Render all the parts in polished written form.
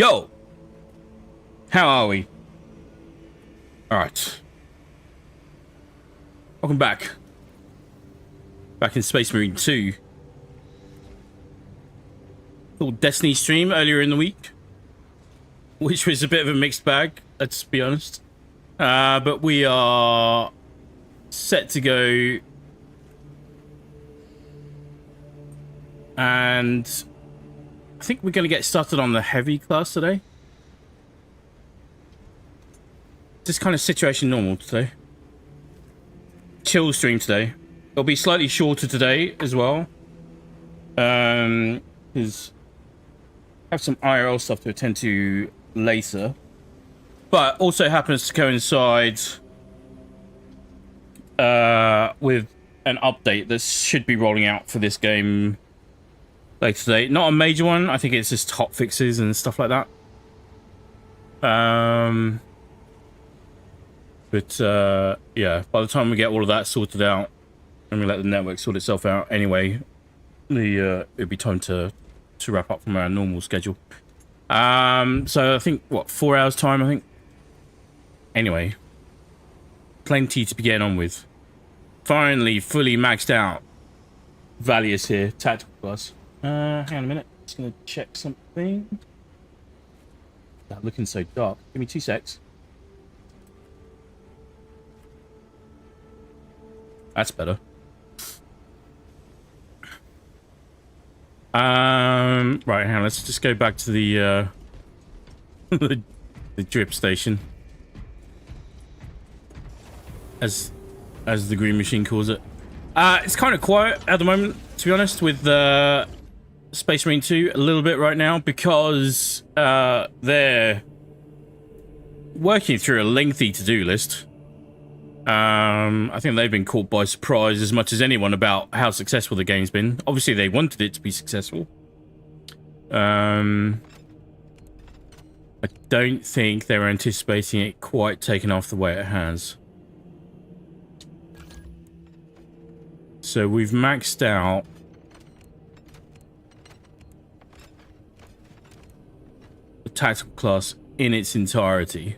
Yo! How are we? Alright. Welcome back. Back in Space Marine 2. Little Destiny stream earlier in the week. Which was a bit of a mixed bag, let's be honest. But we are set to go. And I think we're going to get started on the heavy class today. Just kind of situation normal today. Chill stream today. It'll be slightly shorter today as well. Because I have some IRL stuff to attend to later. But also happens to coincide with an update that should be rolling out for this game later today. Not a major one. I think it's just hot fixes and stuff like that. But yeah, by the time we get all of that sorted out and we let the network sort itself out anyway, it'll be time to wrap up from our normal schedule. So I think, what, 4 hours time, I think? Anyway, plenty to be getting on with. Finally, fully maxed out. Valius here, tactical class. Hang on a minute, just gonna check something. That looking so dark. Give me 2 secs. That's better. Right, hang on, let's just go back to the the drip station. As the green machine calls it. It's kind of quiet at the moment, to be honest, with Space Marine 2 a little bit right now, because they're working through a lengthy to-do list. I think they've been caught by surprise as much as anyone about how successful the game's been. Obviously, they wanted it to be successful. I don't think they were anticipating it quite taking off the way it has. So we've maxed out the tactical class in its entirety.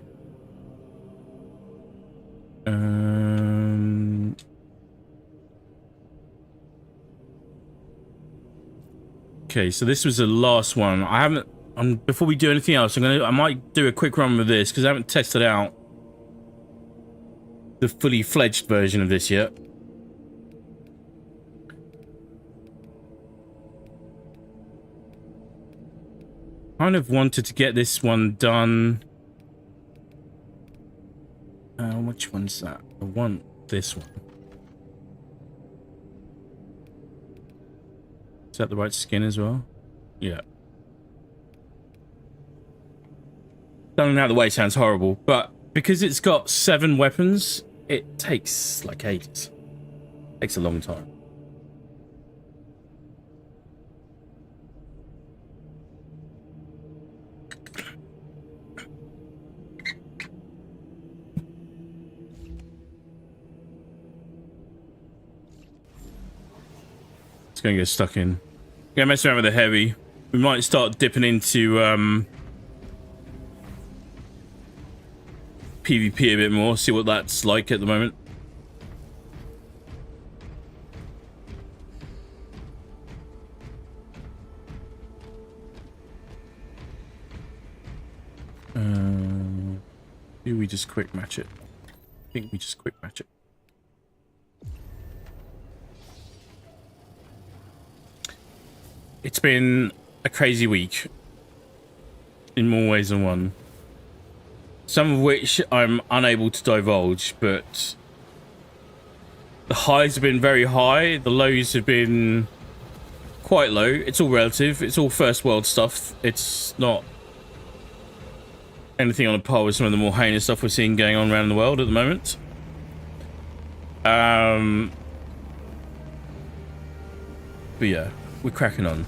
Okay, so this was the last one. I haven't. Before we do anything else, I might do a quick run with this because I haven't tested out the fully fledged version of this yet. Kind of wanted to get this one done. Which one's that? I want this one. Is that the right skin as well? Yeah. Done out of the way sounds horrible, but because it's got 7 weapons, it takes like ages. Takes a long time. Gonna get stuck in. Gonna mess around with the heavy. We might start dipping into PvP a bit more, see what that's like at the moment. Do we just quick match it? I think we just quick match it. It's been a crazy week in more ways than one. Some of which I'm unable to divulge, but the highs have been very high, the lows have been quite low. It's all relative, it's all first world stuff. It's not anything on a par with some of the more heinous stuff we're seeing going on around the world at the moment. But yeah, we're cracking on.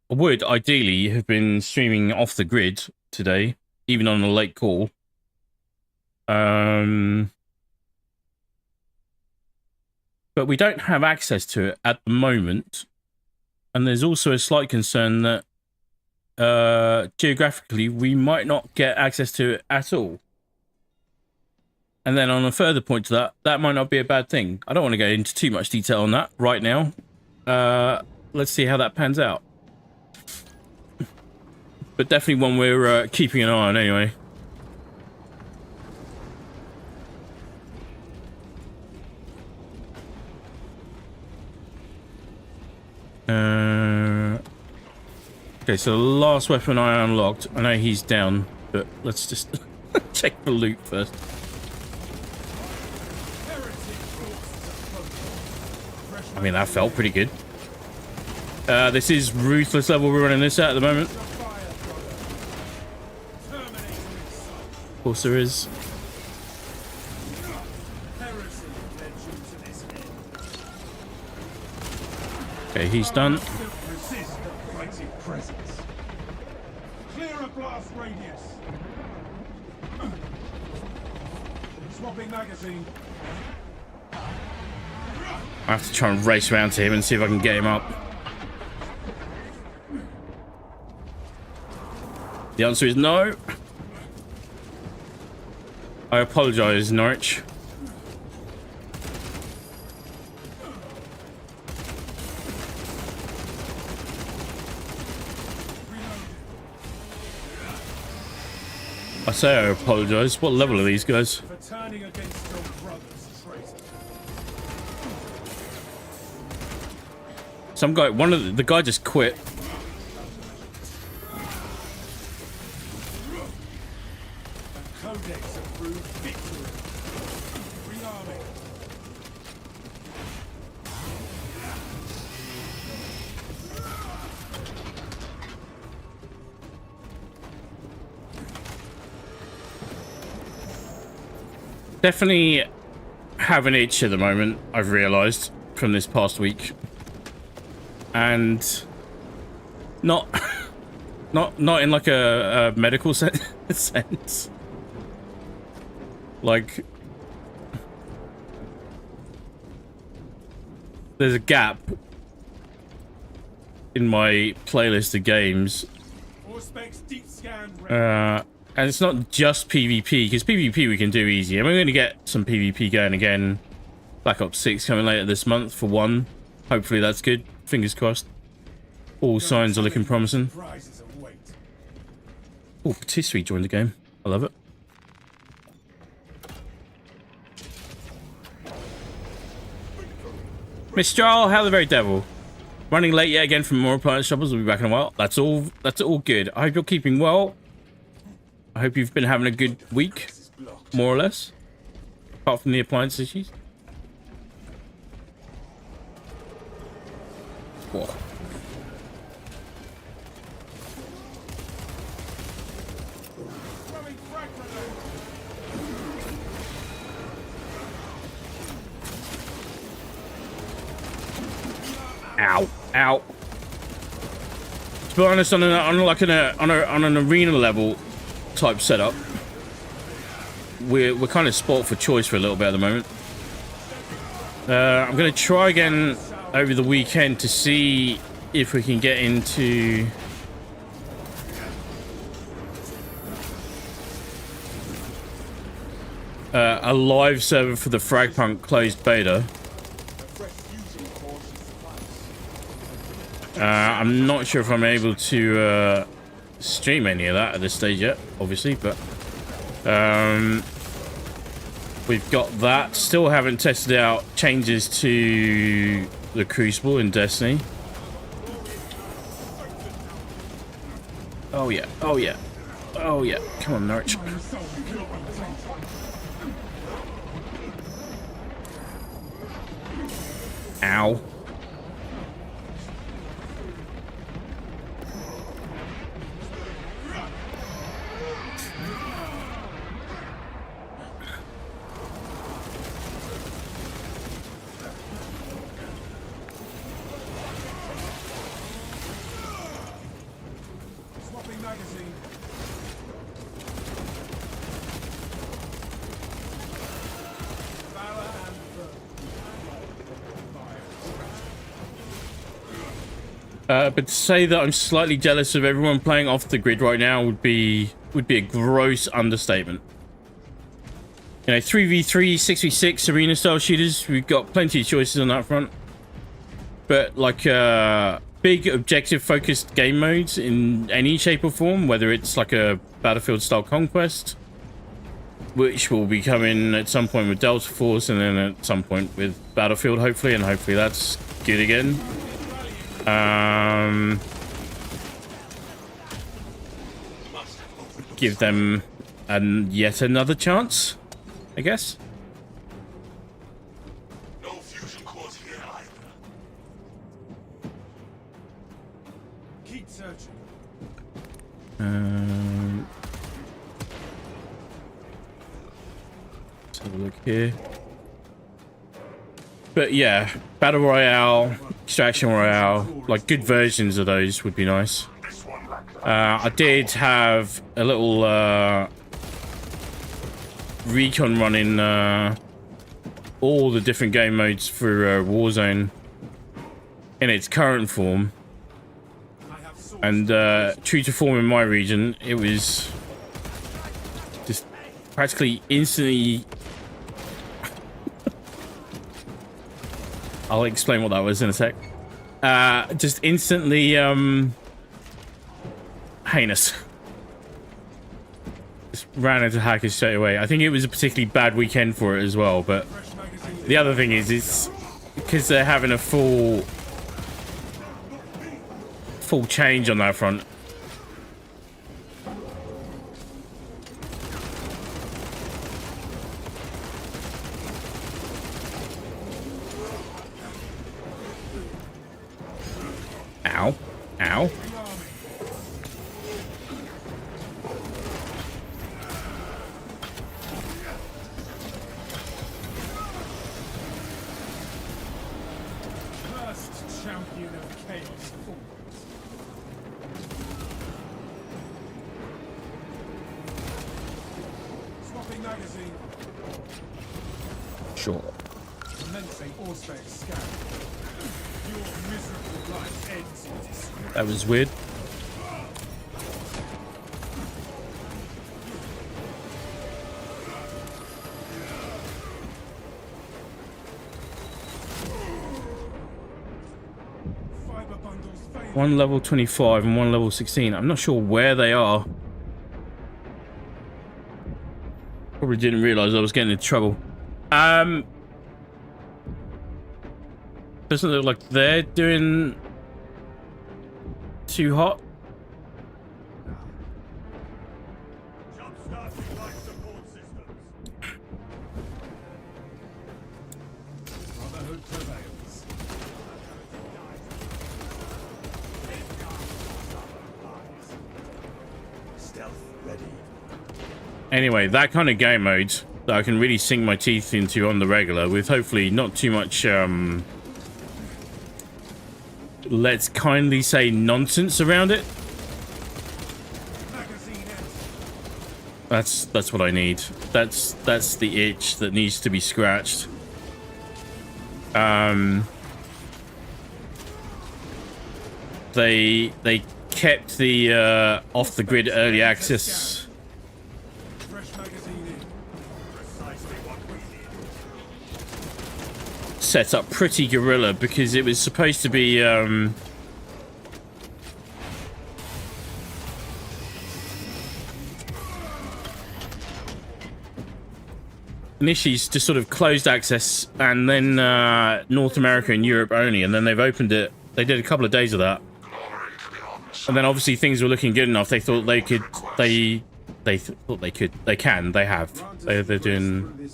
I would ideally have been streaming off the grid today, even on a late call. but we don't have access to it at the moment. And there's also a slight concern that geographically we might not get access to it at all. And then on a further point to that, that might not be a bad thing. I don't want to go into too much detail on that right now. Let's see how that pans out. But definitely one we're keeping an eye on anyway. Okay, so the last weapon I unlocked, I know he's down, but let's just check the loot first. I mean, that felt pretty good. This is Ruthless level we're running this at the moment. Of course there is. Okay, he's done. I have to try and race around to him and see if I can get him up. The answer is no. I apologise, Norwich. I say I apologise. What level are these guys? Some guy, the guy just quit. Definitely have an itch at the moment, I've realised, from this past week. And not in like a medical sense. Like, there's a gap in my playlist of games. And it's not just PvP, because PvP we can do easy. And we're going to get some PvP going again. Black Ops 6 coming later this month for one. Hopefully that's good. Fingers crossed. All signs are looking promising. Oh, Patisserie joined the game. I love it. Miss Jarl, how the very devil. Running late yet again from more appliance shoppers. We'll be back in a while. That's all good. I hope you're keeping well. I hope you've been having a good week, more or less, apart from the appliance issues. Whoa. Ow! Ow! To be honest, on an arena level type setup, we're kind of spot for choice for a little bit at the moment. I'm going to try again over the weekend to see if we can get into a live server for the Fragpunk closed beta. I'm not sure if I'm able to stream any of that at this stage yet, obviously, but we've got that. Still haven't tested out changes to the Crucible in Destiny. Oh yeah, oh yeah, oh yeah. Come on, Norwich. Ow. But to say that I'm slightly jealous of everyone playing off the grid right now would be a gross understatement. You know, 3v3, 6v6 arena style shooters, we've got plenty of choices on that front. But like big objective focused game modes in any shape or form, whether it's like a Battlefield style Conquest, which will be coming at some point with Delta Force, and then at some point with Battlefield, hopefully, and hopefully that's good again. Give them yet another chance, I guess. No fusion cores here either. Keep searching. Let's have a look here. But yeah, Battle Royale, Extraction Royale, like good versions of those would be nice. I did have a little recon running all the different game modes for Warzone in its current form. And true to form in my region, it was just practically instantly... I'll explain what that was in a sec. Just instantly heinous. Just ran into hackers straight away. I think it was a particularly bad weekend for it as well, but the other thing is it's because they're having a full change on that front. Ow. Ow. First champion of chaos falls. Swapping magazine. Sure. Commencing Auspex scan. Your miserable life ends with this. That was weird. Fiber bundles fail. One level 25 and one level 16. I'm not sure where they are. Probably didn't realize I was getting into trouble. Doesn't look like they're doing too hot. Jump-starting life support systems. Brotherhood prevails. Stealth ready. Anyway, that kind of game mode that I can really sink my teeth into on the regular with hopefully not too much let's kindly say nonsense around it. That's what I need. That's the itch that needs to be scratched. They kept the off the grid early access set up pretty guerrilla because it was supposed to be initially just sort of closed access and then North America and Europe only, and then they've opened it. They did a couple of days of that, and then obviously things were looking good enough. They thought they could. They thought they could. They can. They have. They're doing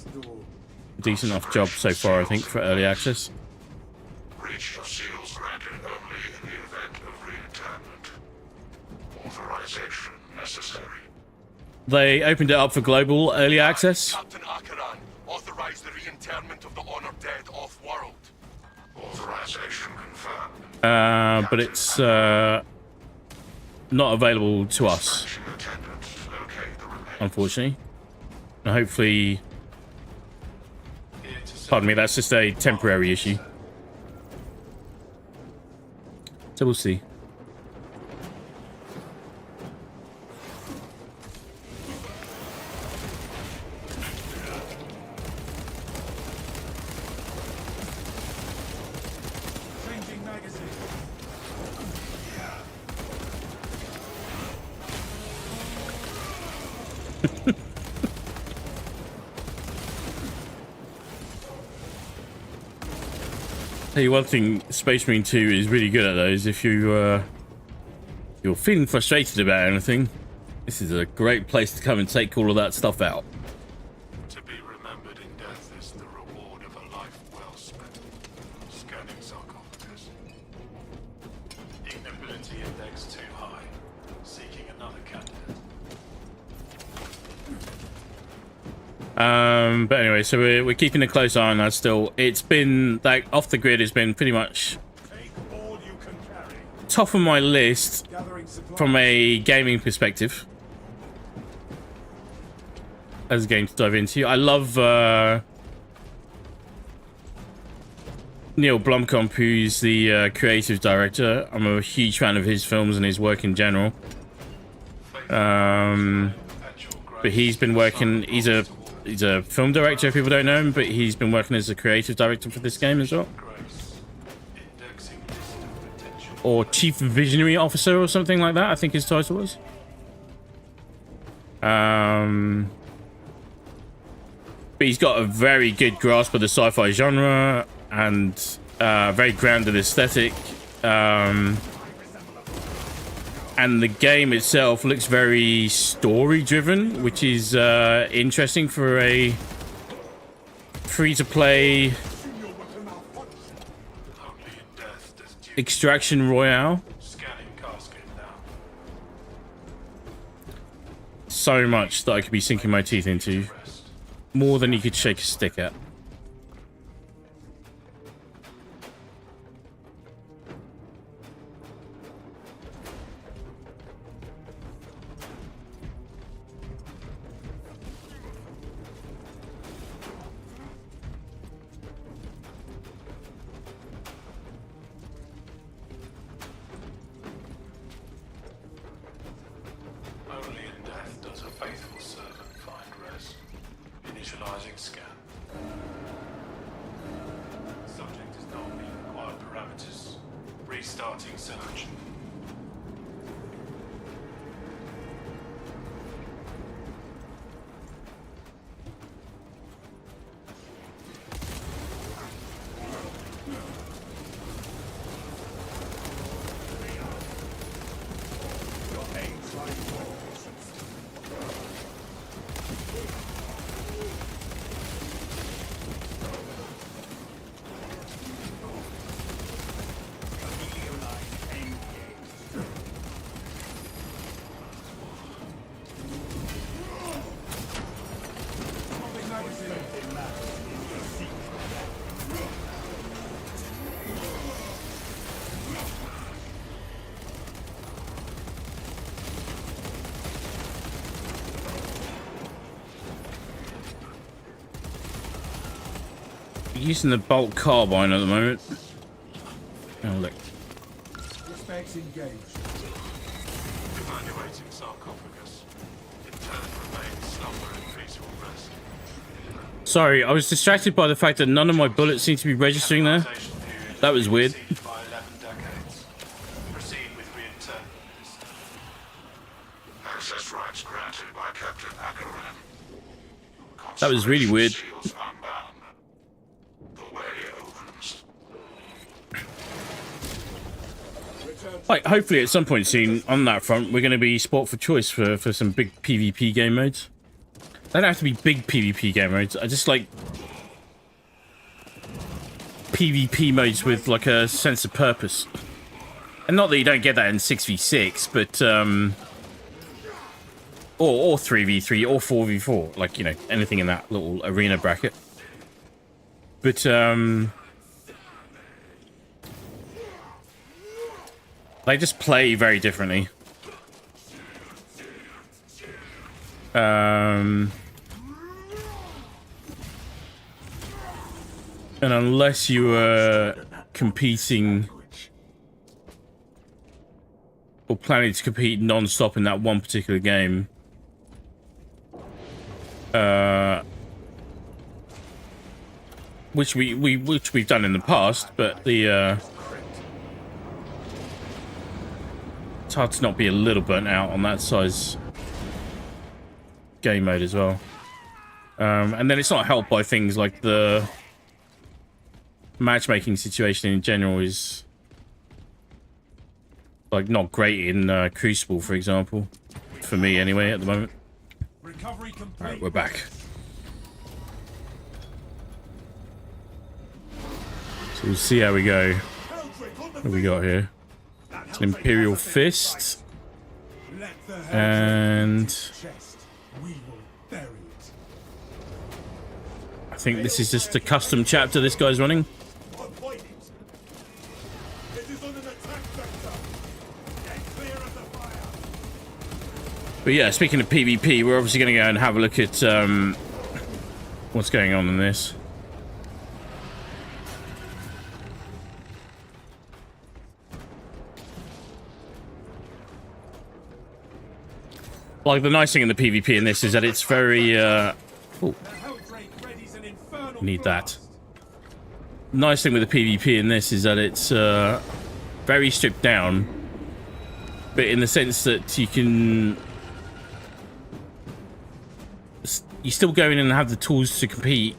a decent enough job so far, I think, for early access. Reach your seals granted only in the event of re-internment. Authorization necessary. They opened it up for global early access. Captain Akaran authorized the re-internment of the honored dead off-world. Authorization confirmed. But it's not available to us, Attendants locate the remains. unfortunately. And hopefully, pardon me, that's just a temporary issue. So we'll see. Changing magazine. Tell you one thing, Space Marine 2 is really good at those. If you're feeling frustrated about anything, this is a great place to come and take all of that stuff out. To be remembered in death is the reward of a life well spent. Scanning sarcophagus. Ignobility index too high. Seeking another candidate. But anyway, so we're keeping a close eye on that still. It's been, like, off the grid has been pretty much Take all you can carry. top of my list Gathering supplies. from a gaming perspective. As a game to dive into. I love Neil Blomkamp, who's the creative director. I'm a huge fan of his films and his work in general. But he's been working, he's a film director if people don't know him, but he's been working as a creative director for this game as well. Or Chief Visionary Officer or something like that, I think his title was. But he's got a very good grasp of the sci-fi genre and very grounded aesthetic. And the game itself looks very story-driven, which is interesting for a free-to-play extraction royale. So much that I could be sinking my teeth into. More than you could shake a stick at. Only in death does a faithful servant find rest. Initializing scan. Subject does not meet required parameters. Restarting search. Using the bolt carbine at the moment. Oh look. Suspects engaged. Evaluating sarcophagus. Interned remains slumber and peaceful rest. Sorry, I was distracted by the fact that none of my bullets seem to be registering there. That was weird. By 11 decades. Proceed with reinternment. Access rights granted by Captain Akaran. That was really weird. Seals unbound. The way opens. Like, hopefully at some point soon on that front, we're going to be sport for choice for some big PvP game modes. They don't have to be big PvP game modes. I just like PvP modes with like a sense of purpose. And not that you don't get that in 6v6, but or 3v3 or 4v4, like, you know, anything in that little arena bracket. But they just play very differently. And unless you are competing or planning to compete non-stop in that one particular game. Which we've done in the past, but the it's hard to not be a little burnt out on that size game mode as well. And then it's not helped by things like the matchmaking situation in general is like not great in Crucible, for example, for me anyway at the moment. Recovery complete. All right, we're back. So we'll see how we go. What have we got here? It's an Imperial Fist. And I think this is just a custom chapter this guy's running. But yeah, speaking of PvP, we're obviously going to go and have a look at what's going on in this. Like, the nice thing in the PvP in this is that it's very, need that. Nice thing with the PvP in this is that it's very stripped down, but in the sense that you can... You still go in and have the tools to compete,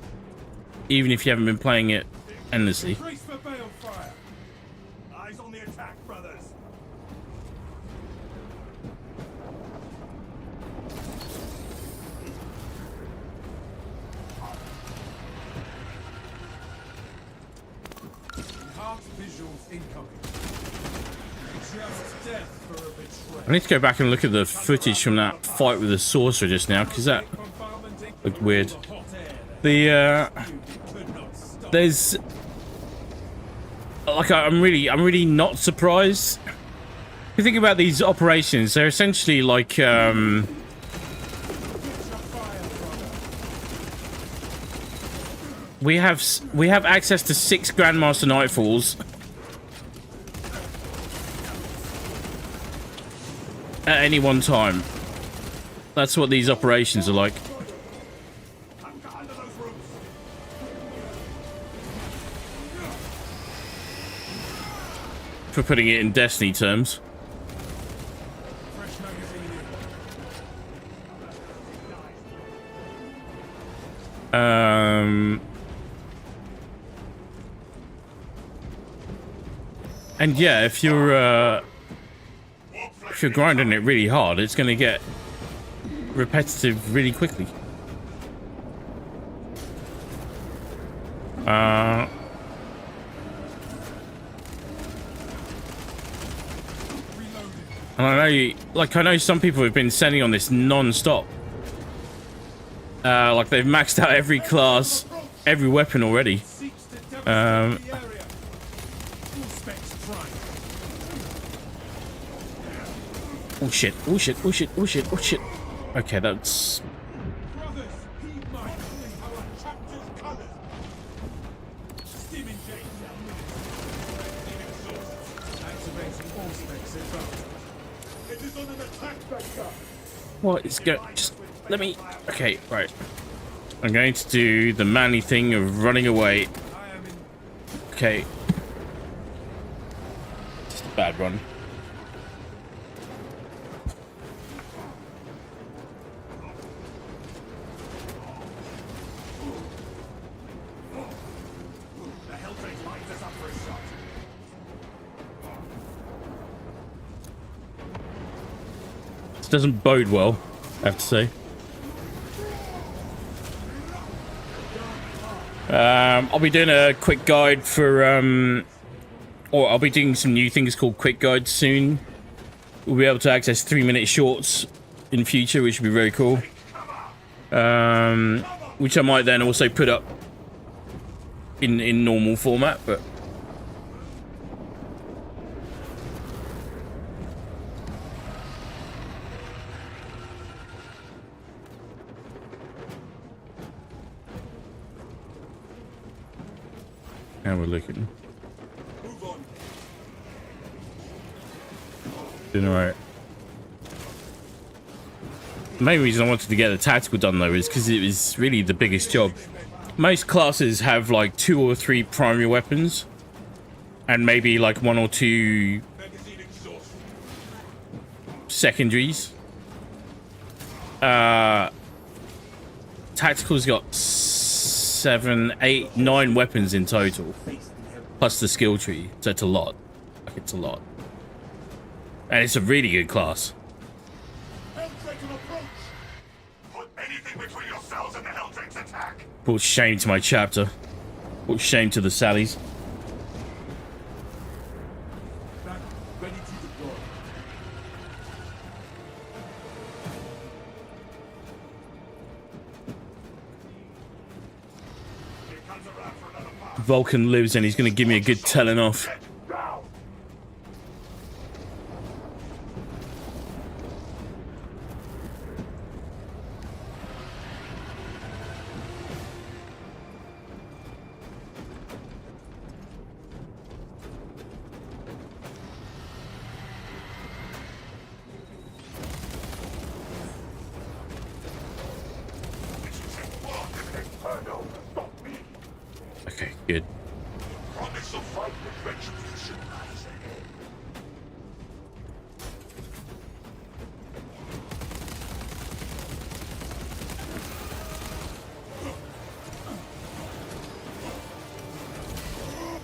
even if you haven't been playing it endlessly. Eyes on the attack, brothers. Enhanced visuals incoming. Just death for a betrayal. I need to go back and look at the footage from that fight with the sorcerer just now, because that looked weird. The there's like I'm really not surprised. If you think about these operations, they're essentially like we have access to 6 Grandmaster Nightfalls at any one time. That's what these operations are like. For putting it in Destiny terms. And yeah, if you're grinding it really hard, it's going to get repetitive really quickly. And I know some people have been sending on this non-stop. Like they've maxed out every class, every weapon already. Oh shit, oh shit, oh shit, oh shit, oh shit. Okay, that's... What is going... Just let me... Okay, right. I'm going to do the manly thing of running away. Okay. Just a bad run. This doesn't bode well, I have to say. I'll be doing a quick guide for, or I'll be doing some new things called quick guides soon. We'll be able to access 3-minute shorts in future, which would be very cool. Which I might then also put up in normal format, but... How we're looking. Been alright. The main reason I wanted to get the tactical done though is because it was really the biggest job. Most classes have like 2 or 3 primary weapons and maybe like 1 or 2 secondaries. Tactical's got 7, 8, 9 weapons in total, plus the skill tree, so it's a lot. Like, it's a lot. And it's a really good class. Put anything between yourselves and the Helldrake's attack. Brought shame to my chapter. Brought shame to the Sallies. Back, ready to deploy. Here comes around for another pass. Vulcan lives and he's going to give me a good telling off. Now. Okay, good. Promise of fight with retribution lies ahead.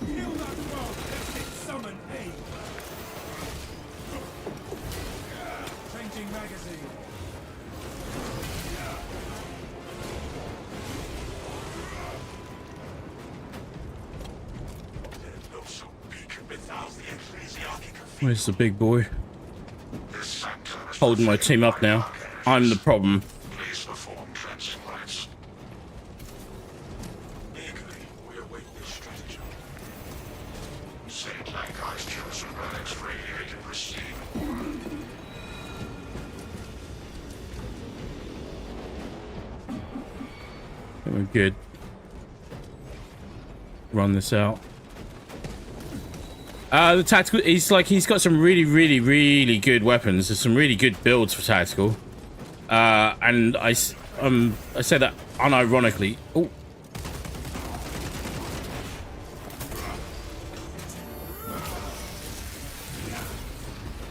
Heal that foe. Let it summon aid. Changing magazine. There's no so beacon without the ecclesiarchic of Where's the big boy? this sanctum is Holding my team up now. I'm the problem. Please perform cleansing rites. Eagerly, we await this strategy. Saint Lankai's chosen relics radiated pristine. I think we're good. Run this out. The tactical, he's got some really good weapons. There's some really good builds for tactical. And I say that unironically. Oh.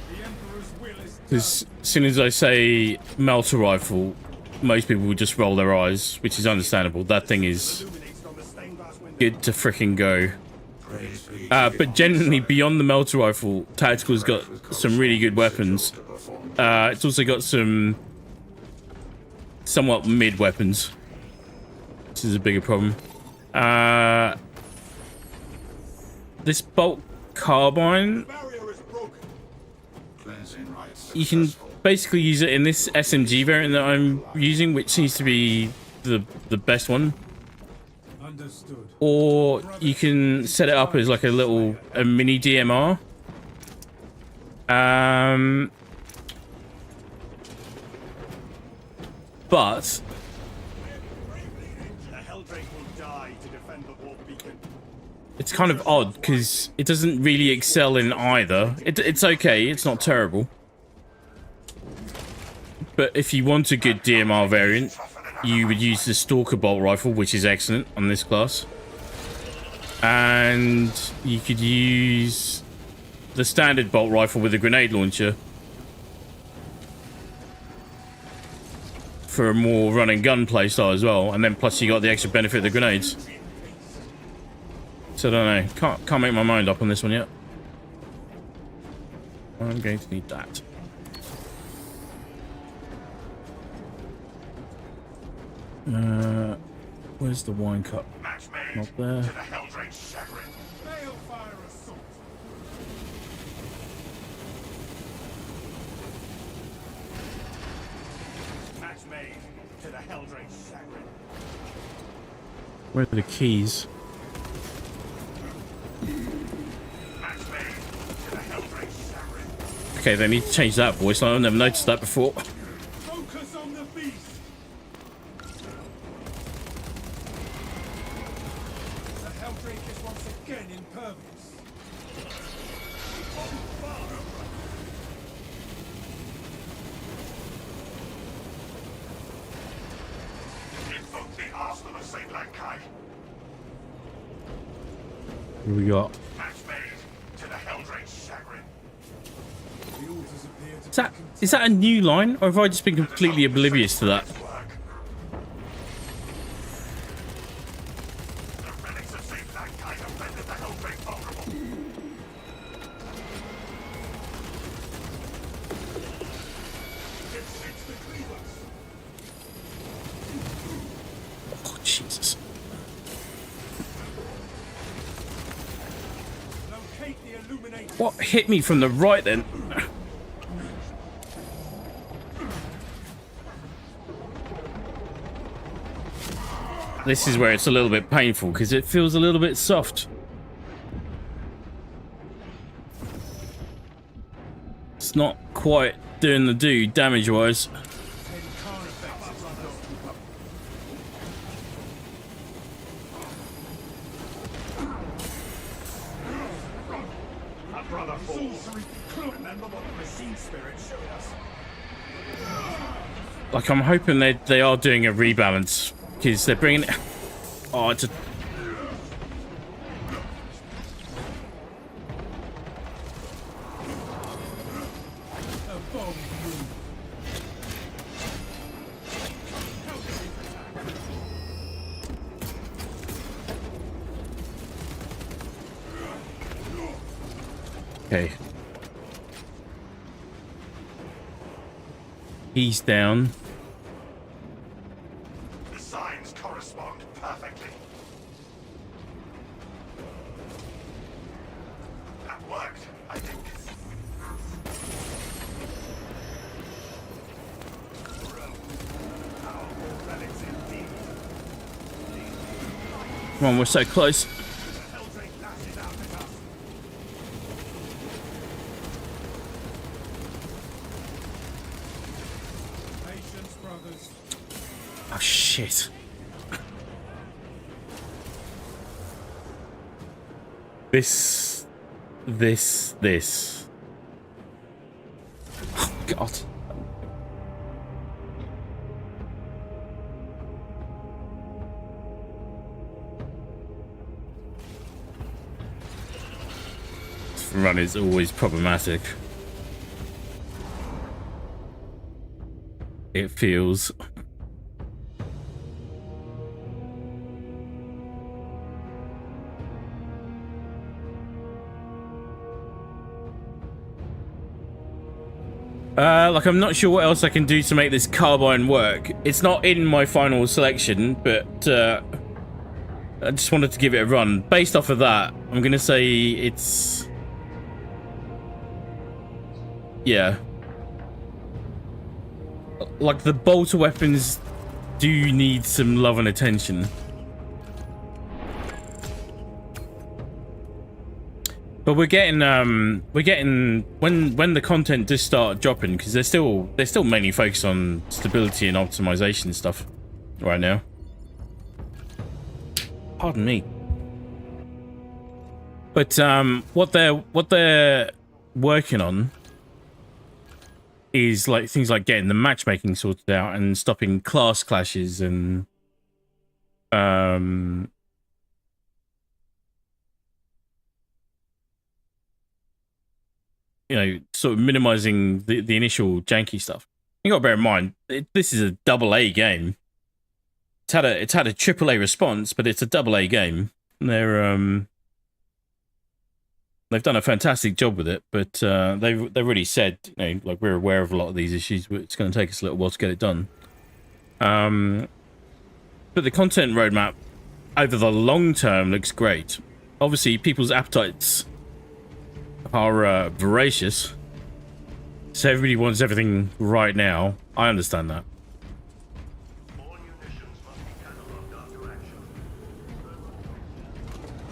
The Emperor's will is Because as soon as I say melter rifle, most people will just roll their eyes, which is understandable. That thing is illuminated on the stained glass window. good to frickin' go. But generally, beyond the melter rifle, tactical's got some really good weapons. It's also got some somewhat mid weapons. This is a bigger problem. This bolt carbine, Barrier is broken. Cleansing rites you can basically use it in this SMG variant that I'm using, which seems to be the best one. Understood. Or you can set it up as like a mini DMR. But The Helldrake will die to defend the warp beacon. it's kind of odd because it doesn't really excel in either. It's okay, it's not terrible. But if you want a good DMR variant, you would use the Stalker bolt rifle, which is excellent on this class. And you could use the standard bolt rifle with a grenade launcher for a more run and gun playstyle as well. And then plus you got the extra benefit of the grenades. So I don't know. Can't make my mind up on this one yet. I'm going to need that. Where's the wine cup? match made Not there. to the Helldrake's chagrin. Balefire assault. Match made to the Helldrake's chagrin. Where are the keys? Match made to the Helldrake's chagrin. Okay, they need to change that voice. I've never noticed that before. Focus on the beast. The Helldrake is once again impervious. St. Lankai. What do we got? Match made to the Helldrake's chagrin. The orders appear to Is that a new line, or have I just been completely oblivious to that? Work. The relics of St. Lankai have rendered the Helldrake vulnerable. It's the Cleavers. Oh, Jesus. locate the illuminator. What hit me from the right then? This is where it's a little bit painful because it feels a little bit soft. It's not quite doing the do damage wise. A brother falls. Remember what the machine spirit showed us. Like, I'm hoping they are doing a rebalance because they're bringing. Oh, it's a. Okay. He's down. The signs correspond perfectly. That worked, I think. Relics indeed. Come on, we're so close. Helldrake lashes out at us. Patience, brothers. Oh shit. This. Oh God. This run is always problematic. It feels. Like, I'm not sure what else I can do to make this carbine work. It's not in my final selection, but I just wanted to give it a run. Based off of that, I'm gonna say it's... yeah. Like, the bolter weapons do need some love and attention. But we're getting when the content does start dropping, because they're still mainly focused on stability and optimization stuff right now. Pardon me. But what they're working on is like things like getting the matchmaking sorted out and stopping class clashes and you know, sort of minimizing the initial janky stuff. You got to bear in mind, this is a AA game. It's had a AAA response, but it's a AA game. They've done a fantastic job with it, but they really said, you know, like, we're aware of a lot of these issues, but it's going to take us a little while to get it done. But the content roadmap over the long term looks great. Obviously, people's appetites are voracious, so everybody wants everything right now. I understand that. All munitions must be catalogued after action.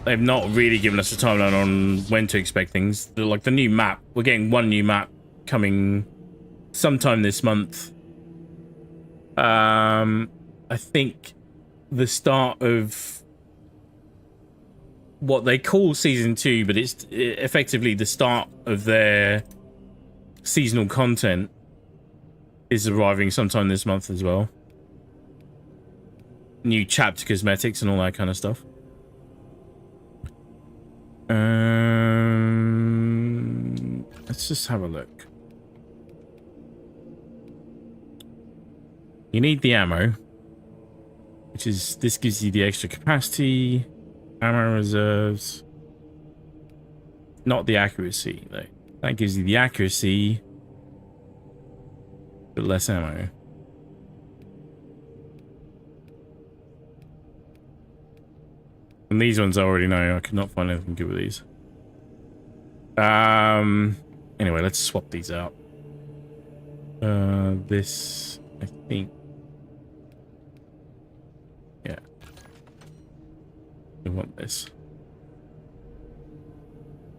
They've not really given us a timeline on when to expect things. Like the new map, we're getting one new map coming sometime this month. I think the start of what they call season 2, but it's effectively the start of their seasonal content is arriving sometime this month as well. new chapter cosmetics and all that kind of stuff. Let's just have a look. You need the ammo, which is, this gives you the extra capacity, ammo reserves, not the accuracy though. That gives you the accuracy, but less ammo. And these ones I already know. I could not find anything good with these. Anyway, let's swap these out. This, I think. Yeah. We want this.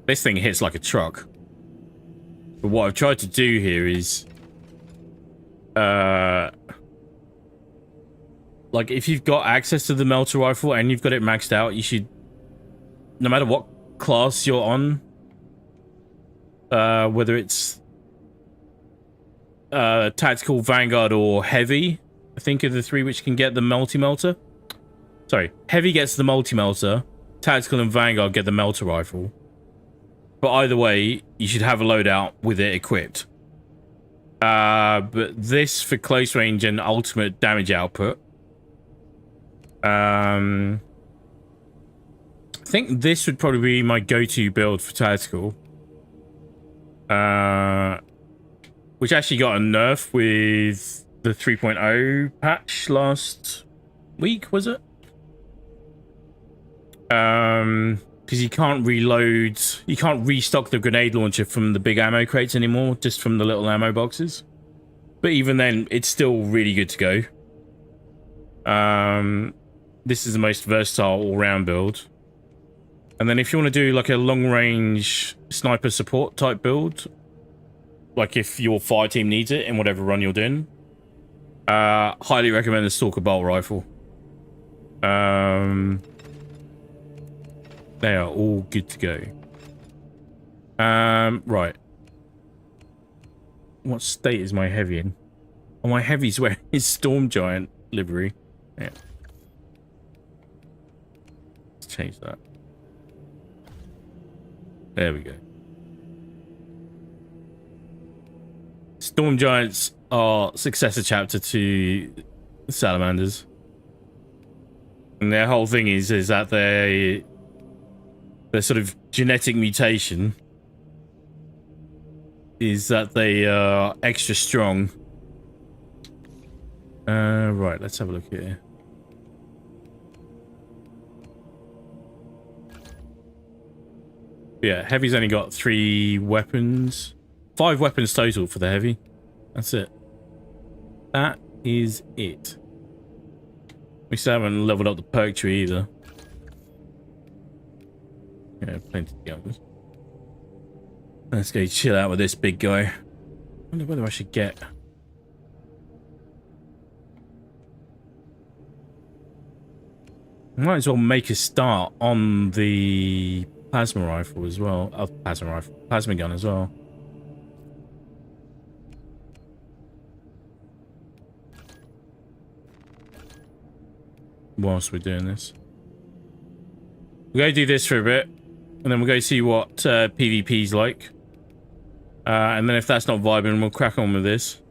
This thing hits like a truck. But what I've tried to do here is... like, if you've got access to the melter rifle and you've got it maxed out, you should... No matter what class you're on... whether it's... Tactical, Vanguard, or Heavy... I think are the three which can get the multi-melter. Sorry, Heavy gets the multi-melter. Tactical and Vanguard get the melter rifle. But either way, you should have a loadout with it equipped. But this for close range and ultimate damage output. I think this would probably be my go-to build for tactical. Which actually got a nerf with the 3.0 patch last week, was it? Because you can't reload, you can't restock the grenade launcher from the big ammo crates anymore, just from the little ammo boxes. But even then, it's still really good to go. This is the most versatile all-round build. And then if you want to do like a long-range sniper support type build, like if your fire team needs it in whatever run you're doing, highly recommend the Stalker Bolt Rifle. They are all good to go. Right. What state is my Heavy in? Oh, my Heavy's wearing his Storm Giant livery. Yeah. Let's change that. There we go. Storm Giants are successor chapter to Salamanders. And their whole thing is that their sort of genetic mutation is that they are extra strong. Right, let's have a look here. Yeah, Heavy's only got 3 weapons. 5 weapons total for the Heavy. That's it. That is it. We still haven't leveled up the perk tree either. Yeah, plenty of others. Let's go chill out with this big guy. I wonder whether I should get... Might as well make a start on the plasma rifle as well. Oh, plasma gun as well. Whilst we're doing this, we'll go do this for a bit, and then we'll go see what PvP's like. And then if that's not vibing, we'll crack on with this.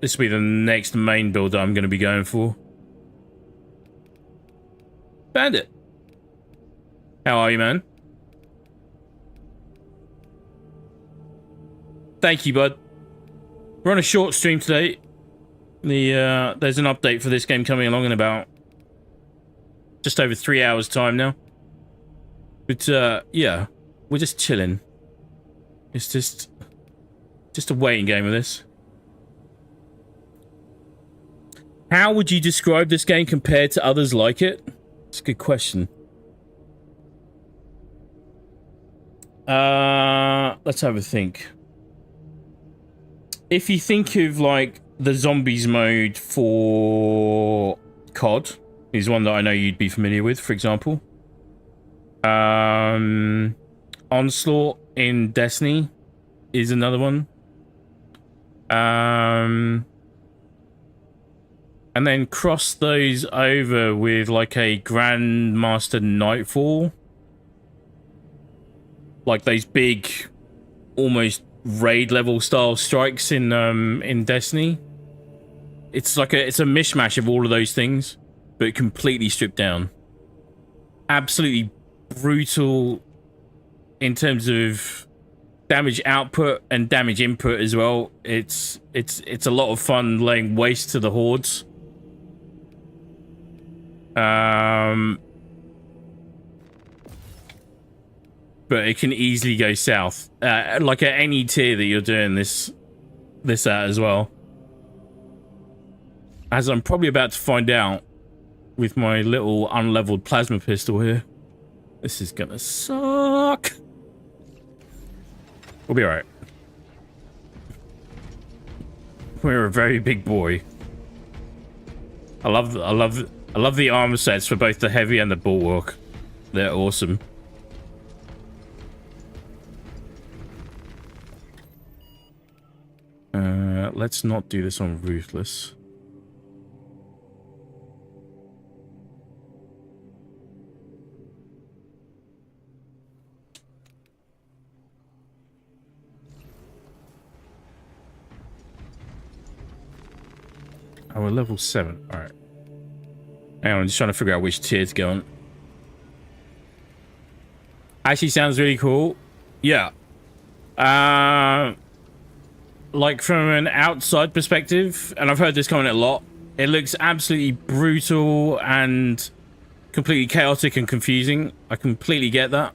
This will be the next main build that I'm going to be going for. Bandit, how are you, man? Thank you, bud. We're on a short stream today. There's an update for this game coming along in about just over 3 hours time now. But yeah, we're just chilling. It's just a waiting game with this. How would you describe this game compared to others like it? It's a good question. Let's have a think. If you think of like the zombies mode for COD is one that I know you'd be familiar with, for example. Onslaught in Destiny is another one. and then cross those over with like a Grandmaster Nightfall, like those big, almost raid level style strikes in Destiny. It's like it's a mishmash of all of those things, but completely stripped down. Absolutely brutal in terms of damage output and damage input as well. It's a lot of fun laying waste to the hordes. But it can easily go south, like at any tier that you're doing this at as well. As I'm probably about to find out with my little unleveled plasma pistol here. This is gonna suck. We'll be alright. We're a very big boy. I love the armor sets for both the heavy and the bulwark. They're awesome. Let's not do this on Ruthless. Oh, we're level 7. Alright. Hang on, I'm just trying to figure out which tier to go on. Actually sounds really cool. Yeah. Like from an outside perspective, and I've heard this comment a lot, it looks absolutely brutal and completely chaotic and confusing. I completely get that.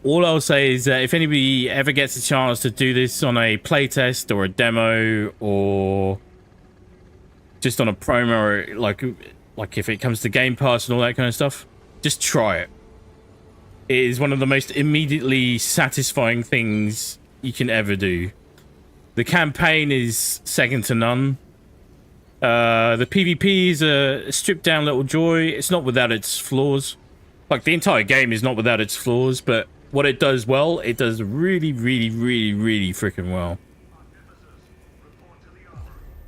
All I'll say is that if anybody ever gets a chance to do this on a playtest or a demo or just on a promo, or like if it comes to Game Pass and all that kind of stuff, just try it. It is one of the most immediately satisfying things you can ever do. The campaign is second to none. The PvP is a stripped down little joy. It's not without its flaws. Like, the entire game is not without its flaws, but what it does well, it does really, really, really, really freaking well.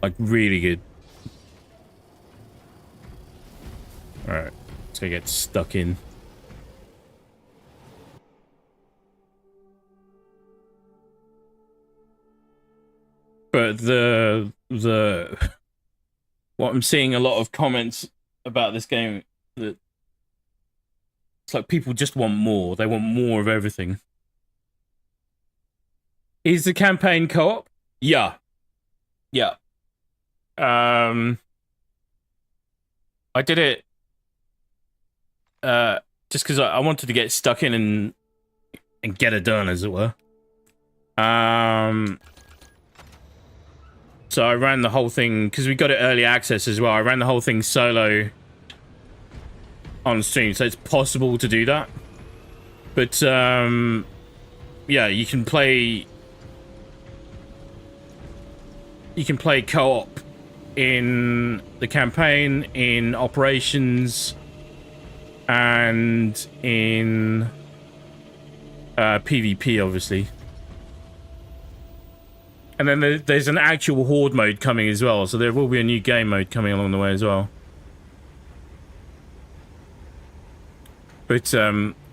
Like, really good. Alright, let's go get stuck in. But what I'm seeing a lot of comments about this game, that it's like people just want more. They want more of everything. Is the campaign co-op? Yeah. Yeah. I did it just because I wanted to get stuck in and get it done, as it were. So I ran the whole thing, because we got it early access as well. I ran the whole thing solo on stream, so it's possible to do that. But, yeah, you can play co-op in the campaign, in operations, and in PvP, obviously. And then there's an actual horde mode coming as well, so there will be a new game mode coming along the way as well. But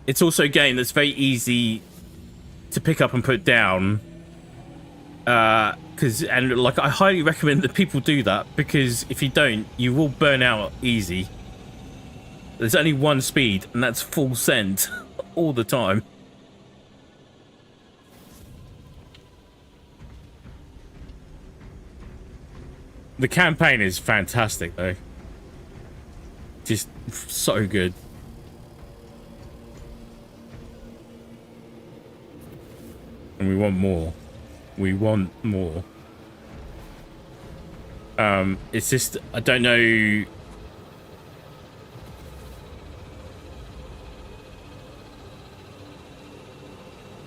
it's also a game that's very easy to pick up and put down. And like, I highly recommend that people do that, because if you don't, you will burn out easy. There's only one speed, and that's full send all the time. The campaign is fantastic, though. Just so good. And we want more. We want more. It's just, I don't know.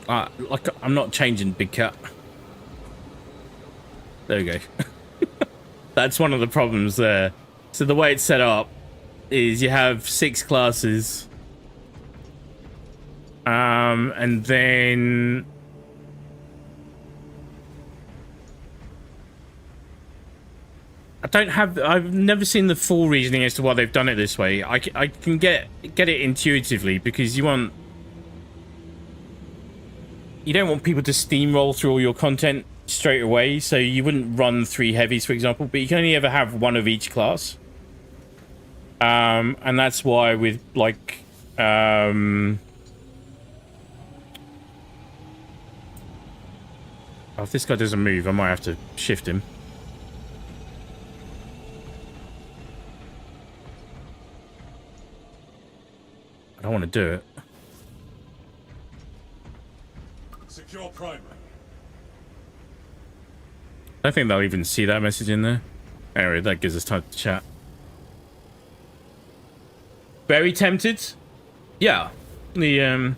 Like, I'm not changing Big Cat. There we go. That's one of the problems there. So the way it's set up is you have 6 classes. And then I've never seen the full reasoning as to why they've done it this way. I can get it intuitively, because you don't want people to steamroll through all your content straight away, so you wouldn't run 3 heavies, for example, but you can only ever have 1 of each class. And that's why with, like, oh, if this guy doesn't move, I might have to shift him. I don't want to do it. Secure primary. I don't think they'll even see that message in there. Anyway, that gives us time to chat. Very tempted? Yeah. The,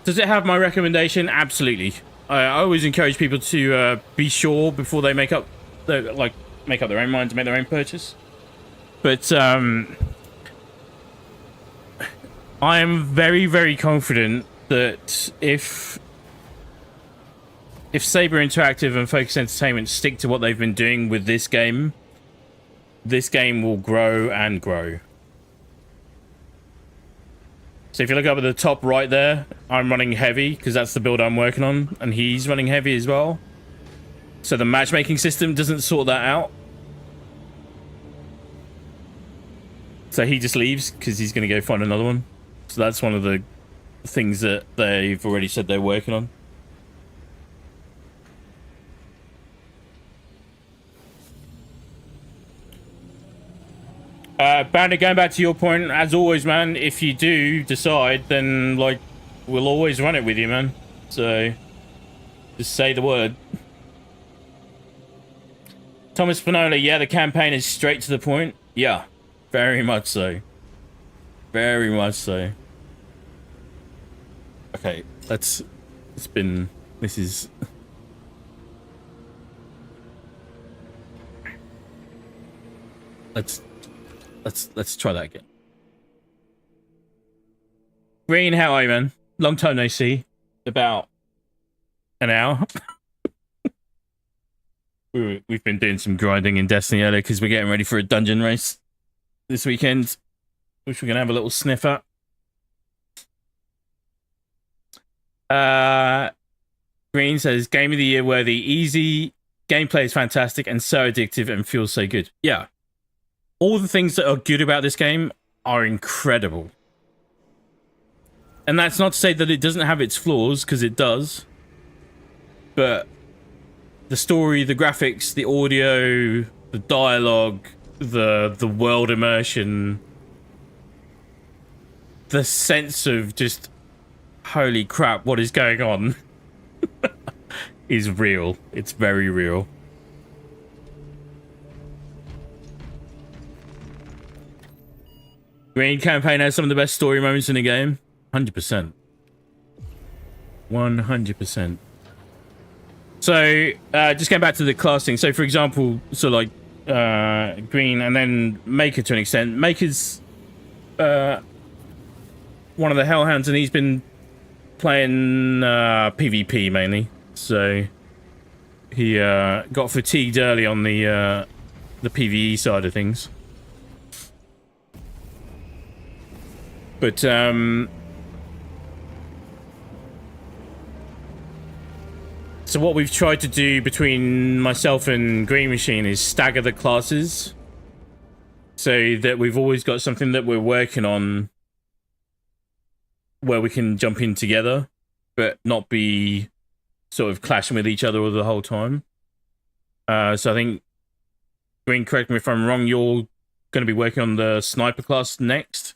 Does it have my recommendation? Absolutely. I always encourage people to be sure before they make up their own mind to make their own purchase. But I am very, very confident that if Saber Interactive and Focus Entertainment stick to what they've been doing with this game will grow and grow. So if you look up at the top right there, I'm running heavy because that's the build I'm working on, and he's running heavy as well. So the matchmaking system doesn't sort that out. So he just leaves because he's going to go find another one. So that's one of the things that they've already said they're working on. Bandit, going back to your point, as always, man, if you do decide, then, like, we'll always run it with you, man. So, just say the word. Thomas Spinola, yeah, the campaign is straight to the point. Yeah, very much so. Very much so. Okay, this is... Let's try that again. Green, how are you, man? Long time no see. About an hour. We've been doing some grinding in Destiny earlier because we're getting ready for a dungeon race this weekend, which we're gonna have a little sniff at. Green says, game of the year worthy, easy, gameplay is fantastic and so addictive and feels so good. Yeah. All the things that are good about this game are incredible. And that's not to say that it doesn't have its flaws, because it does. But the story, the graphics, the audio, the dialogue, the world immersion, the sense of just, holy crap, what is going on, is real. It's very real. Green campaign has some of the best story moments in the game. 100%. 100%. So, just going back to the classing. So, for example, like, Green and then Maker to an extent. Maker's one of the Hellhounds, and he's been playing PvP mainly. So, he got fatigued early on the PvE side of things. But, so what we've tried to do between myself and Green Machine is stagger the classes so that we've always got something that we're working on where we can jump in together, but not be sort of clashing with each other all the whole time. So I think, Green, correct me if I'm wrong, you're going to be working on the sniper class next.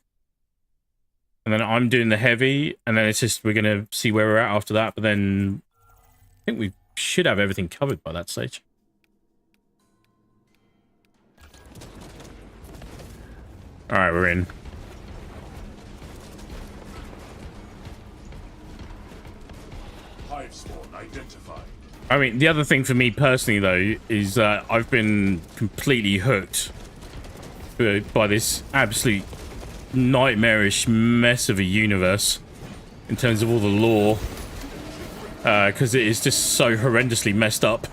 And then I'm doing the heavy, and then it's just, we're going to see where we're at after that, but then I think we should have everything covered by that stage. Alright, we're in. Hive spawn identified. I mean, the other thing for me personally, though, is I've been completely hooked by this absolute nightmarish mess of a universe in terms of all the lore, because it is just so horrendously messed up.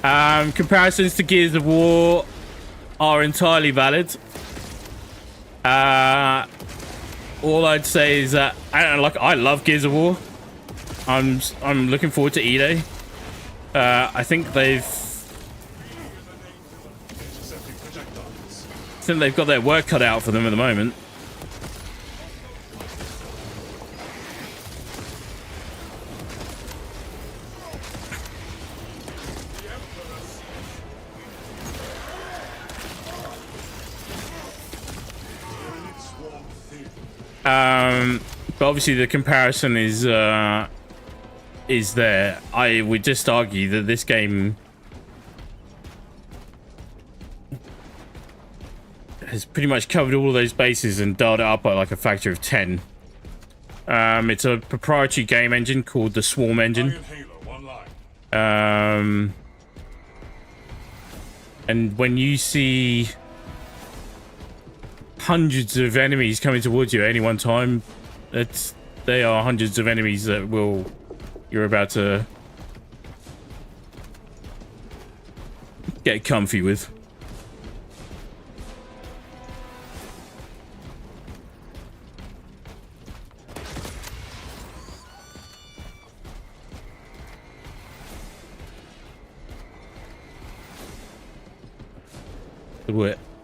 Comparisons to Gears of War are entirely valid. All I'd say is that I love Gears of War. I'm looking forward to E-Day. I think they've got their work cut out for them at the moment. But obviously the comparison is there. I would just argue that this game has pretty much covered all of those bases and dialed it up by like a factor of 10. It's a proprietary game engine called the Swarm engine. And when you see hundreds of enemies coming towards you at any one time, they are hundreds of enemies that you're about to get comfy with.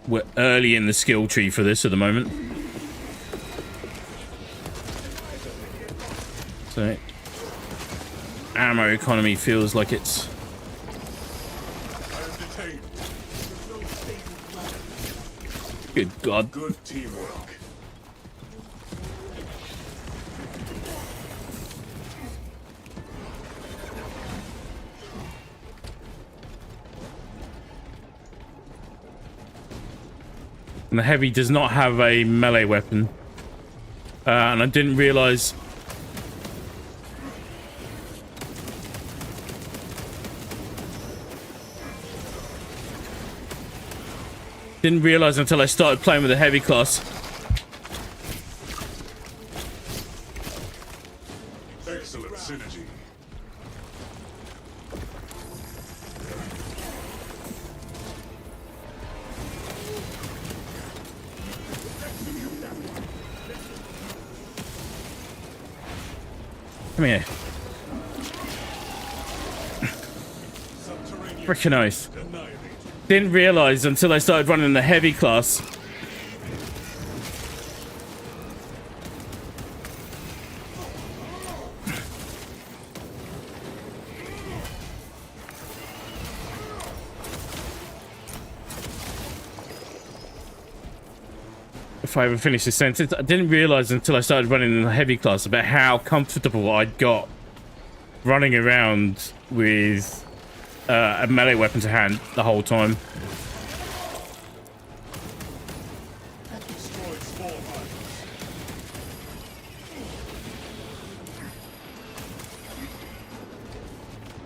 We're early in the skill tree for this at the moment. So ammo economy feels like it's good God. Good teamwork. And the heavy does not have a melee weapon. And I didn't realize until I started playing with the heavy class. Excellent synergy. Come here. Frickin' oath. Didn't realize until I started running the heavy class. If I ever finish this sentence, I didn't realize until I started running in the heavy class about how comfortable I'd got running around with a melee weapon to hand the whole time.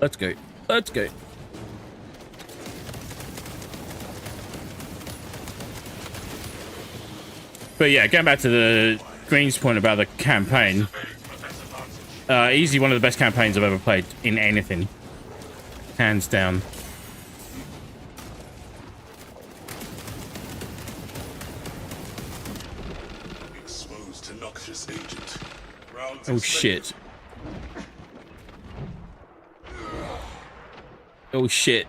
Let's go. Let's go. But yeah, going back to the Green's point about the campaign, easily one of the best campaigns I've ever played in anything. Hands down. Exposed to noxious agent. Rounds Oh shit. Oh shit.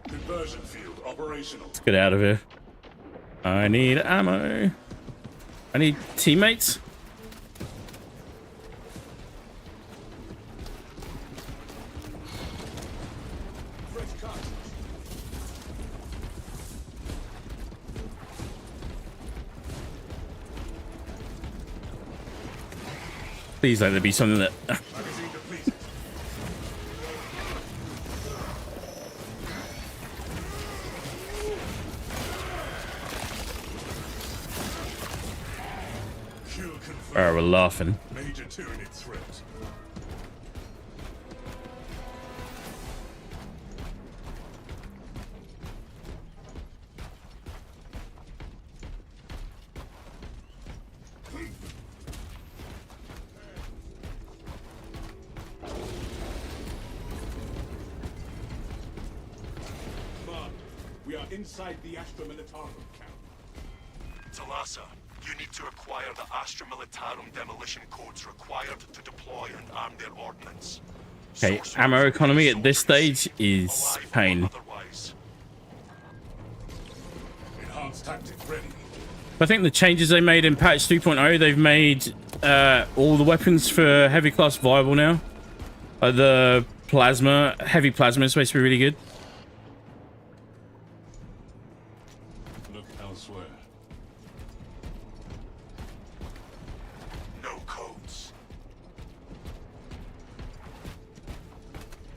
Conversion field operational. Let's get out of here. I need ammo. I need teammates. Please let there be something that... Oh, we're laughing. Major Tyranid threat. We are inside the Astra Militarum camp. Talassa, you need to acquire the Astra Militarum demolition codes required to deploy and arm their ordnance. Okay, ammo economy at this stage is pain. Otherwise. Enhanced tactic ready. I think the changes they made in patch 3.0, they've made all the weapons for heavy class viable now. The heavy plasma is supposed to be really good. Look elsewhere. No codes.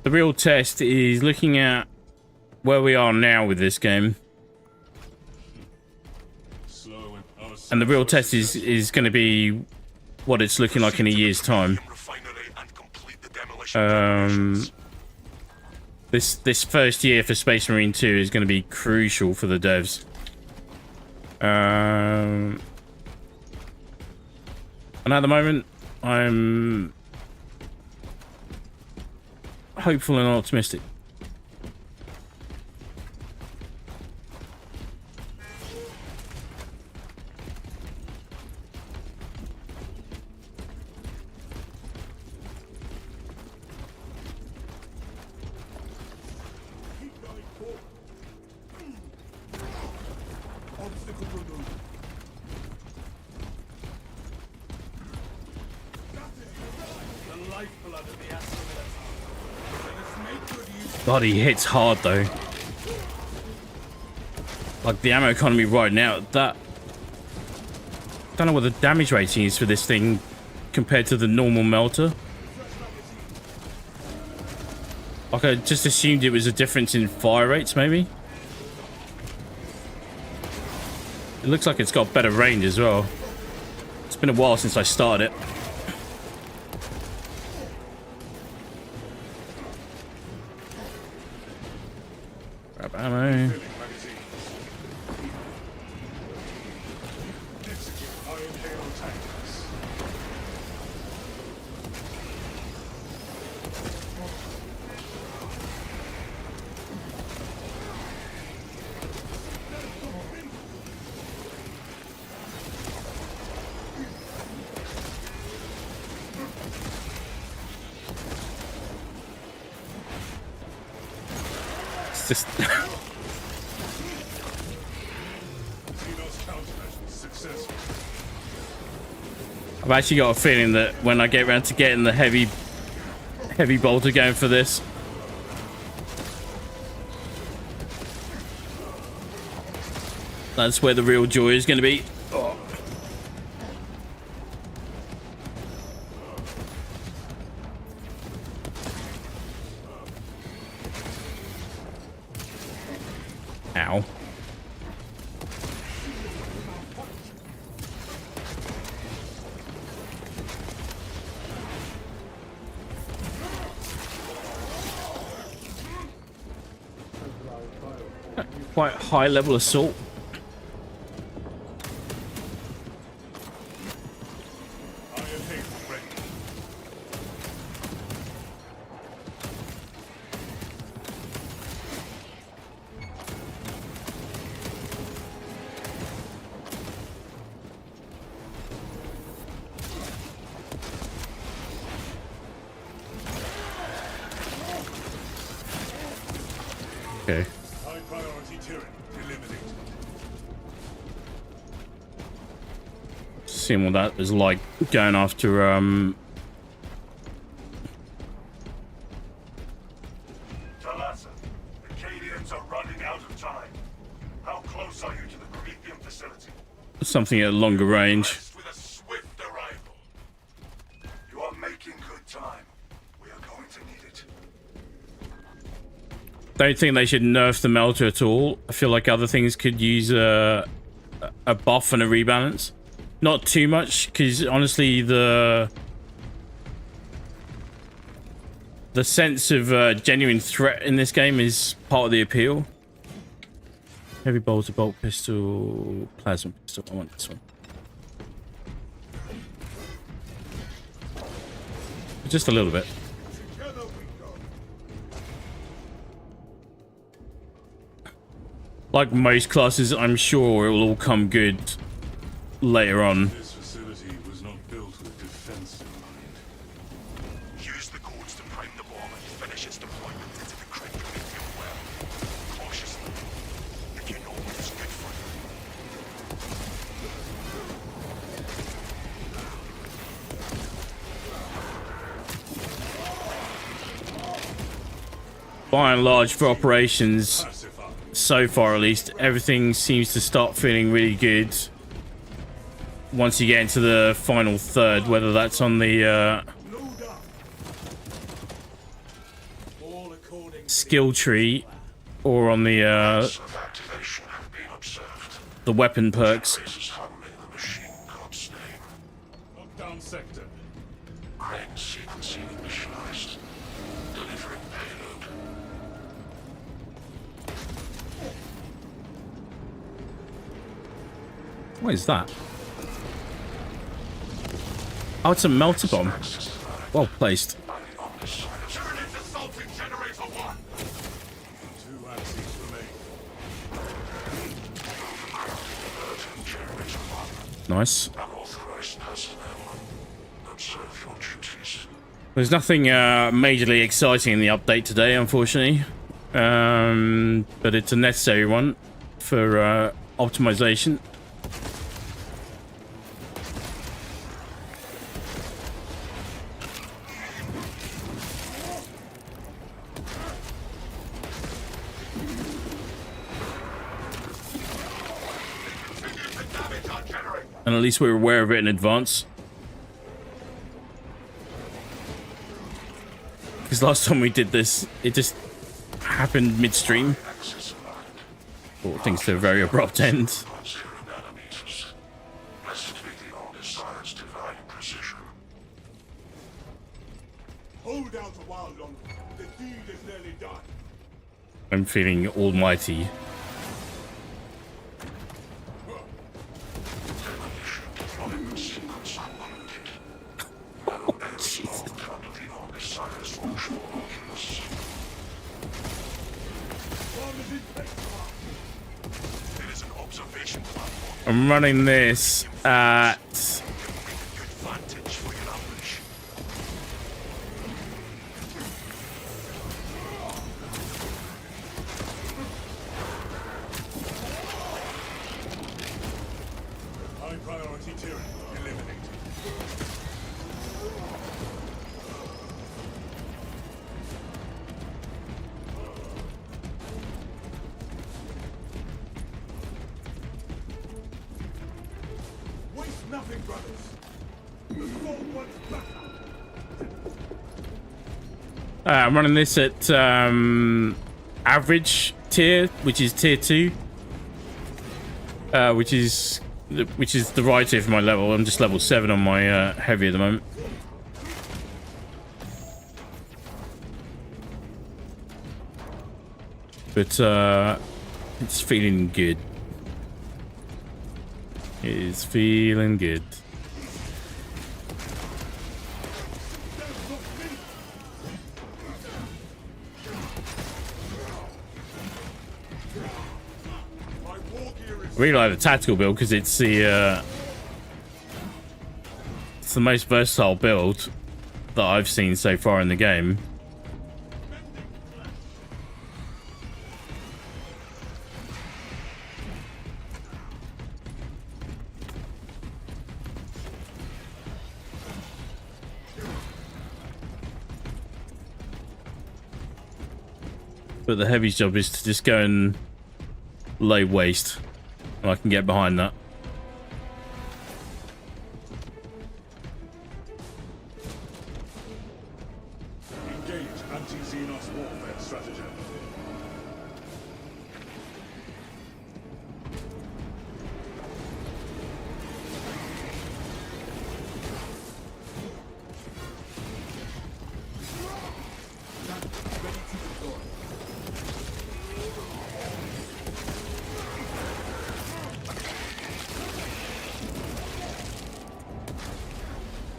The real test is looking at where we are now with this game. And the real test is going to be what it's looking like in a year's time. This first year for Space Marine 2 is going to be crucial for the devs. And at the moment, I'm hopeful and optimistic. Obstacle removed. The lifeblood of the Astra Militarum. Let us make good use. God, he hits hard though. Like the ammo economy right now, that... don't know what the damage rating is for this thing compared to the normal melter. Like I just assumed it was a difference in fire rates, maybe. It looks like it's got better range as well. It's been a while since I started it. Grab ammo. Execute Iron Hail tactics. It's just... Xenos countermeasures successful. I've actually got a feeling that when I get around to getting the heavy bolter going for this, that's where the real joy is going to be. Oh. Ow. Quite high level assault. Iron Hail ready. Okay. High priority tyranny eliminated. Seeing what that is like going after Talassa, the Cadians are running out of time. How close are you to the Promethean facility? something at longer range. Blessed with a swift arrival. You are making good time. We are going to need it. Don't think they should nerf the melter at all. I feel like other things could use a buff and a rebalance. Not too much, because honestly the sense of genuine threat in this game is part of the appeal. Heavy bolter, bolt pistol, plasma pistol. I want this one. Just a little bit. Together we go. like most classes, I'm sure it will all come good later on. This facility was not built with defense in mind. Use the codes to prime the bomb and finish its deployment into the critical nuclear well. Cautiously, if you know what is good for you. By and large, for operations, Pacify. so far at least, everything seems to start feeling really good once you get into the final third, whether that's on the Load up. All according to skill tree or on the Of activation have been observed. weapon perks. Traces hum in the machine god's name. lockdown sector. Crane sequencing initialized. Delivering payload. What is that? Oh, it's a melter bomb. Well placed. By the omniscience. Turn into Sultan Generator 1. 2 axes remain. Generator 1. Nice. Unauthorized personnel. Observe your duties. There's nothing majorly exciting in the update today, unfortunately. But it's a necessary one for optimization. And at least we're aware of it in advance. Because last time we did this, it just happened midstream. Axis aligned. Brought things to a very abrupt end. 0 nanometers. Blessed be the omniscience divine precision. Hold out a while longer. The deed is nearly done. I'm feeling almighty. Demolition deployment sequence unlimited. No edge locked under the omniscience functional oculus. There is an observation platform. I'm running this at Good vantage for your ambush. High priority tyranny eliminated. Waste nothing, brothers. The assault wants backup. I'm running this at average tier, which is tier 2. Which is the right tier for my level. I'm just level 7 on my heavy at the moment. But it's feeling good. It is feeling good. My war gear is I really like the tactical build because it's the most versatile build that I've seen so far in the game. But the heavy's job is to just go and lay waste. And I can get behind that. engage anti-Xenos warfare strategy.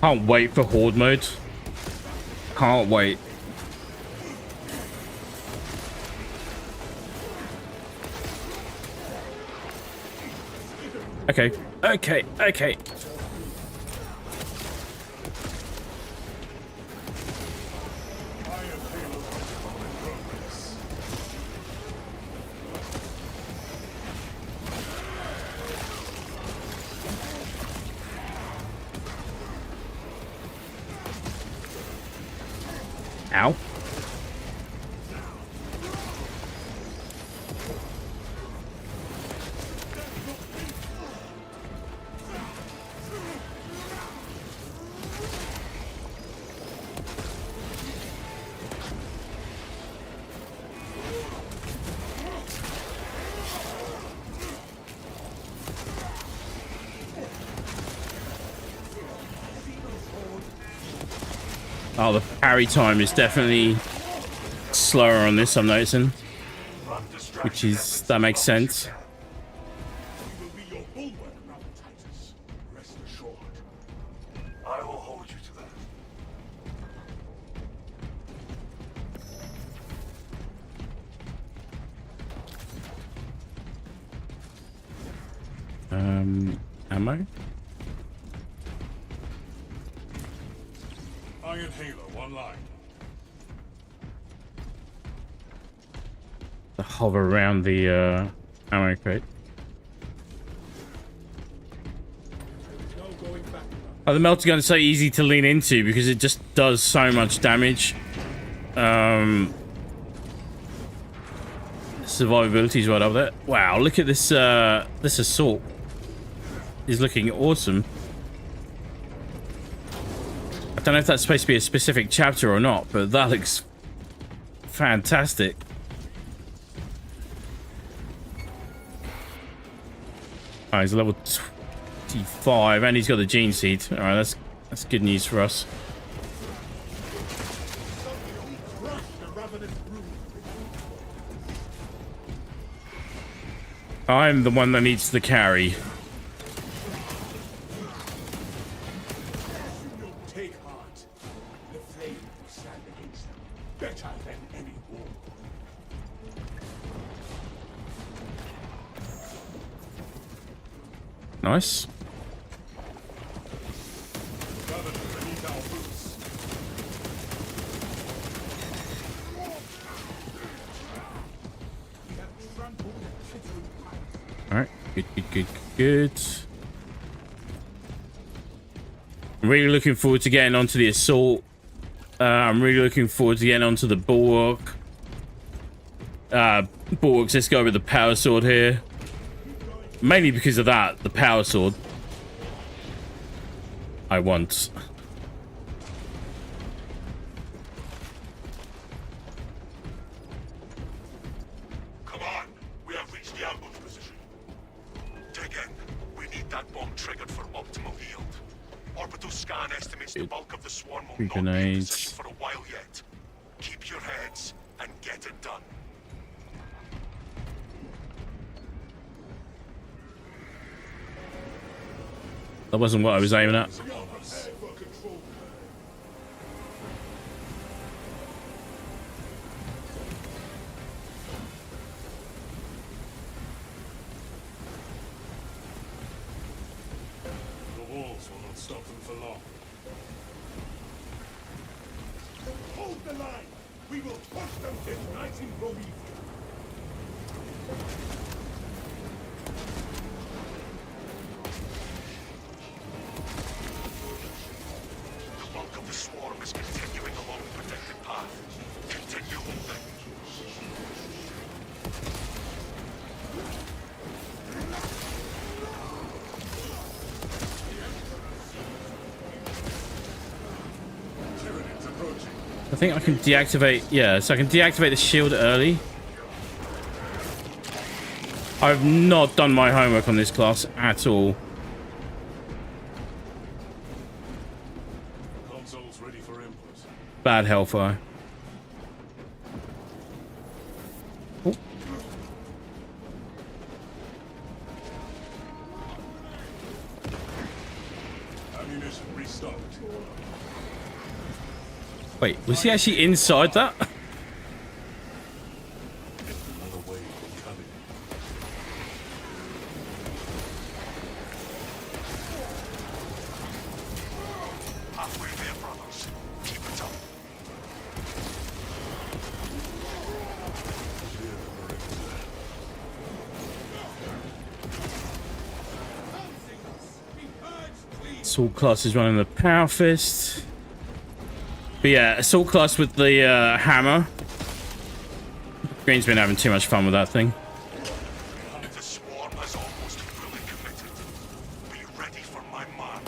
Can't wait for horde mode. Can't wait. Okay, okay, okay. Ow. Oh, the parry time is definitely slower on this, I'm noticing. Which is, that makes sense. We will be your bulwark, Brother Titus. Rest assured. I will hold you to that. Ammo? Iron Halo, one line. To hover around the ammo crate. No going back. Oh, the melter gun's so easy to lean into because it just does so much damage. Survivability's right up there. Wow, look at this this assault. Is looking awesome. I don't know if that's supposed to be a specific chapter or not, but that looks fantastic. Alright, he's level 25 and he's got the gene seed. Alright, that's good news for us. I'm the one that needs the carry. Take heart. The flame will stand against them better than any war. Nice. Governor, beneath our boots. We have trampled the chittering pines. Alright, good. I'm really looking forward to getting onto the assault. I'm really looking forward to getting onto the bulwark. Bulwarks, let's go with the power sword here. Mainly because of that, the power sword. I want. Come on, we have reached the ambush position. Dig in. We need that bomb triggered for optimal yield. Orbital scan estimates the bulk of the swarm will not be in Grenades. position for a while yet. Keep your heads and get it done. That wasn't what I was aiming at. The walls will not stop them for long. Hold the line! We will push them this night in Prometheus. The bulk of the swarm is continuing along the protected path. Continue holding. Tyranids approaching. I think I can deactivate, yeah, so I can deactivate the shield early. I've not done my homework on this class at all. Consoles ready for input. Bad hellfire. Oh. Ammunition restocked. Wait, was he actually inside that? Another wave incoming. Assault class is running the power fist. But yeah, assault class with the hammer. Green's been having too much fun with that thing. The swarm is almost fully committed. Be ready for my mark.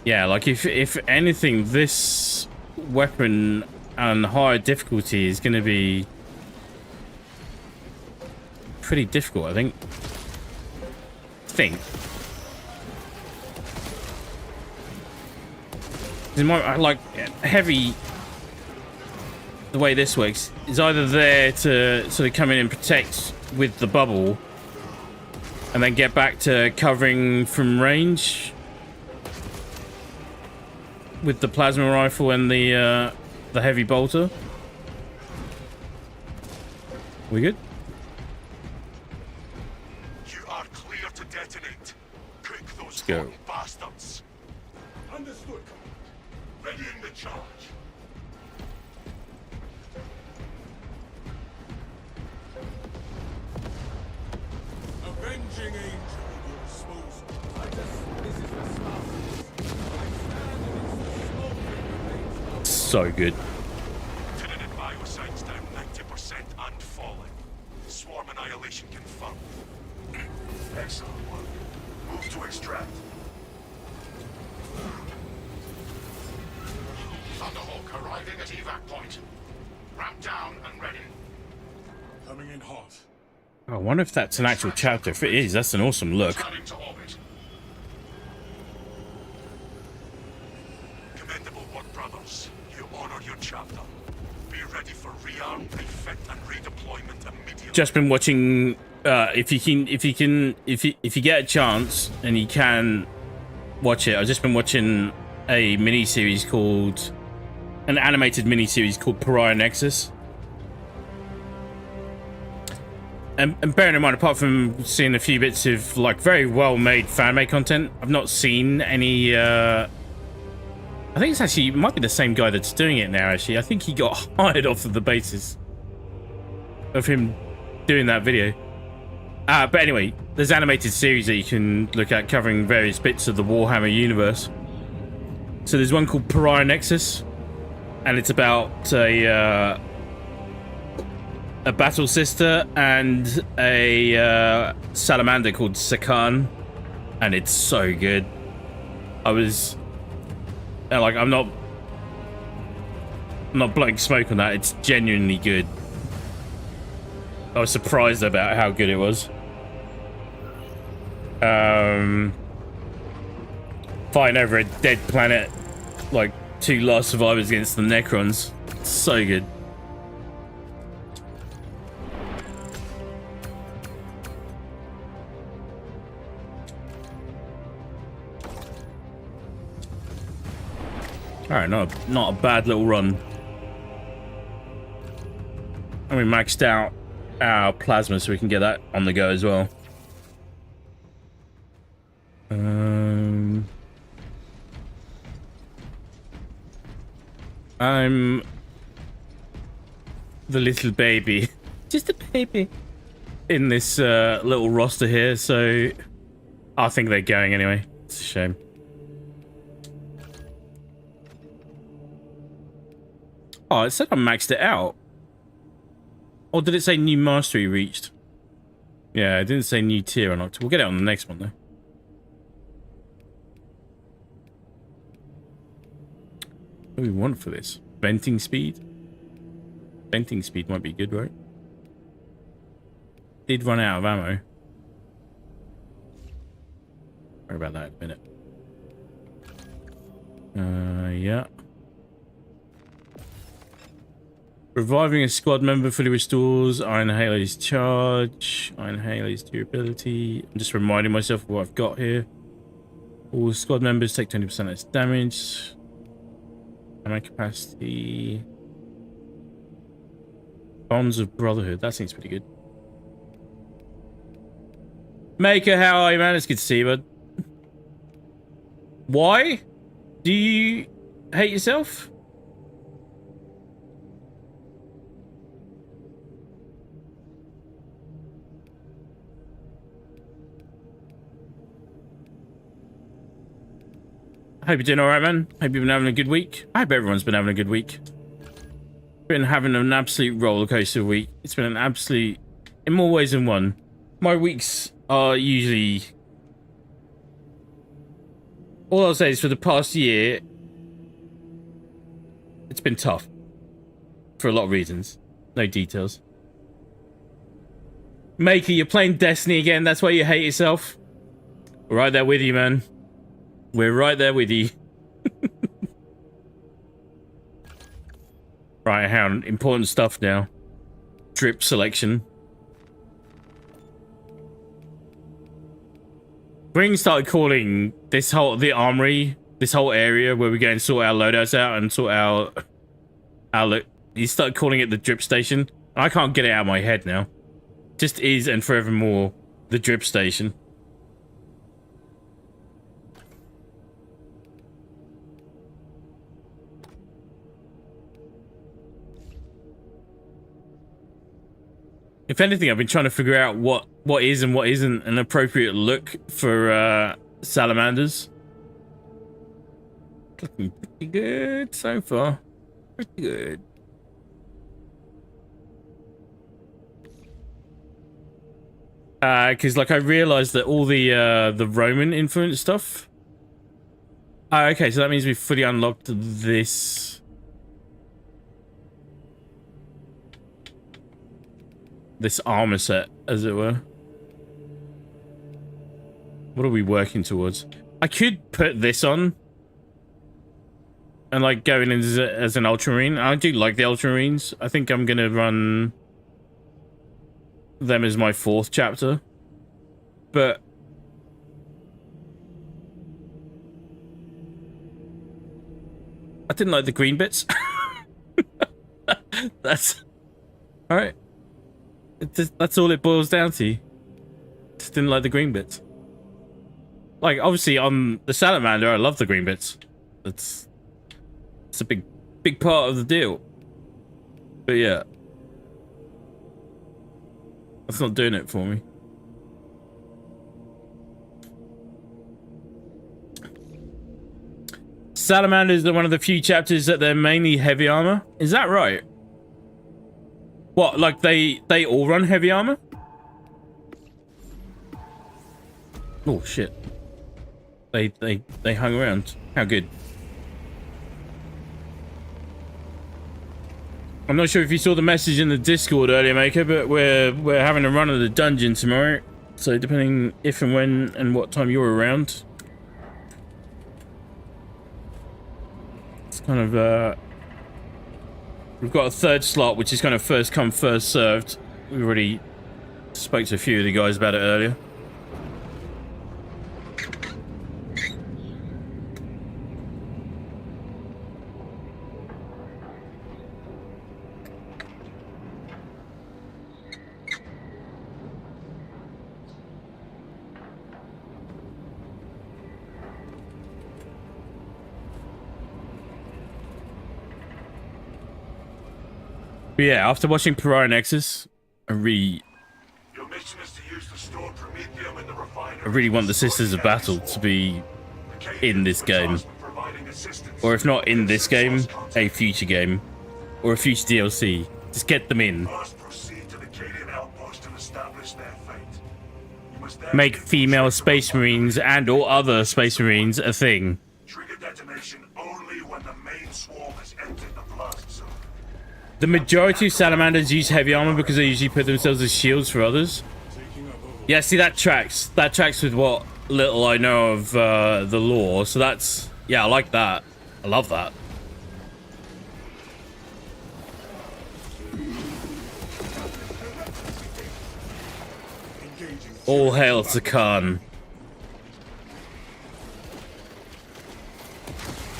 Yeah, like if anything, this weapon and higher difficulty is going to be pretty difficult, I think. It might, like heavy. The way this works is either there to sort of come in and protect with the bubble, and then get back to covering from range with the plasma rifle and the heavy bolter. We good? You are clear to detonate. Cook those go. rotten bastards. Understood. Readying the charge. Avenging angel at your disposal. This is the start. I stand against the smoldering remains of So good. Tenant biocides down 90% and falling. Swarm annihilation confirmed. Excellent work. Move to extract. Thunderhawk arriving at evac point. Ramp down and ready. coming in hot. I wonder if that's an actual chapter. If it is, that's an awesome look. Turning to orbit. Commendable work, brothers. You honor your chapter. Be ready for rearm, refit, and redeployment immediately. Just been watching. If you get a chance and you can watch it, I've just been watching a mini-series called an animated mini-series called Pariah Nexus. And bearing in mind, apart from seeing a few bits of like very well-made fan-made content, I've not seen any. I think it's actually it might be the same guy that's doing it now. Actually, I think he got hired off of the basis of him doing that video. But anyway, there's animated series that you can look at covering various bits of the Warhammer universe. So there's one called Pariah Nexus, and it's about a battle sister and a salamander called Sakan, and it's so good. I was like, I'm not blowing smoke on that. It's genuinely good. I was surprised about how good it was. Fighting over a dead planet, like two last survivors against the Necrons. It's so good. All right, not a bad little run. And we maxed out our plasma so we can get that on the go as well. I'm the little baby, just a baby in this little roster here, so I think they're going anyway. It's a shame. Oh, it said I maxed it out. Or did it say new mastery reached? Yeah, it didn't say new tier unlocked. We'll get it on the next one, though. What do we want for this? Venting speed? Venting speed might be good, right? Did run out of ammo. Worry about that in a minute. Yeah. Reviving a squad member fully restores Iron Halo's charge, Iron Halo's durability. I'm just reminding myself of what I've got here. All squad members take 20% less damage. Ammo capacity. Bonds of Brotherhood. That seems pretty good. Maker, how are you, man? It's good to see you, bud. Why do you hate yourself? Hope you're doing alright, man. Hope you've been having a good week. I hope everyone's been having a good week. Been having an absolute roller coaster week. It's been an absolute, in more ways than one. My weeks are usually, all I'll say is for the past year, it's been tough. For a lot of reasons. No details. Maker, you're playing Destiny again. That's why you hate yourself. We're right there with you, man. We're right there with you. Right, how important stuff now. Drip selection. Green started calling this the armory, this whole area where we go and sort our loadouts out and sort our he started calling it the drip station. I can't get it out of my head now. Just is and forevermore the drip station. If anything, I've been trying to figure out what is and what isn't an appropriate look for salamanders. Looking pretty good so far. Pretty good. Because like I realized that all the Roman influence stuff. Oh, okay, so that means we've fully unlocked this. This armor set, as it were. What are we working towards? I could put this on and like go in as an ultramarine. I do like the ultramarines. I think I'm gonna run them as my 4th chapter, but I didn't like the green bits. That's all right. That's all it boils down to. Just didn't like the green bits. Like, obviously, on the salamander, I love the green bits. It's a big part of the deal. But yeah, that's not doing it for me. Salamanders are one of the few chapters that they're mainly heavy armor. Is that right? What, like they all run heavy armor? Oh shit. They hung around. How good. I'm not sure if you saw the message in the Discord earlier, Maker, but we're having a run of the dungeon tomorrow. So depending if and when and what time you're around. It's kind of we've got a 3rd slot, which is kind of first come, first served. We already spoke to a few of the guys about it earlier. But yeah, after watching Pariah Nexus, I really want the Sisters of Battle to be in this game. Or if not in this game, a future game. Or a future DLC. Just get them in. Make female Space Marines and or other Space Marines a thing. The majority of salamanders use heavy armor because they usually put themselves as shields for others. Yeah, see, that tracks. That tracks with what little I know of the lore. So that's, yeah, I like that. I love that. All hail to Khan.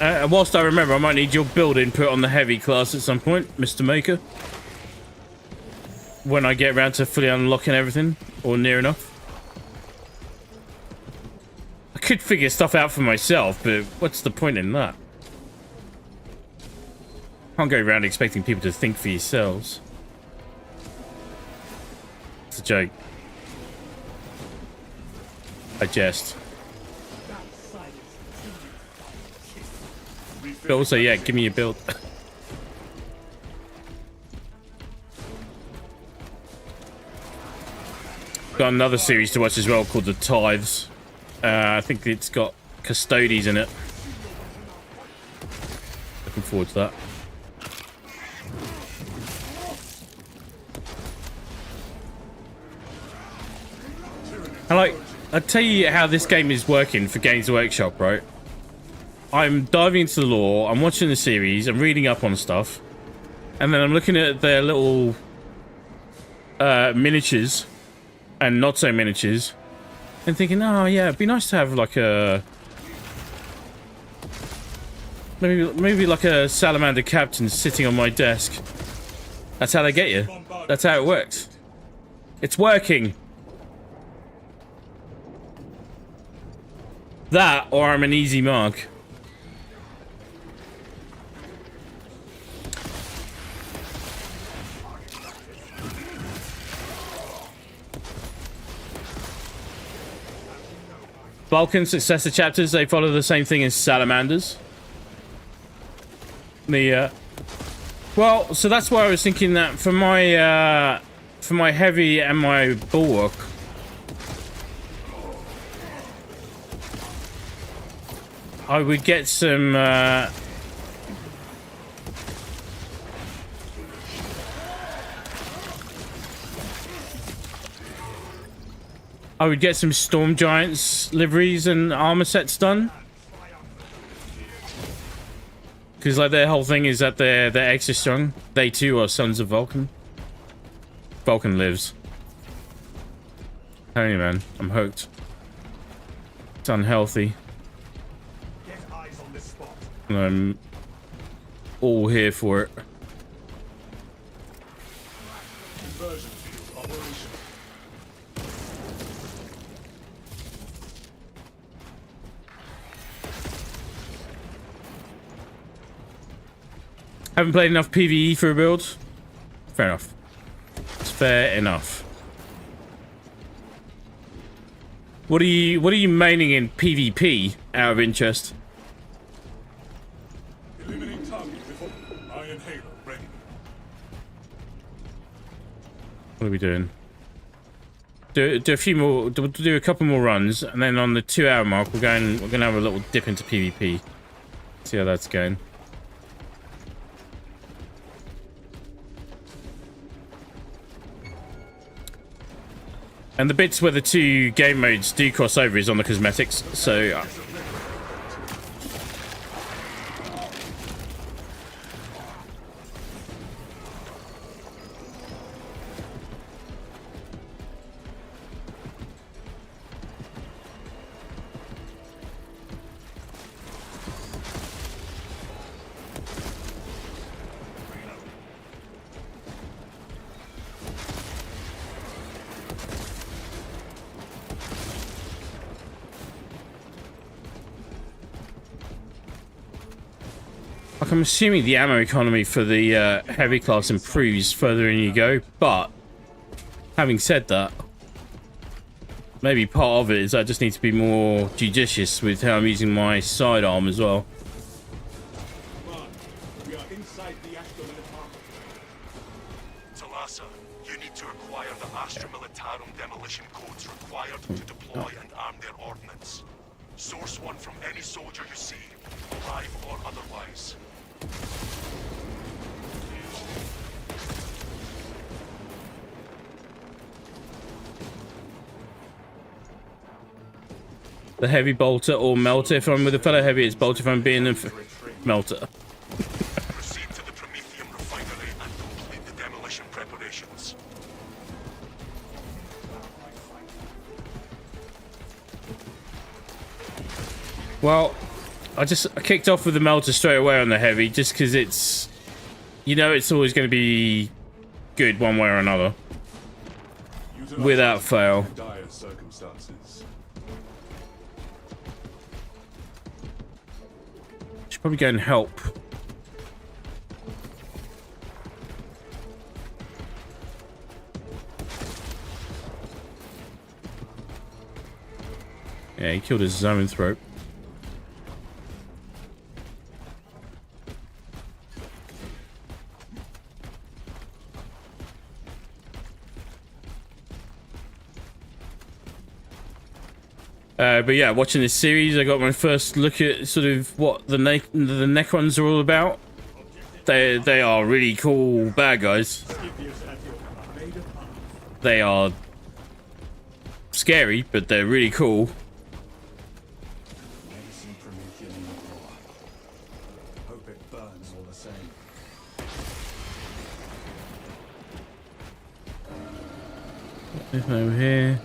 Whilst I remember, I might need your build input on the heavy class at some point, Mr. Maker. When I get around to fully unlocking everything, or near enough. I could figure stuff out for myself, but what's the point in that? Can't go around expecting people to think for yourselves. It's a joke. I jest. But also, yeah, give me your build. Got another series to watch as well called The Tithes. I think it's got Custodies in it. Looking forward to that. And like, I'll tell you how this game is working for Games Workshop, right? I'm diving into the lore, I'm watching the series, I'm reading up on stuff, and then I'm looking at their little miniatures and not so miniatures, and thinking, oh yeah, it'd be nice to have like a maybe like a salamander captain sitting on my desk. That's how they get you. That's how it works. It's working. That, or I'm an easy mark. Vulcan successor chapters, they follow the same thing as salamanders. Well, so that's why I was thinking that for my heavy and my bulwark, I would get some Storm Giants liveries and armor sets done. Because like their whole thing is that they're extra strong. They too are sons of Vulcan. Vulcan lives. Tell you, man, I'm hooked. It's unhealthy. And I'm all here for it. Conversion field operation. Haven't played enough PvE for a build. Fair enough. It's fair enough. What are you maining in PvP out of interest? Eliminate target before Iron Halo ready. What are we doing? Do a few more. Do a couple more runs, and then on the 2-hour mark, we're gonna have a little dip into PvP. See how that's going. And the bits where the two game modes do cross over is on the cosmetics, so like, I'm assuming the ammo economy for the heavy class improves further in you go, but having said that, maybe part of it is I just need to be more judicious with how I'm using my sidearm as well. Come on, we are inside the Astra Militarum. Talassa, you need to acquire the Astra Militarum demolition codes required to deploy and arm their ordnance. Source one from any soldier you see, alive or otherwise. The heavy bolter or melter. If I'm with a fellow heavy, it's bolter. If I'm being a melter. Proceed to the Promethium refinery and complete the demolition preparations. Well, I kicked off with the melter straight away on the heavy, just because it's, you know, it's always going to be good one way or another, without fail. Dire circumstances. Should probably go and help. Yeah, he killed his own throat. But yeah, watching this series, I got my first look at sort of what the Necrons are all about. They are really cool bad guys. They are scary, but they're really cool. Hope it burns all the same. Nothing over here.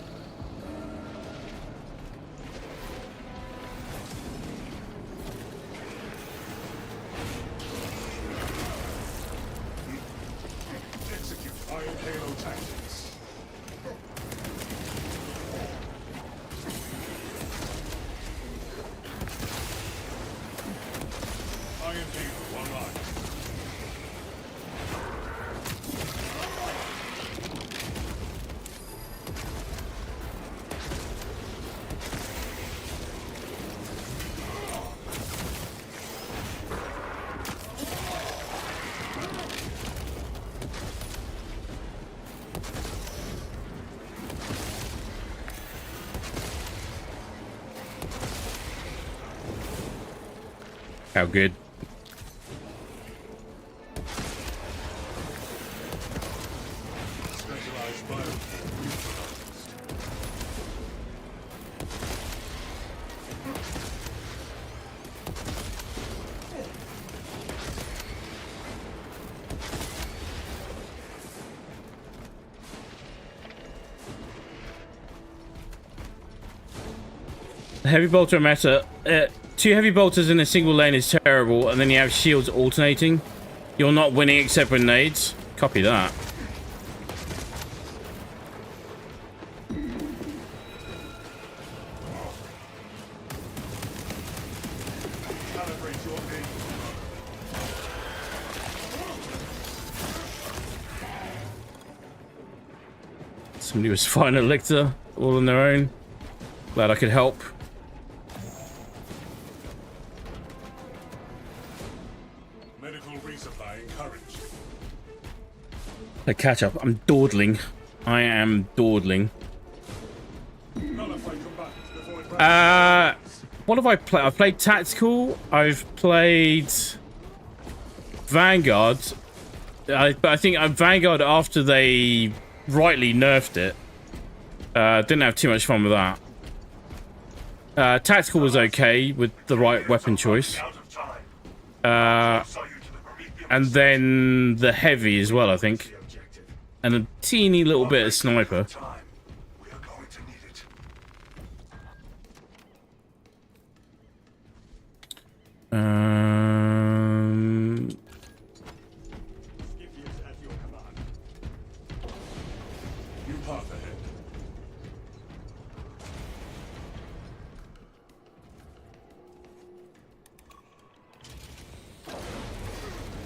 Execute Iron Halo tactics. Iron Halo online. How good. Specialized biofuel neutralized. Heavy bolter matter. Two heavy bolters in a single lane is terrible, and then you have shields alternating. You're not winning except with nades. Copy that. Calibrate your aim. Somebody was fine at Lictor, all on their own. Glad I could help. Medical resupply encouraged. A catch up. I'm dawdling. I am dawdling. Nullify combatants before it What have I played? I've played Tactical. I've played Vanguard. But I think Vanguard after they rightly nerfed it. Didn't have too much fun with that. Tactical was okay with the right weapon choice. And then the heavy as well, I think. And a teeny little bit of sniper. We are going to need it. Scipios at your command. New path ahead.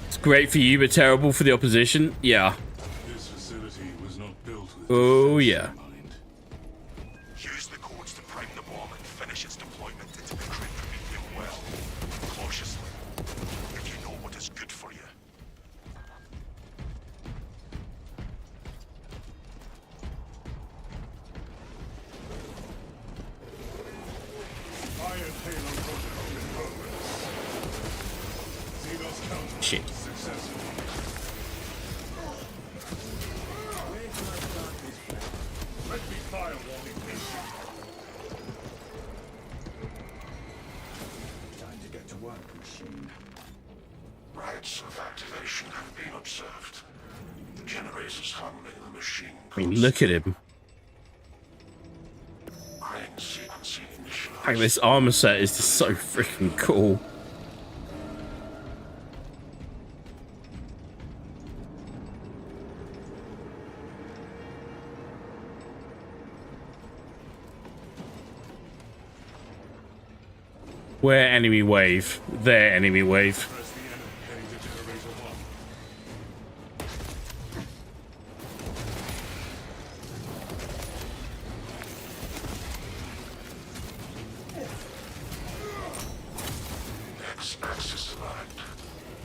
It's great for you, but terrible for the opposition. Yeah. This facility was not built with Oh, defense yeah. in mind. Use the codes to prime the bomb and finish its deployment into the crypt medium well. Cautiously. If you know what is good for you. Iron Halo protocol in progress. Xenos counter Shit. successful. Let me firewall ignition. Time to get to work, machine. Rites of activation have been observed. The generators handling the machine. I mean, look at him. Crane sequencing initialized. Like, this armor set is just so freaking cool. Where enemy wave? Their enemy wave. Press the enemy heading to generator 1.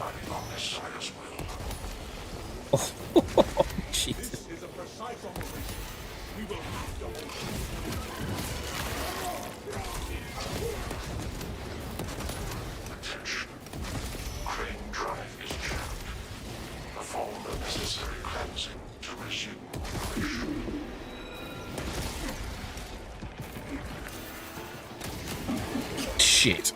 I'm on this side as well. Oh, Jesus. This is a precise operation. We will have to hold it. Attention. Crane drive is jammed. Perform the necessary cleansing to resume operation. Shit.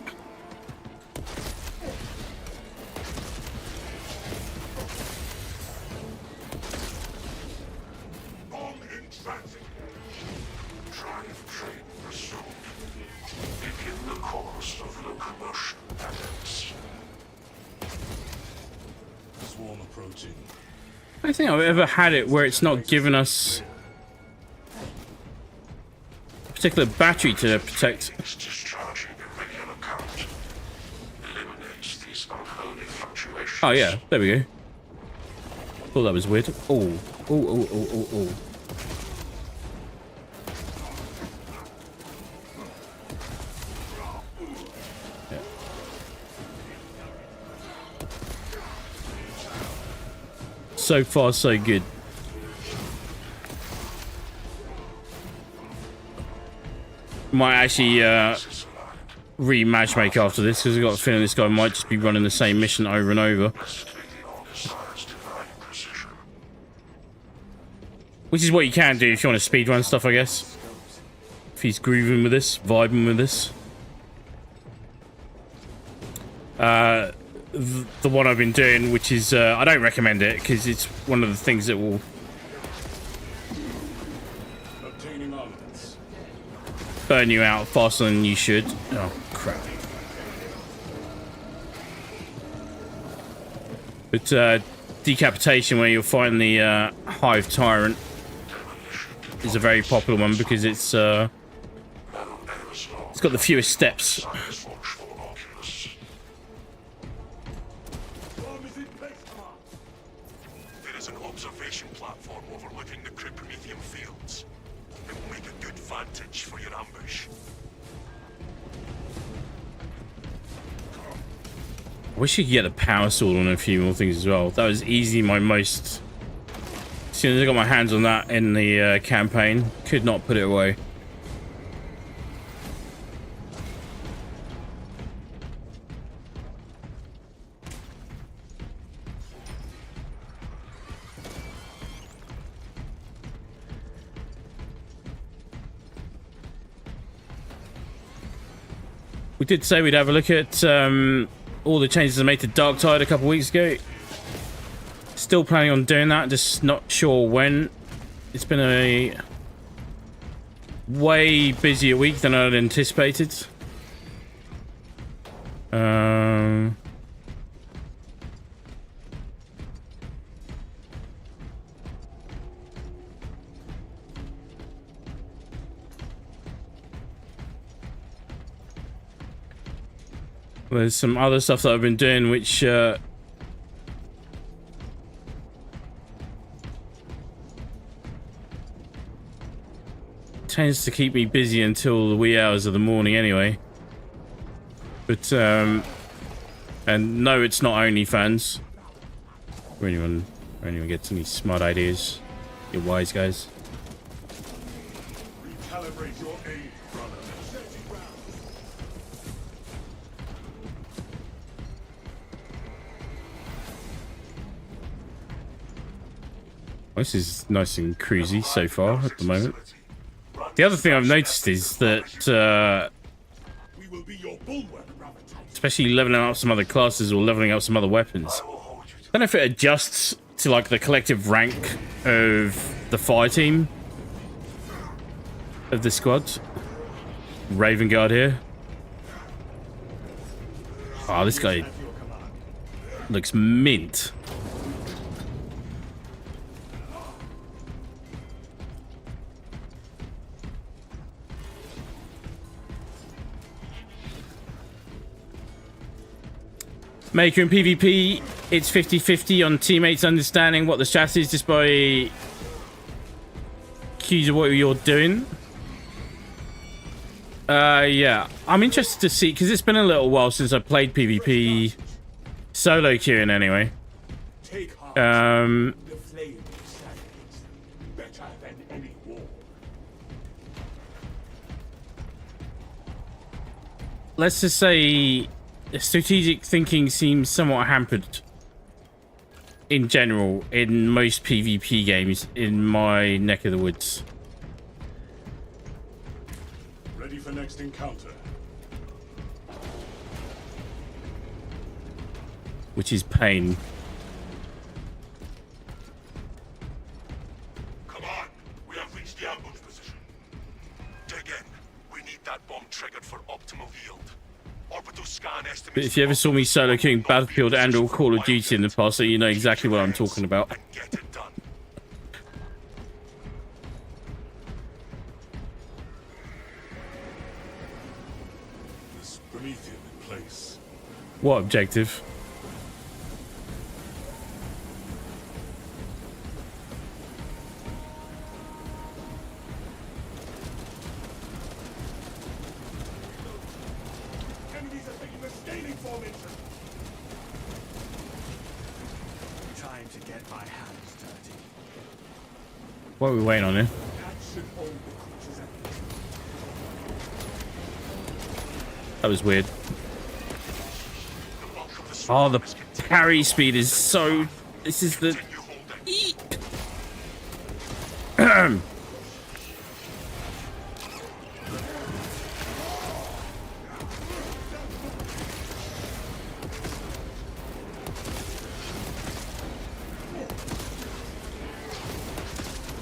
Bomb in transit. Drive train resumed. Begin the course of locomotion adepts. Swarm approaching. I don't think I've ever had it where it's not given us a particular battery to protect. Is discharging a regular current. Eliminates these unholy fluctuations. Oh yeah, there we go. Thought that was weird. Oh, oh. Yeah. So far, so good. Might actually re-matchmake after this because I've got a feeling this guy might just be running the same mission over and over. Which is what you can do if you want to speedrun stuff, I guess. If he's grooving with this, vibing with this. The one I've been doing, which is, I don't recommend it because it's one of the things that will Obtaining armaments. burn you out faster than you should. Oh, crap. But, decapitation, where you'll find the, Hive Tyrant, is a very popular one because it's got the fewest steps. Bomb is in place, Command. There is an observation platform overlooking the Cryptomethium fields. It will make a good vantage for your ambush. I wish you could get a power sword on a few more things as well. That was easily my most... As soon as I got my hands on that in the campaign, could not put it away. We did say we'd have a look at all the changes I made to Darktide a couple weeks ago. Still planning on doing that, just not sure when. It's been a way busier week than I'd anticipated. There's some other stuff that I've been doing which tends to keep me busy until the wee hours of the morning anyway. But and no, it's not OnlyFans. Or anyone gets any smart ideas, you're wise guys. Recalibrate your aim, brother. Setting round. This is nice and cruisy so far at the moment. The other thing I've noticed is that, We will be your bulwark, Gravitate. especially leveling up some other classes or leveling up some other weapons, I don't know if it adjusts to like the collective rank of the fire team of the squad. Raven Guard here. Oh, this guy looks mint. Maker in PvP, it's 50-50 on teammates understanding what the strat is just by cues of what you're doing. Yeah, I'm interested to see, because it's been a little while since I played PvP Solo queuing anyway. Take heart. The flame sacrifice better than any war. Let's just say strategic thinking seems somewhat hampered in general in most PvP games in my neck of the woods. Ready for next encounter. Which is pain. Come on, we have reached the ambush position. Dig in. We need that bomb triggered for optimal yield. Orbital scan estimates. But if you ever saw me solo queuing Battlefield and or Call of Duty in the past, so you know exactly what I'm talking about. And get it done. This Promethean in place. What objective? Enemies are taking the scaling formation. Trying to get my hands dirty. What are we waiting on here? That should hold the creatures at bay. That was weird. The bulk of the Oh, the swarm is contained. parry speed is so... This is the... Continue holding. Eek.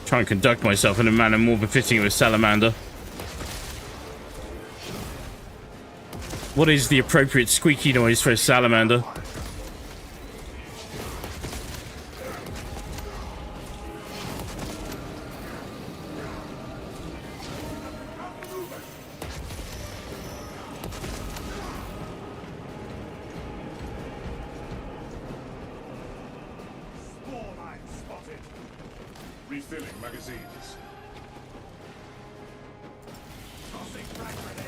Try and conduct myself in a manner more befitting of a salamander. What is the appropriate squeaky noise for a salamander? Spore mine spotted. Refilling magazines. Tossing frag grenade.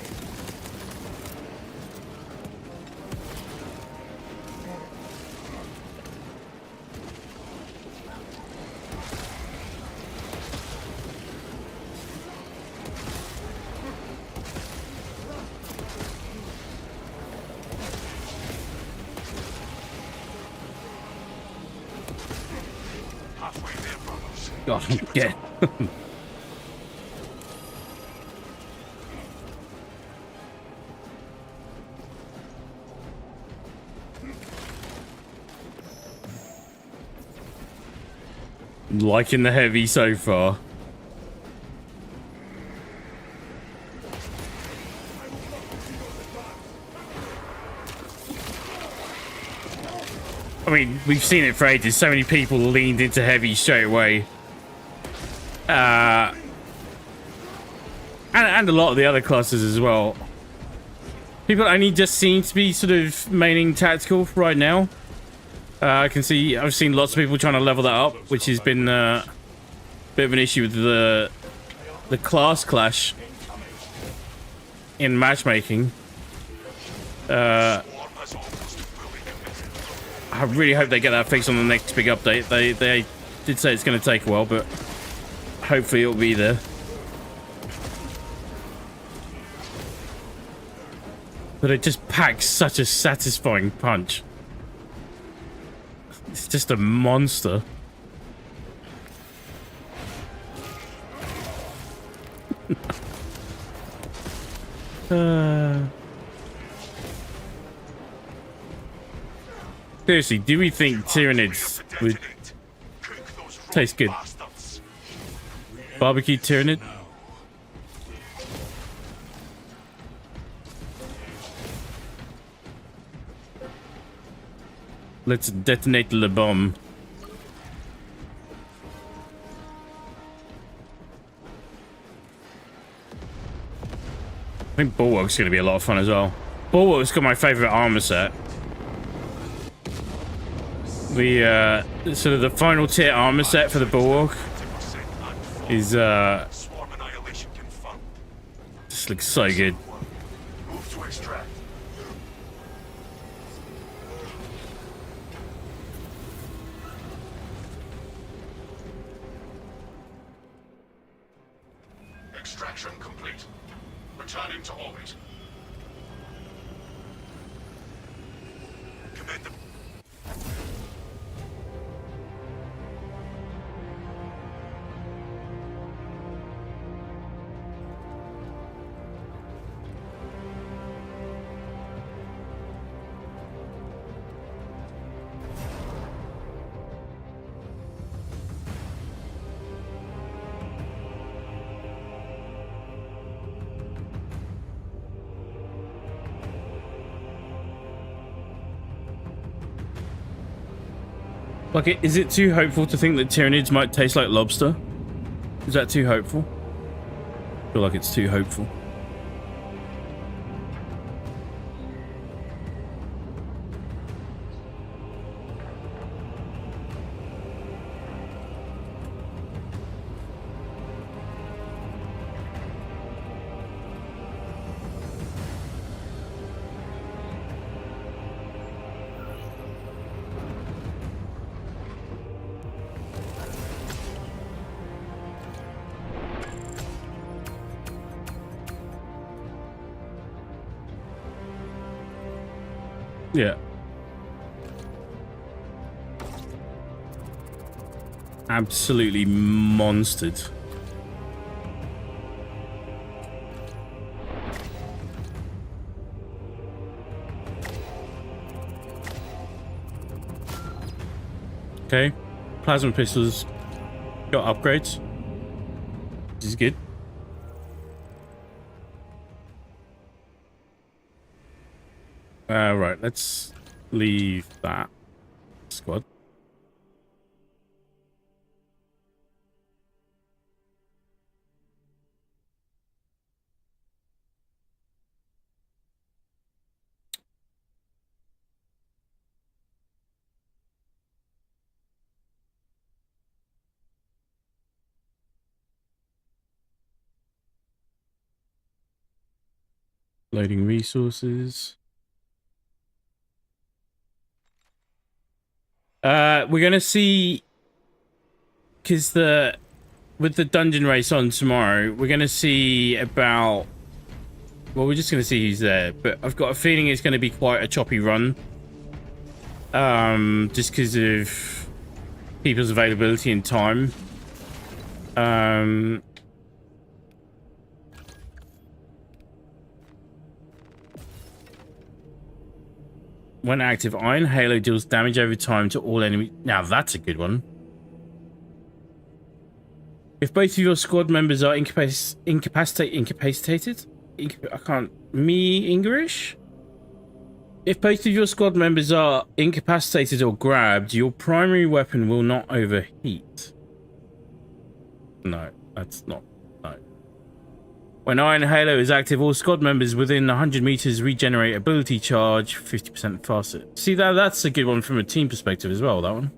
Halfway there, brothers. God, I'm dead. Liking the heavy so far. I mean, we've seen it for ages. So many people leaned into heavy straight away. And a lot of the other classes as well. People only just seem to be sort of maining tactical right now. I've seen lots of people trying to level that up, which has been a bit of an issue with the class clash in matchmaking. Swarm has almost fully committed. I really hope they get that fixed on the next big update. They did say it's going to take a while, but hopefully it'll be there. But it just packs such a satisfying punch. It's just a monster. Seriously, do we think Tyranids would taste good? Barbecue Tyranid? Let's detonate the bomb. I think Bulwark's going to be a lot of fun as well. Bulwark's got my favorite armor set. The sort of the final tier armor set for the Bulwark is Swarm annihilation confirmed. just looks so good. Move to extract. Extraction complete. Returning to orbit. Commend them. Like, is it too hopeful to think that Tyranids might taste like lobster? Is that too hopeful? I feel like it's too hopeful. Yeah. Absolutely monstered. Okay. Plasma pistols got upgrades. This is good. Right, let's leave that squad. Loading resources. We're gonna see, because with the dungeon race on tomorrow, we're gonna see about. Well, we're just gonna see who's there, but I've got a feeling it's gonna be quite a choppy run. Just because of people's availability and time. When active, Iron Halo deals damage over time to all enemies. Now that's a good one. If both of your squad members are incapacitated? I can't. Me English? If both of your squad members are incapacitated or grabbed, your primary weapon will not overheat. No, that's not. No. When Iron Halo is active, all squad members within 100 meters regenerate ability charge 50% faster. See, that's a good one from a team perspective as well, that one.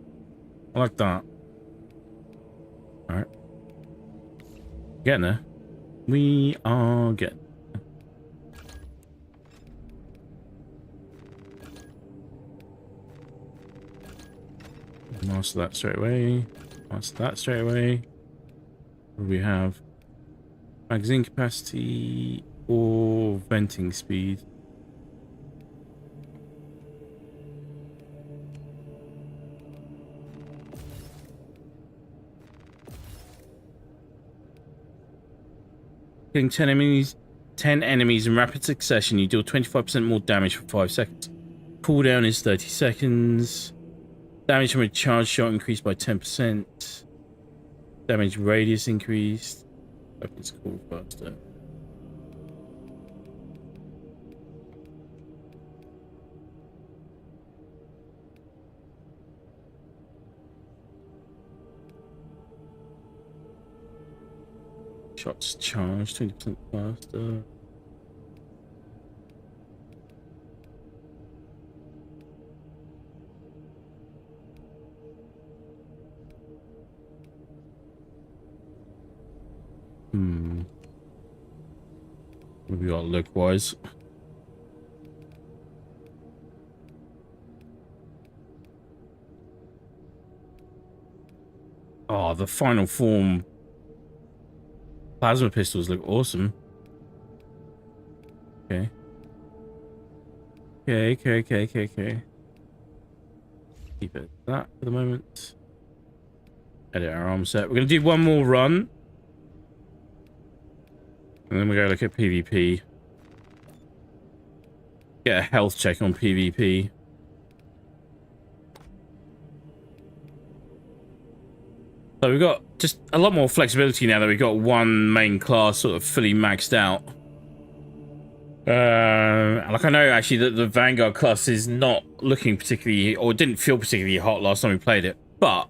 I like that. Alright. Getting there. We are getting there. Master that straight away. Master that straight away. What do we have? Magazine capacity or venting speed. Killing 10 enemies in rapid succession, you deal 25% more damage for 5 seconds. Cooldown is 30 seconds. Damage from a charge shot increased by 10%. Damage radius increased. Weapons cool faster. Shots charged 20% faster. What have we got look-wise? Oh, the final form plasma pistols look awesome. Okay. Okay. Keep it at that for the moment. Edit our arm set. We're going to do one more run. And then we're going to look at PvP. Get a health check on PvP. So we've got just a lot more flexibility now that we've got one main class sort of fully maxed out. Like I know actually that the Vanguard class is not looking particularly, or didn't feel particularly hot last time we played it, but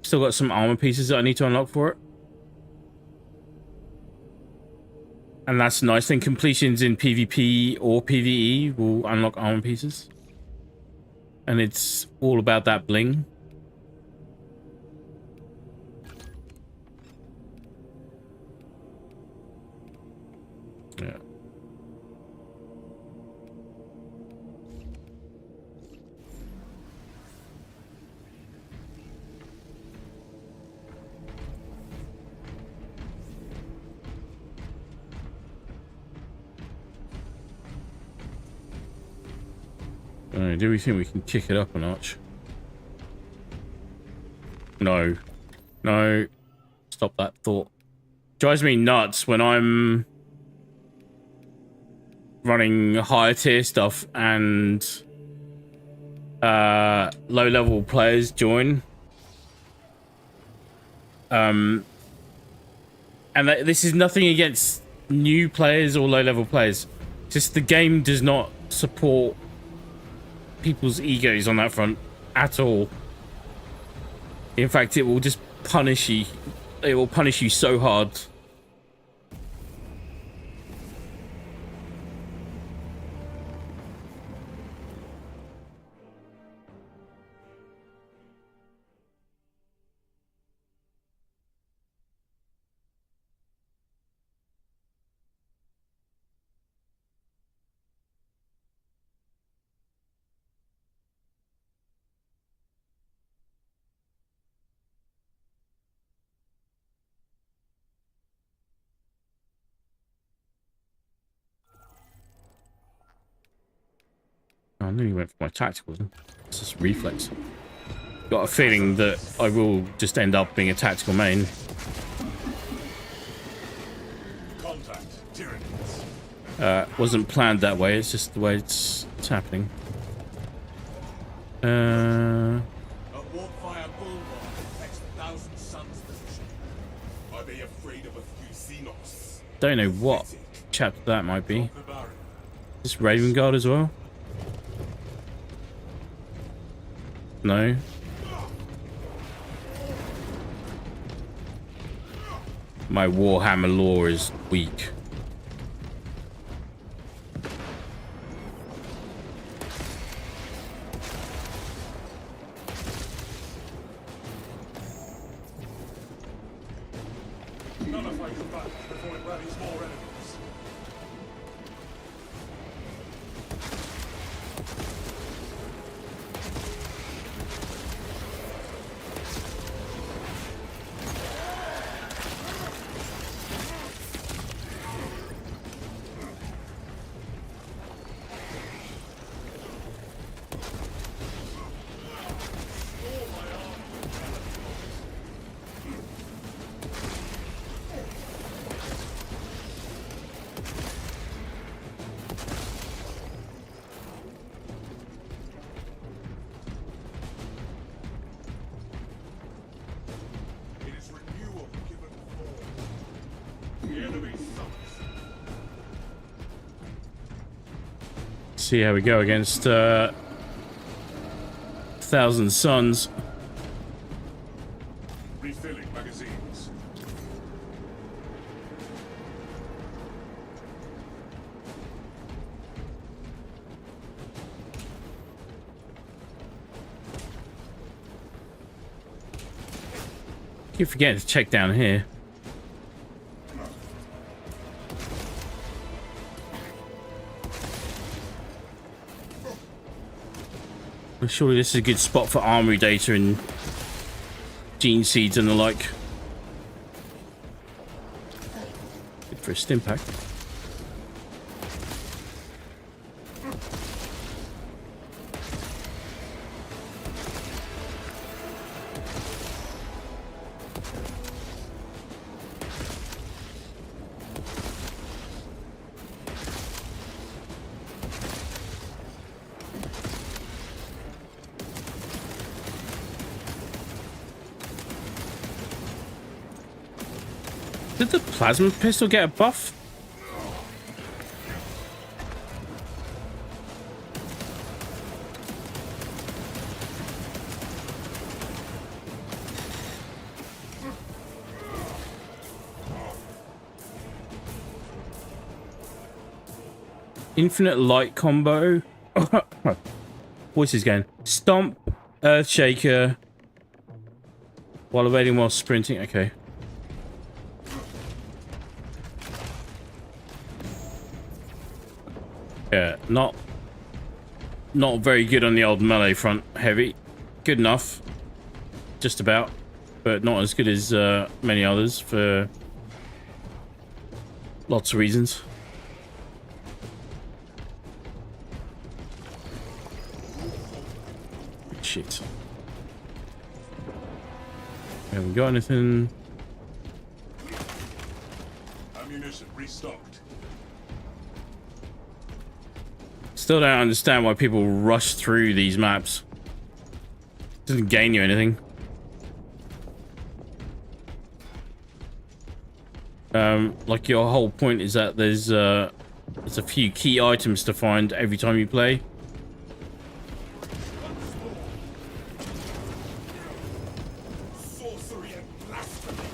still got some armor pieces that I need to unlock for it. And that's nice. Then completions in PvP or PvE will unlock armor pieces. And it's all about that bling. Yeah. Do we think we can kick it up a notch? No. No. Stop that thought. Drives me nuts when I'm running higher tier stuff and low level players join. And this is nothing against new players or low level players. Just the game does not support people's egos on that front at all. In fact, it will just punish you. It will punish you so hard. I nearly went for my tacticals. It's just reflex. Got a feeling that I will just end up being a tactical main. Contact, Tyranids. Wasn't planned that way. It's just the way it's happening. A Warfire Bulwark affects 1,000 Suns position. Are they afraid of a few Xenos? Don't know what chapter that might be. Drop the barrier. Is this Raven Guard as well? No. My Warhammer lore is weak. Nullify your back before it rallies more enemies. It is renewal given form. The enemy sucks. See how we go against 1,000 Suns. Refilling magazines. Keep forgetting to check down here. Surely this is a good spot for armory data and gene seeds and the like. Good for a stim pack. Did the plasma pistol get a buff? Infinite light combo. What's his game? Stomp, Earth Shaker, while evading while sprinting. Okay. Yeah, not very good on the old melee front. Heavy, good enough, just about, but not as good as many others for lots of reasons. Shit. Haven't got anything. Ammunition restocked. Still don't understand why people rush through these maps. Doesn't gain you anything. Like your whole point is that there's a few key items to find every time you play. Sorcery and blasphemy.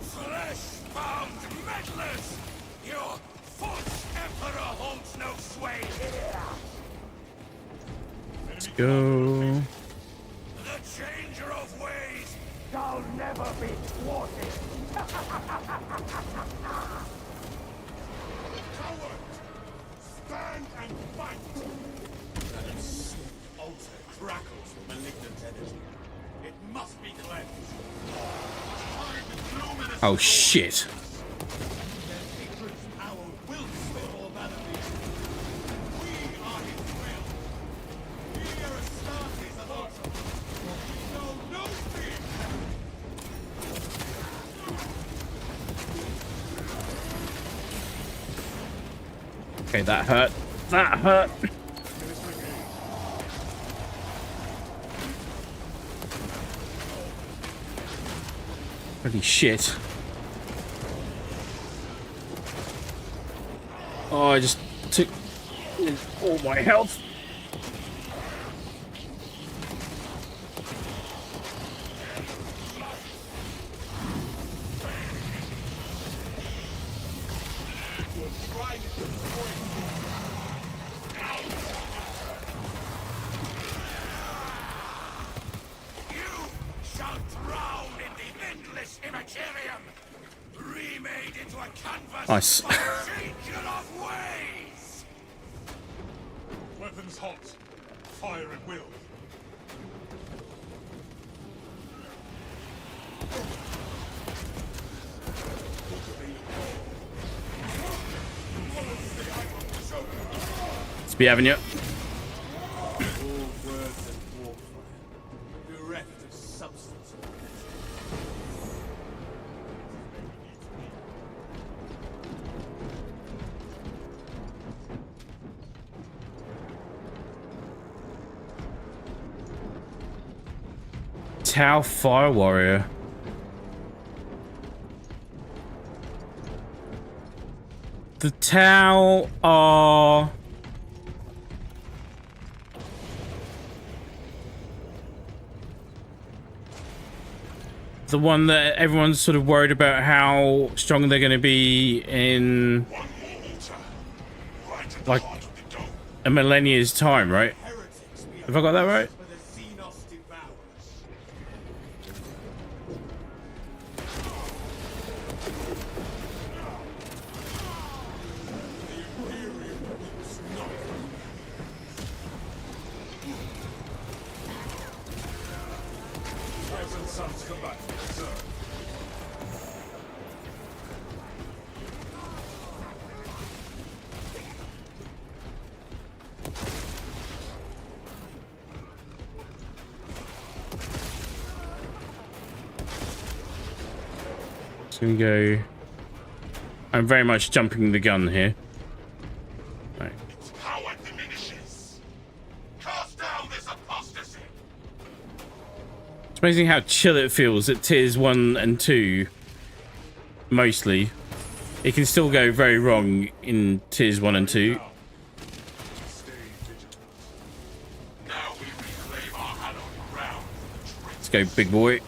Flesh-bound meddlers! Your false emperor holds no sway here! Let's go. The changer of ways shall never be thwarted! Coward! Stand and fight! This altar crackles with malignant energy. It must be cleansed. Time with luminous Oh shit. Their hatred's power will restore vanity. We are his will. We are Astartes of Altar. We know no fear. Okay, that hurt. That hurt. Holy shit. Oh, I just took all my health. You shall drown in the endless Imagarium, remade into a canvas Nice. by changer of ways. Weapons hot, fire at will. Let's be having you. All words and warfare, bereft of substance or measure. Tau Fire Warrior. The Tau are the one that everyone's sort of worried about how strong they're going to be in One more altar. Right at Like- the heart of the dome. a millennia's time, right? Heretics we Have I got that right? for the Xenos devours. The Imperium looks not. Peasant sons come back to the zone. So we go. I'm very much jumping the gun here. Right. Its power diminishes. Cast down this apostasy. It's amazing how chill it feels at tiers 1 and 2. Mostly. It can still go very wrong in tiers 1 and 2. Stay vigilant. Now we reclaim our hallowed ground. Let's go, big boy.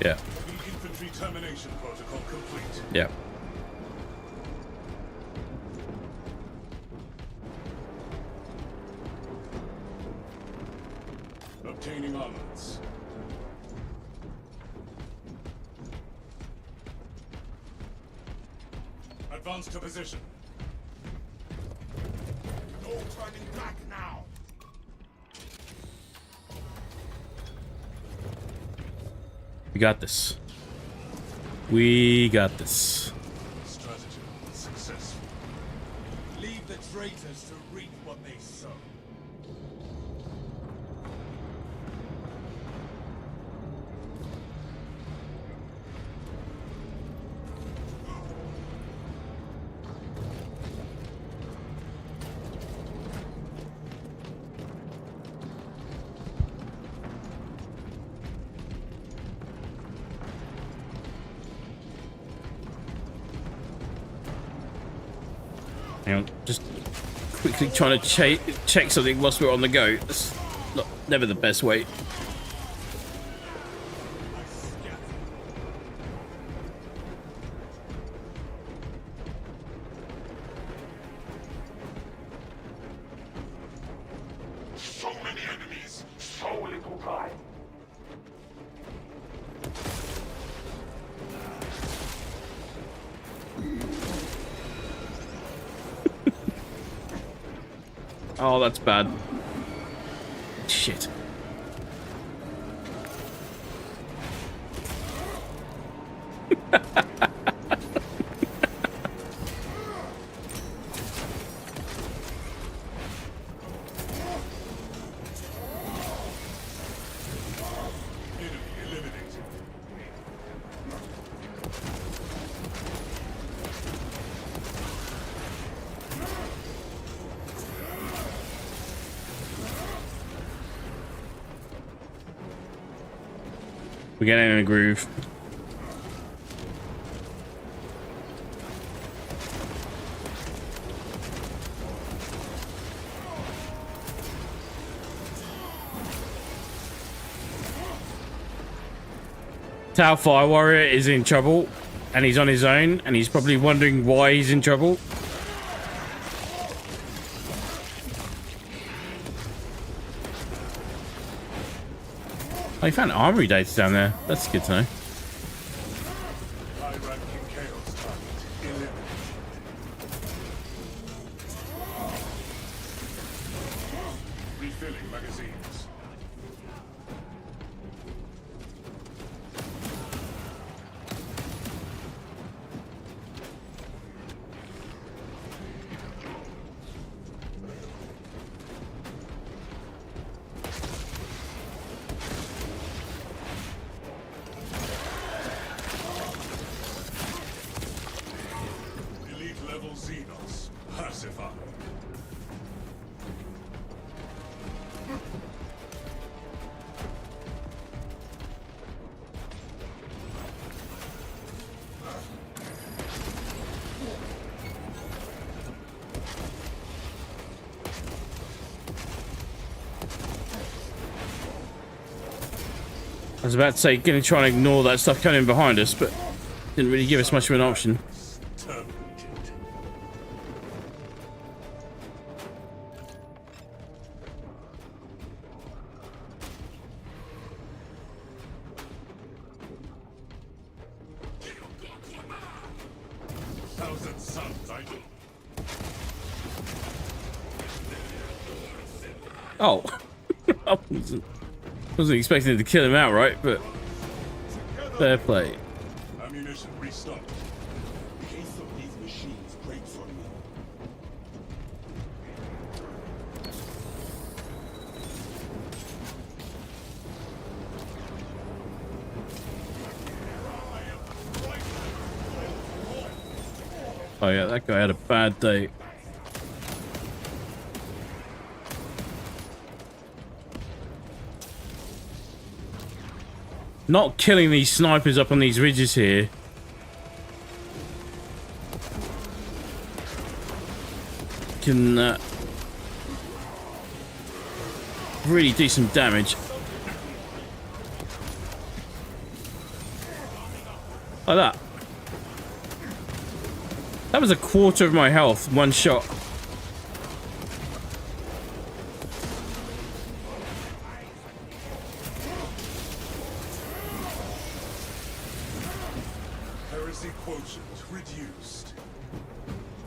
Yeah. The infantry termination protocol complete. Yeah. Obtaining armaments. Advance to position. No turning back now. We got this. We got this. Strategy successful. Leave the traitors to reap what they sow. Hang on, just quickly trying to check something whilst we're on the go. That's never the best way. So many enemies, so little time. Oh, that's bad. Shit. Enemy eliminated. We're getting in a groove. Tau Fire Warrior is in trouble, and he's on his own, and he's probably wondering why he's in trouble. Oh, he found armory data down there. That's good to know. High-ranking chaos target eliminated. Refilling magazines. Elite level Xenos. Pacified. I was about to say, gonna try and ignore that stuff coming behind us, but didn't really give us much of an option. Terminated. 1,000 suns, I do. Oh, I wasn't expecting to kill him outright, but fair play. Ammunition restocked. Case of these machines breaks on me. Oh yeah, that guy had a bad day. Not killing these snipers up on these ridges here can really do some damage. Like that. That was a quarter of my health, one shot. Heresy quotient reduced.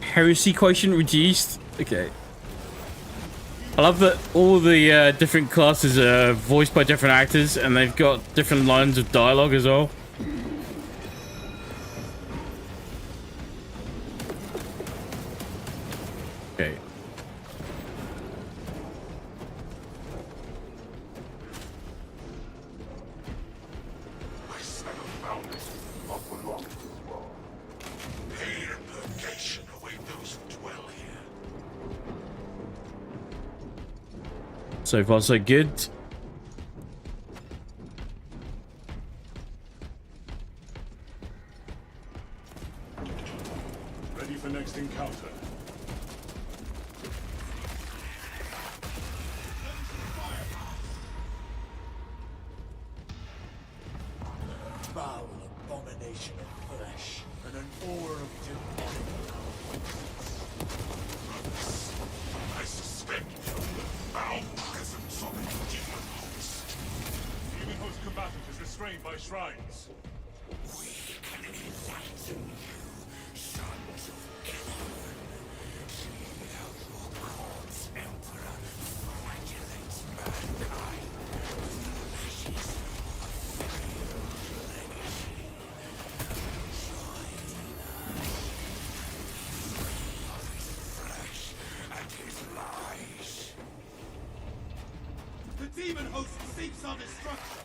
Heresy quotient reduced? Okay. I love that all the different classes are voiced by different actors and they've got different lines of dialogue as well. Okay. I smell a fountain of belonging to the world. Pain and purgation await those who dwell here. So far so good. Ready for next encounter. Foul abomination of flesh and an aura of demonic. I suspect the foul presence of a demon host. Demon host combatant is restrained by shrines. We can enlighten you, sons of Canaan. See how your God's emperor flagellates mankind with the lashes of a failed legacy. Of his flesh and his lies. The demon host seeks our destruction.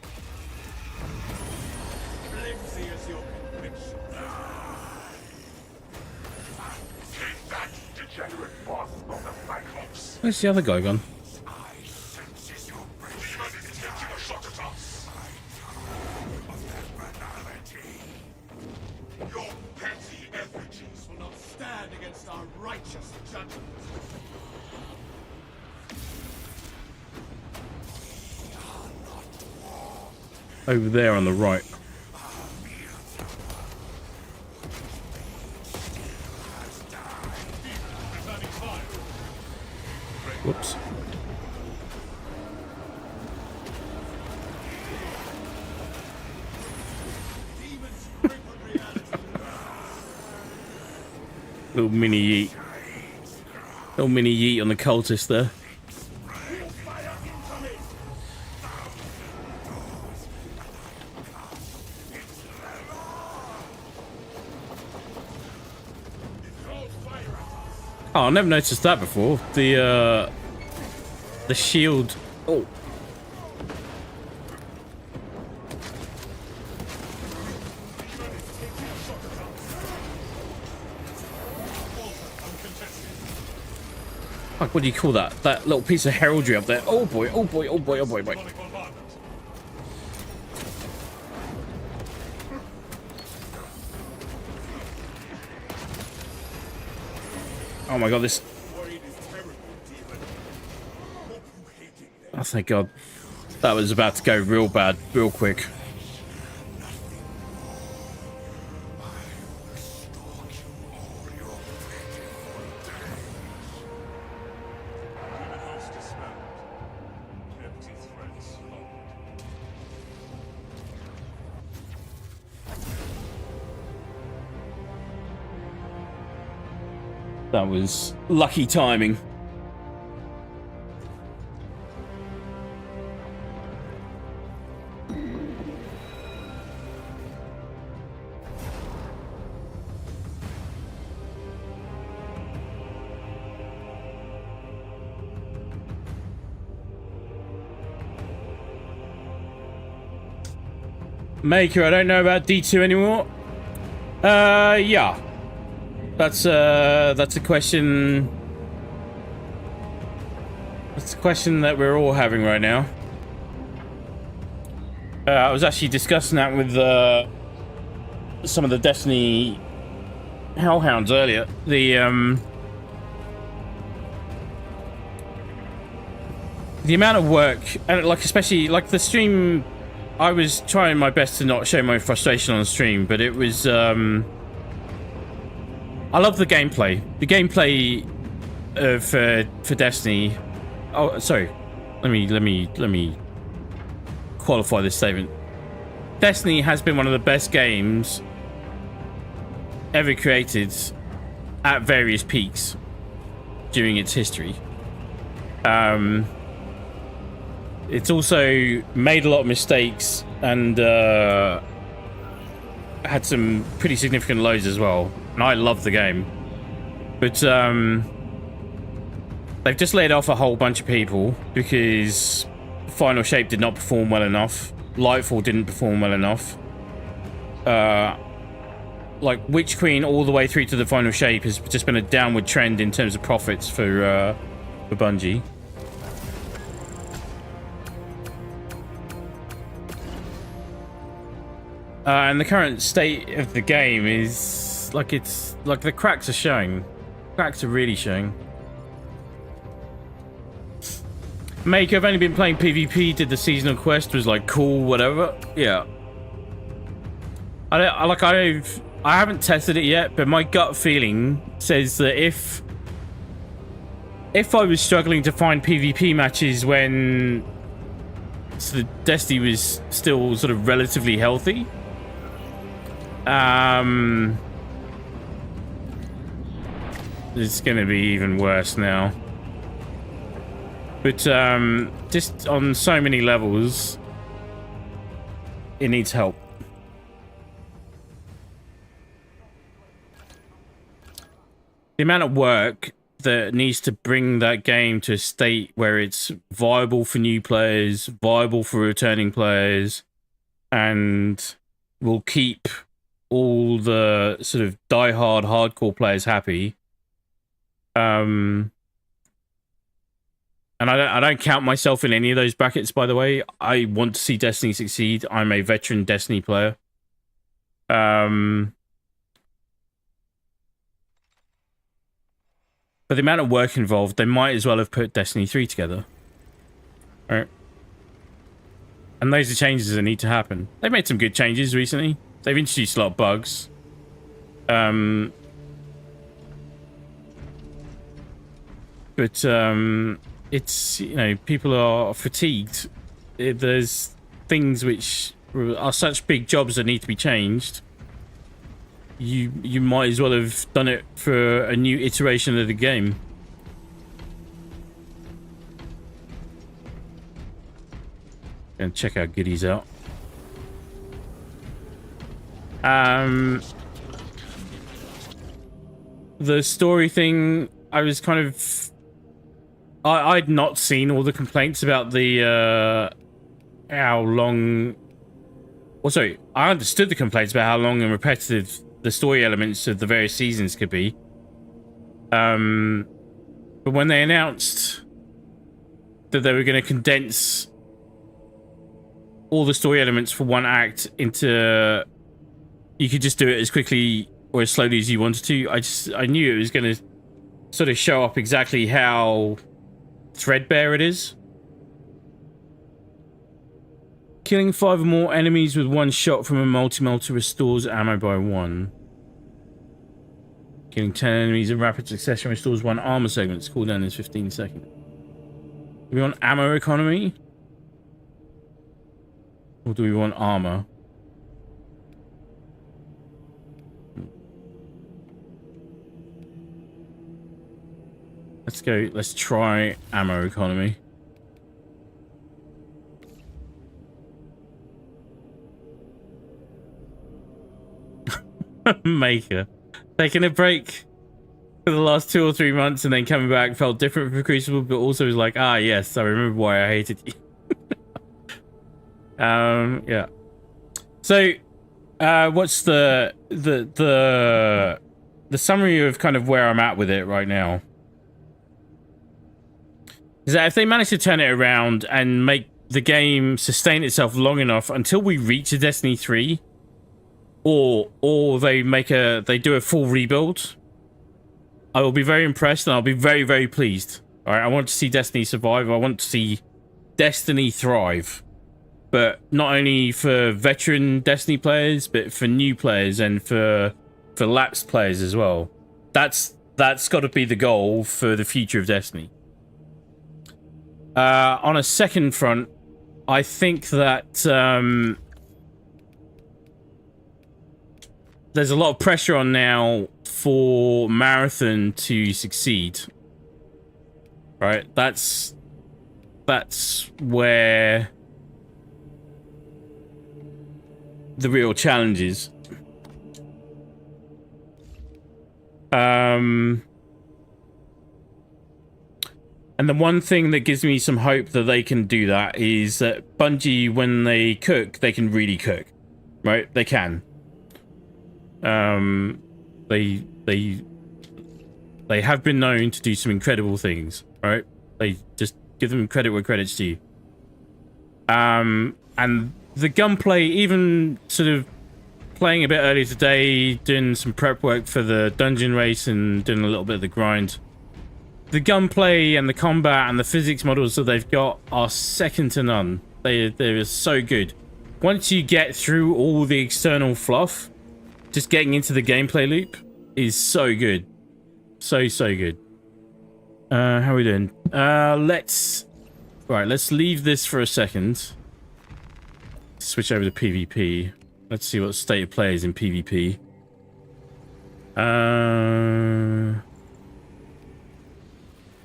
Flimsy as your conviction. Take that, degenerate boss of the Cyclops. Where's the other guy gone? I sense your breath. Demon is taking a shot at us. I tire of their banality. Your petty effigies Will not stand against our righteous judgment. Over there on the right. Returning fire. Whoops. Demons cripple reality. Little mini yeet. Little mini yeet on the cultist there. Oh, I never noticed that before. The shield. Oh. Fuck, what do you call that? That little piece of heraldry up there. Oh boy, oh boy, oh boy, oh boy, boy. Demonic bombardment. Oh my god, this. Worried is terrible, demon. Hope you hate it. Oh, thank god. That was about to go real bad, real quick. Demon host disbanded. Empty threats lowered. That was lucky timing. Maker, I don't know about D2 anymore. Yeah. That's a question. That's a question that we're all having right now. I was actually discussing that with some of the Destiny Hellhounds earlier. The amount of work, and like especially like the stream, I was trying my best to not show my frustration on the stream, but it was I love the gameplay. The gameplay for Destiny. Oh, sorry. Let me qualify this statement. Destiny has been one of the best games ever created at various peaks during its history. It's also made a lot of mistakes and had some pretty significant lows as well. And I love the game. But they've just laid off a whole bunch of people because Final Shape did not perform well enough. Lightfall didn't perform well enough. Like Witch Queen all the way through to the Final Shape has just been a downward trend in terms of profits for Bungie. And the current state of the game is like it's like the cracks are showing. Cracks are really showing. Make, I've only been playing PvP, did the seasonal quest, was like cool, whatever. Yeah. I haven't tested it yet, but my gut feeling says that if I was struggling to find PvP matches when Destiny was still sort of relatively healthy, it's gonna be even worse now. But just on so many levels, it needs help. The amount of work that needs to bring that game to a state where it's viable for new players, viable for returning players, and will keep all the sort of die-hard hardcore players happy. And I don't count myself in any of those brackets, by the way. I want to see Destiny succeed. I'm a veteran Destiny player. But the amount of work involved, they might as well have put Destiny 3 together. Right? And those are changes that need to happen. They've made some good changes recently. They've introduced a lot of bugs. But it's, you know, people are fatigued. There's things which are such big jobs that need to be changed. You might as well have done it for a new iteration of the game. And check our goodies out. The story thing, I was kind of... I'd not seen all the complaints about the, how long... Well, sorry, I understood the complaints about how long and repetitive the story elements of the various seasons could be. But when they announced that they were going to condense all the story elements for one act into... You could just do it as quickly or as slowly as you wanted to. I knew it was going to sort of show up exactly how threadbare it is. Killing 5 or more enemies with one shot from a multi-multi restores ammo by 1. Killing 10 enemies in rapid succession restores 1 armor segment. Cooldown is 15 seconds. Do we want ammo economy? Or do we want armor? let's go. Let's try ammo economy. Maker. Taking a break for the last 2 or 3 months and then coming back felt different for Crucible, but also was like, ah, yes, I remember why I hated you. Yeah. So, what's the summary of kind of where I'm at with it right now? Is that if they manage to turn it around and make the game sustain itself long enough until we reach a Destiny 3, or they do a full rebuild, I will be very impressed and I'll be very, very pleased. All right, I want to see Destiny survive. I want to see Destiny thrive, but not only for veteran Destiny players, but for new players and for lapsed players as well. That's got to be the goal for the future of Destiny. On a second front, I think that there's a lot of pressure on now for Marathon to succeed. Right? That's where the real challenge is. And the one thing that gives me some hope that they can do that is that Bungie, when they cook, they can really cook. Right? They can. They have been known to do some incredible things, right? They just give them credit where credit's due. And the gunplay, even sort of playing a bit earlier today, doing some prep work for the dungeon race and doing a little bit of the grind. The gunplay and the combat and the physics models that they've got are second to none. They're so good. Once you get through all the external fluff, just getting into the gameplay loop is so good. So good. How are we doing? Let's leave this for a second. Switch over to PvP. Let's see what state of play is in PvP.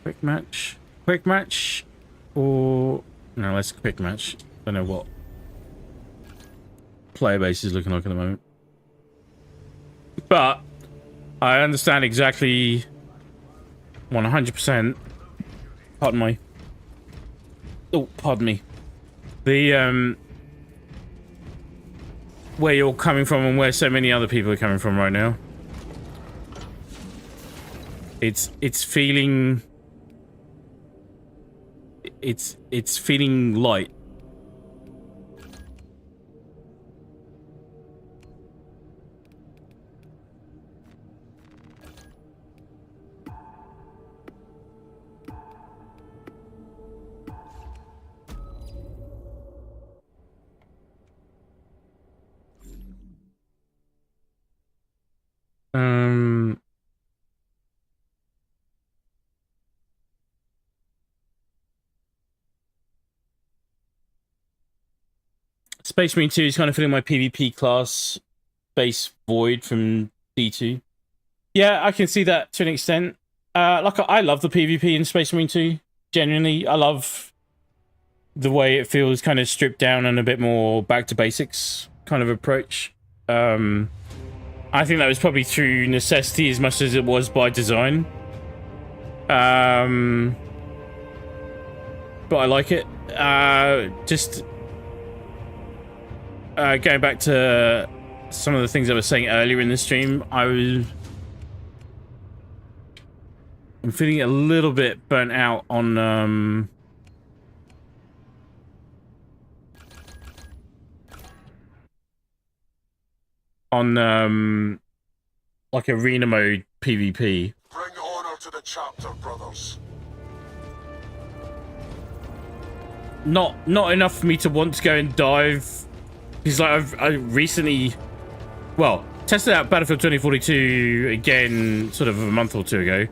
Quick match, or no? Let's quick match. Don't know what player base is looking like at the moment, but I understand exactly 100%. Pardon me. Oh, pardon me. The where you're coming from and where so many other people are coming from right now. It's feeling. It's feeling light. Space Marine 2 is kind of filling my PvP class base void from D2. Yeah, I can see that to an extent. Like, I love the PvP in Space Marine 2. Genuinely, I love the way it feels kind of stripped down and a bit more back to basics kind of approach. I think that was probably through necessity as much as it was by design. But I like it. Just going back to some of the things I was saying earlier in the stream, I'm feeling a little bit burnt out on like arena mode PvP. Bring honor to the chapter, brothers. Not enough for me to want to go and dive. Because like I recently, well, tested out Battlefield 2042 again, sort of a month or two ago.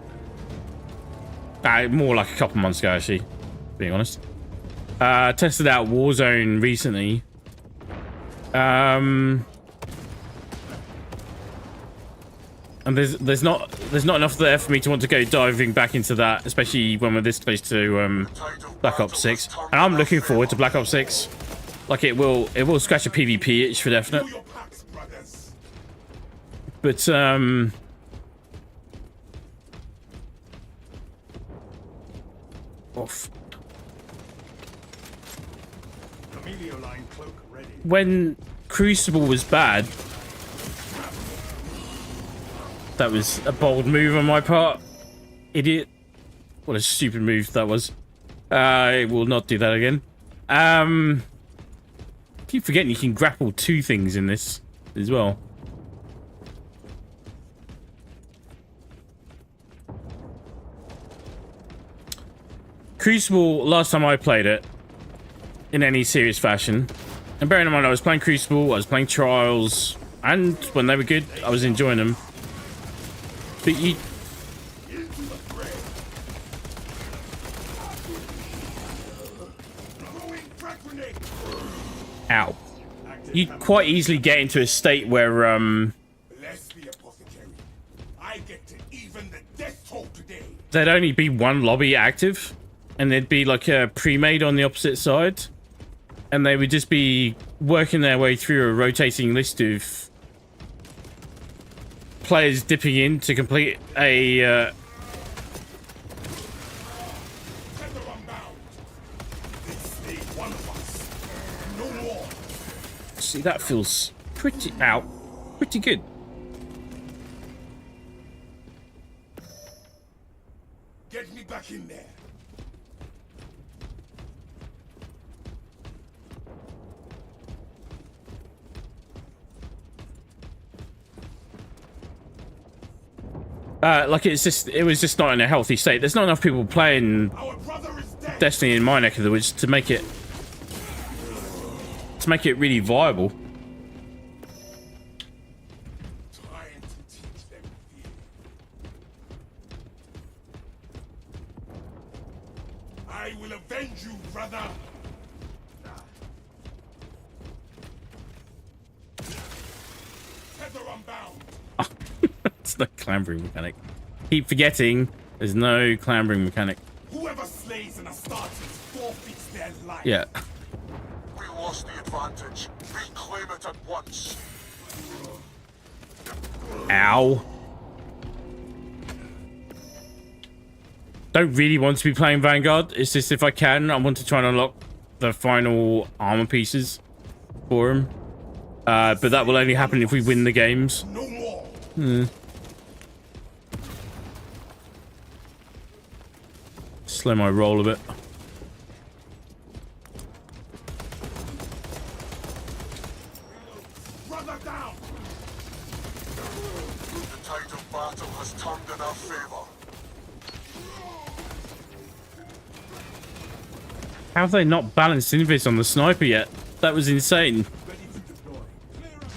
More like a couple months ago, actually, being honest. Tested out Warzone recently. And there's not enough there for me to want to go diving back into that, especially when we're this close to Black Ops 6. And I'm looking forward to Black Ops 6. Like it will scratch a PvP itch for definite. Know your packs, brothers. But off. Emilio line cloak ready. When Crucible was bad, that was a bold move on my part. Idiot. What a stupid move that was. I will not do that again. Keep forgetting you can grapple 2 things in this as well. Crucible, last time I played it in any serious fashion, and bearing in mind I was playing Crucible, I was playing Trials, and when they were good, I was enjoying them. But you... Ow. You'd quite easily get into a state where, Bless the apothecary. I get to even the death toll today. there'd only be one lobby active, and there'd be like a pre-made on the opposite side, and they would just be working their way through a rotating list of players dipping in to complete a Tether unbound. They stay one of us. No more. see, that feels pretty good. Get me back in there. Like it was just not in a healthy state. There's not enough people playing Our brother is dead. Destiny in my neck of the woods to make it really viable. Trying to teach them fear. I will avenge you, brother. Tether unbound. It's no clambering mechanic. Keep forgetting there's no clambering mechanic. Whoever slays an Astartes forfeits their life. Yeah. We lost the advantage. Reclaim it at once. Ow. Don't really want to be playing Vanguard. It's just if I can, I want to try and unlock the final armor pieces for him. But that will only happen if we win the games. No more. Slow my roll a bit. Brother down. The tide of battle has turned in our favor. How have they not balanced invis on the sniper yet? That was insane. Ready to deploy. Clear up.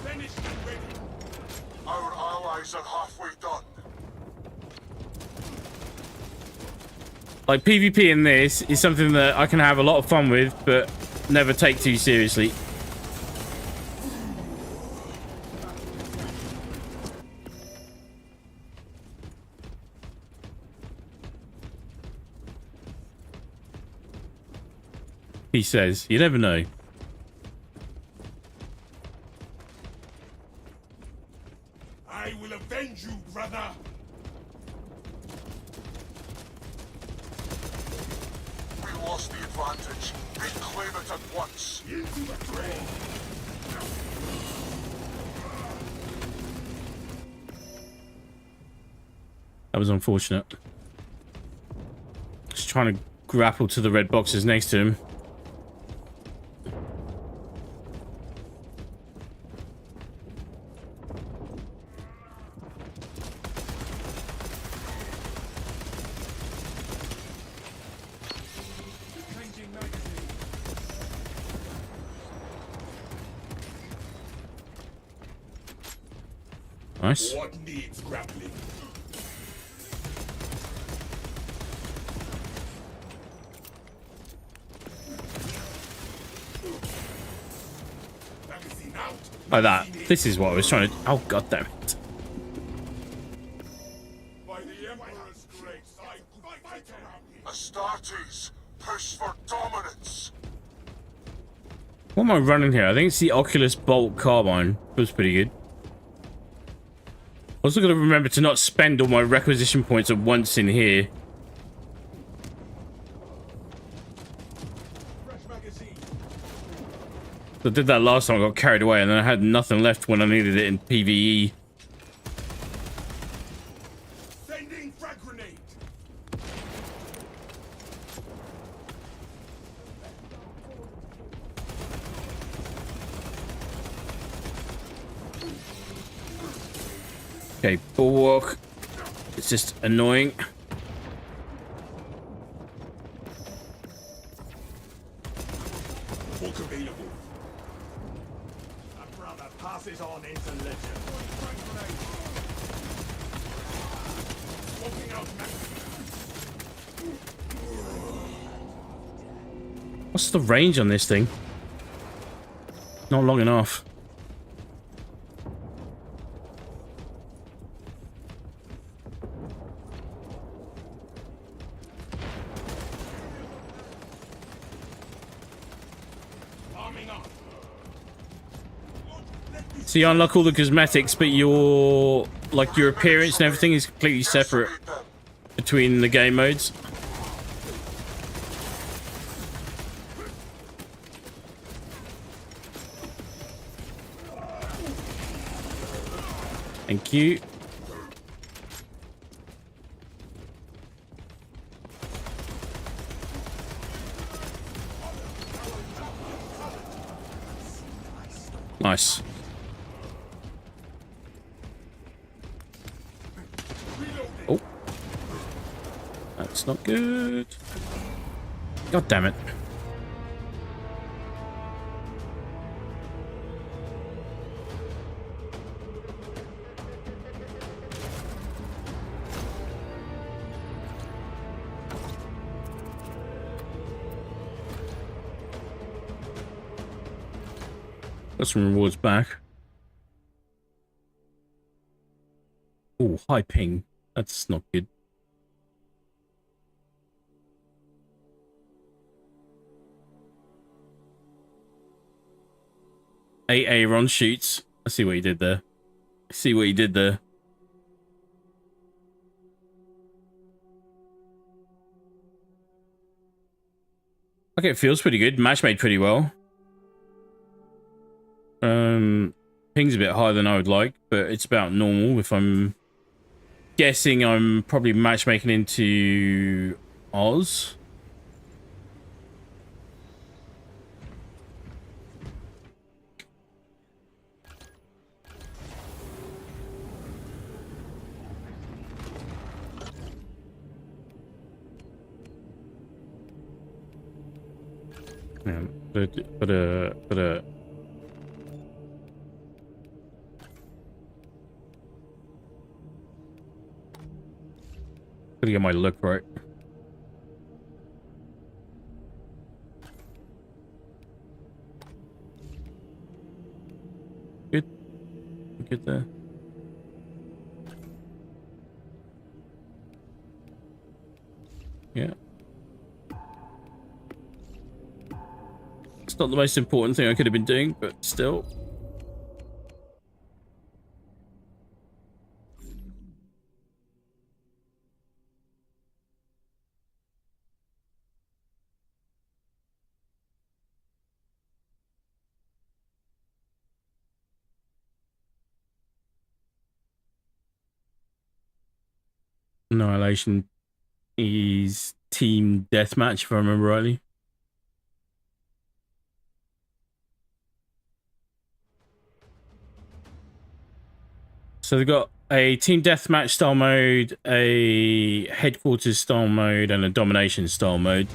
Finished and ready. Our allies are halfway done. Like, PvP in this is something that I can have a lot of fun with, but never take too seriously. He says, you never know. I will avenge you, brother. We lost the advantage. Reclaim it at once. Into the grave. That was unfortunate. Just trying to grapple to the red boxes next to him. Changing magazine. Nice. What needs grappling? Magazine Like that. This is what I was trying to... Oh, god damn it. By the Emperor's grace, I fight him. Astartes, push for dominance. What am I running here? I think it's the Oculus Bolt Carbine. Feels pretty good. Also got to remember to not spend all my requisition points at once in here. Fresh magazine. I did that last time, I got carried away, and then I had nothing left when I needed it in PvE. Sending frag grenade. Okay, bulwark. It's just annoying. Book available. My brother passes on into legend. Frag grenade. Swapping out What's the range on this thing? Not long enough. arming up. So you unlock all the cosmetics, but your your appearance and everything is completely separate between the game modes. Thank you. Nice. Oh. That's not good. God damn it. Got some rewards back. Oh, high ping. That's not good. Aaron shoots. I see what you did there. I see what you did there. Okay, it feels pretty good. Match made pretty well. Ping's a bit higher than I would like, but it's about normal. If I'm guessing, I'm probably matchmaking into Oz. Yeah, but gotta get my look right. Good. Good there. Yeah. It's not the most important thing I could have been doing, but still. Annihilation is team deathmatch, if I remember rightly. So they've got a team deathmatch style mode, a headquarters style mode, and a domination style mode.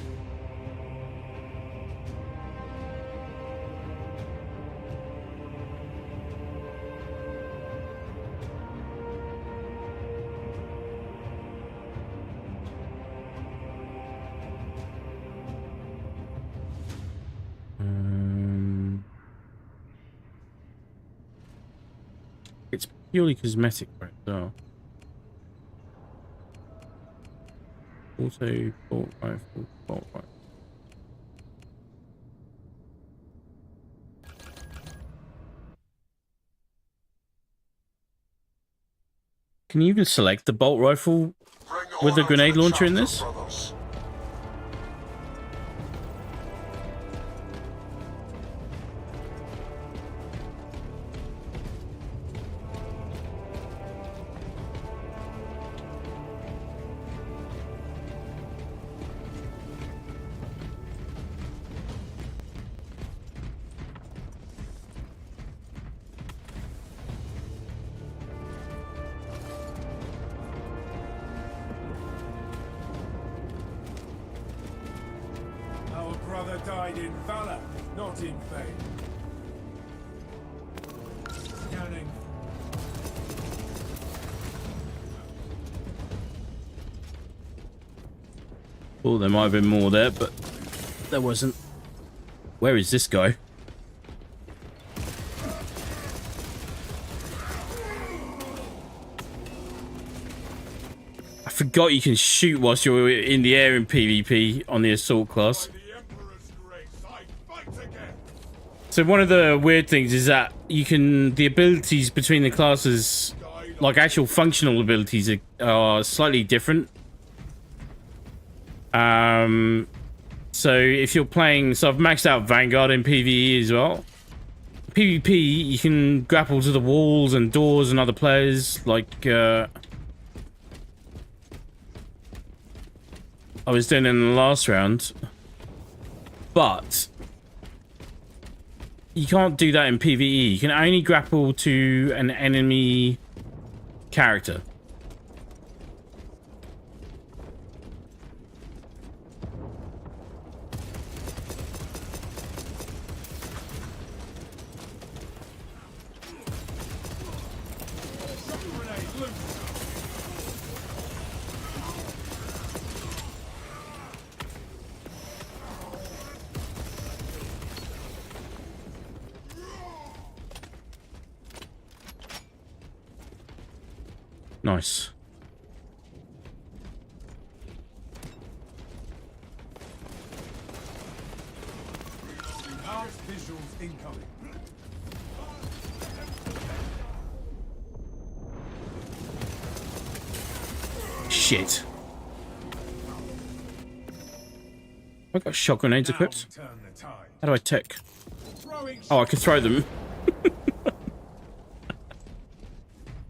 It's purely cosmetic, right? So. Auto, bolt rifle, bolt rifle. Can you even select the bolt rifle with the grenade launcher in this? Brothers. Our brother died in valor, not in vain. Scanning. Oh, there might have been more there, but there wasn't. Where is this guy? I forgot you can shoot whilst you're in the air in PvP on the assault class. By the Emperor's grace, I fight again. So one of the weird things is that you can, the abilities between the classes, like actual functional abilities, are slightly different. So if you're playing, so I've maxed out Vanguard in PvE as well. PvP, you can grapple to the walls and doors and other players, like I was doing in the last round. But you can't do that in PvE. You can only grapple to an enemy character. Nice. Enhanced visuals incoming. Shit. I've got shock grenades Now equipped. turn the tide. How do I tick? Throwing Oh, I can throw them.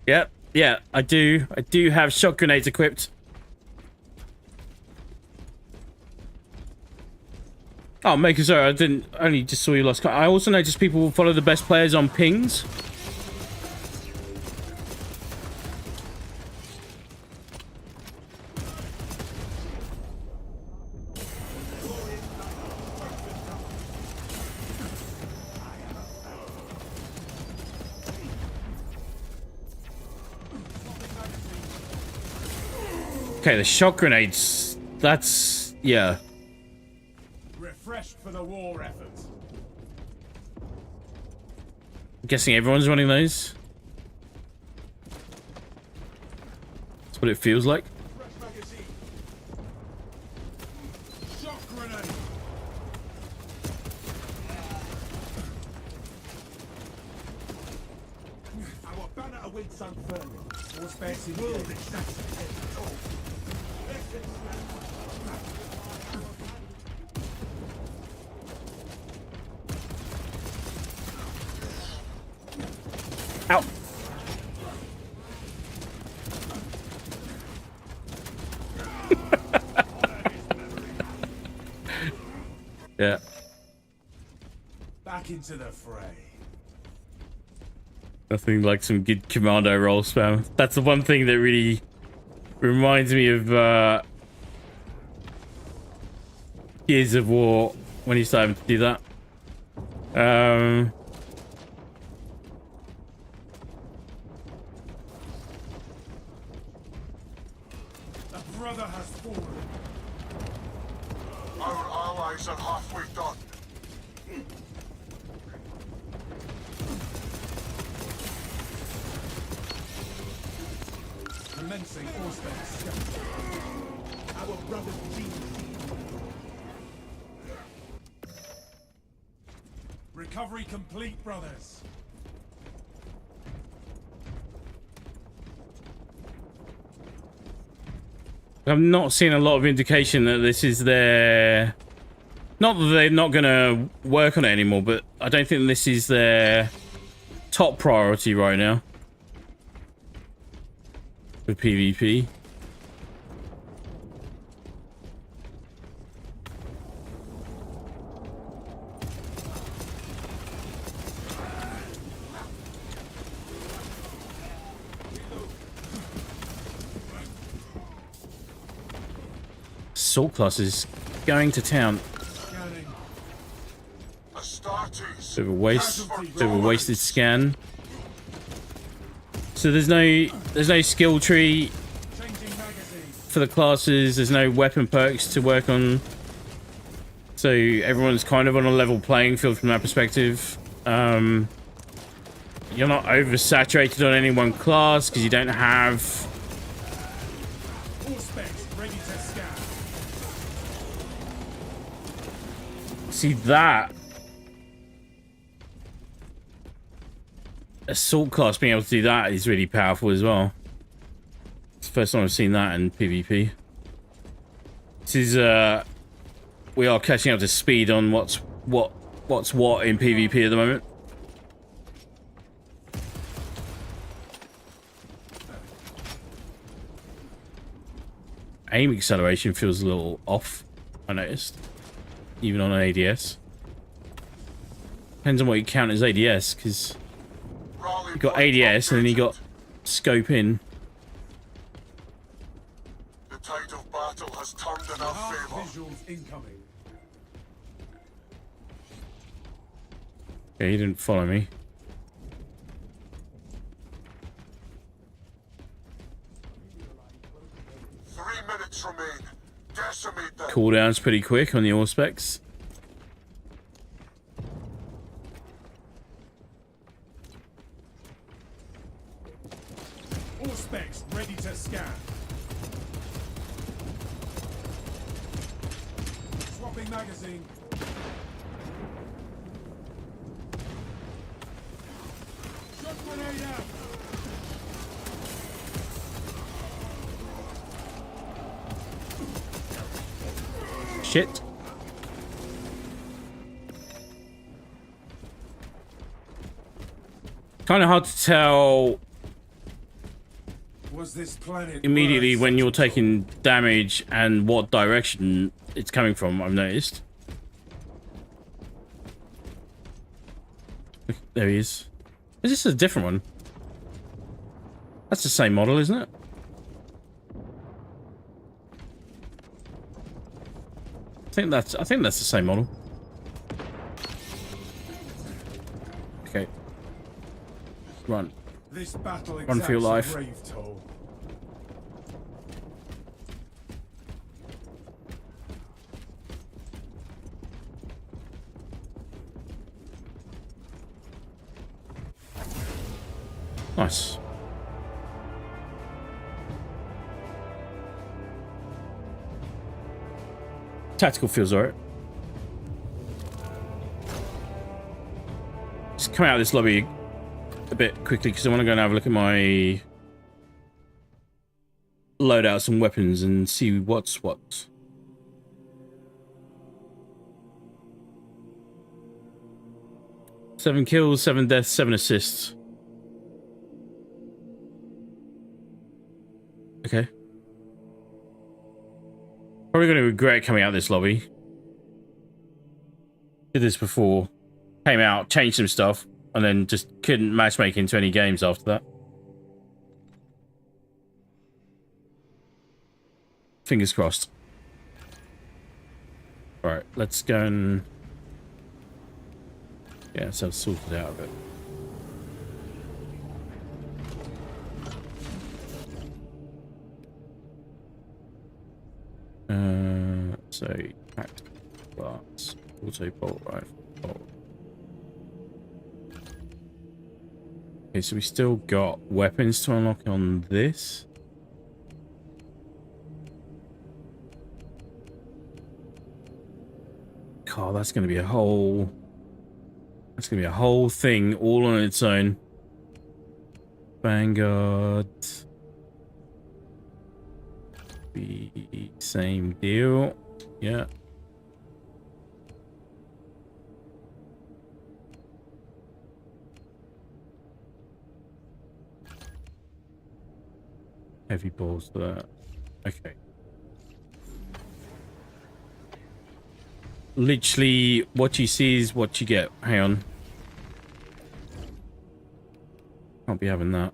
Yep, yeah, I do. I do have shock grenades equipped. Oh, Maker, sorry, I didn't. Only just saw you last. I also noticed people will follow the best players on pings. Okay, the shock grenades. That's yeah. refreshed for the war effort. I'm guessing everyone's running those. That's what it feels like. Fresh magazine. Shock grenade. Our banner awaits unfurling. More space in world Ow. Yeah. back into the fray. Nothing like some good commando roll spam. That's the one thing that really reminds me of Gears of War when you started to do that. A brother has fallen. Our allies are halfway done. Commencing Auspex. Our brother G. Recovery complete, brothers. I've not seen a lot of indication that this is their... Not that they're not going to work on it anymore, but I don't think this is their top priority right now for PvP. Assault class is going to town. Scanning. Astartes. Bit of a wasted scan. So there's no skill tree Changing magazine. for the classes. There's no weapon perks to work on. So everyone's kind of on a level playing field from that perspective. You're not oversaturated on any one class because you don't have... Auspex ready to scan. See that? Assault class being able to do that is really powerful as well. It's the first time I've seen that in PvP. This is we are catching up to speed on what's what in PvP at the moment. Aim acceleration feels a little off, I noticed. Even on an ADS. Depends on what you count as ADS, because you got ADS and then you got scope in. The tide of battle has turned in our Hard favor. visuals incoming. Okay, he didn't follow me. 3 minutes remain. Decimate them. Cooldown's pretty quick on the Auspex. Auspex ready to scan. Swapping magazine. Shot grenade out. Shit. Kind of hard to tell Was this planet immediately worth when you're such a taking damage and what direction it's coming from, I've noticed. There he is. Is this a different one? That's the same model, isn't it? I think that's the same model. Okay. Run. This battle Run for your exacts life. a grave toll. Nice. Tactical feels alright. Just come out of this lobby a bit quickly because I want to go and have a look at my loadouts and weapons and see what's what. Seven kills, 7 deaths, 7 assists. Okay. Probably going to regret coming out of this lobby. Did this before. Came out, changed some stuff, and then just couldn't matchmake into any games after that. Fingers crossed. Alright, let's go and... yeah, so I've sorted out a bit. So, packed glass, auto bolt rifle, bolt. Okay, so we still got weapons to unlock on this. Oh, that's going to be a whole... That's going to be a whole thing all on its own. Vanguard. Be same deal. Yeah. Heavy balls there. Okay. Literally, what you see is what you get. Hang on. Can't be having that.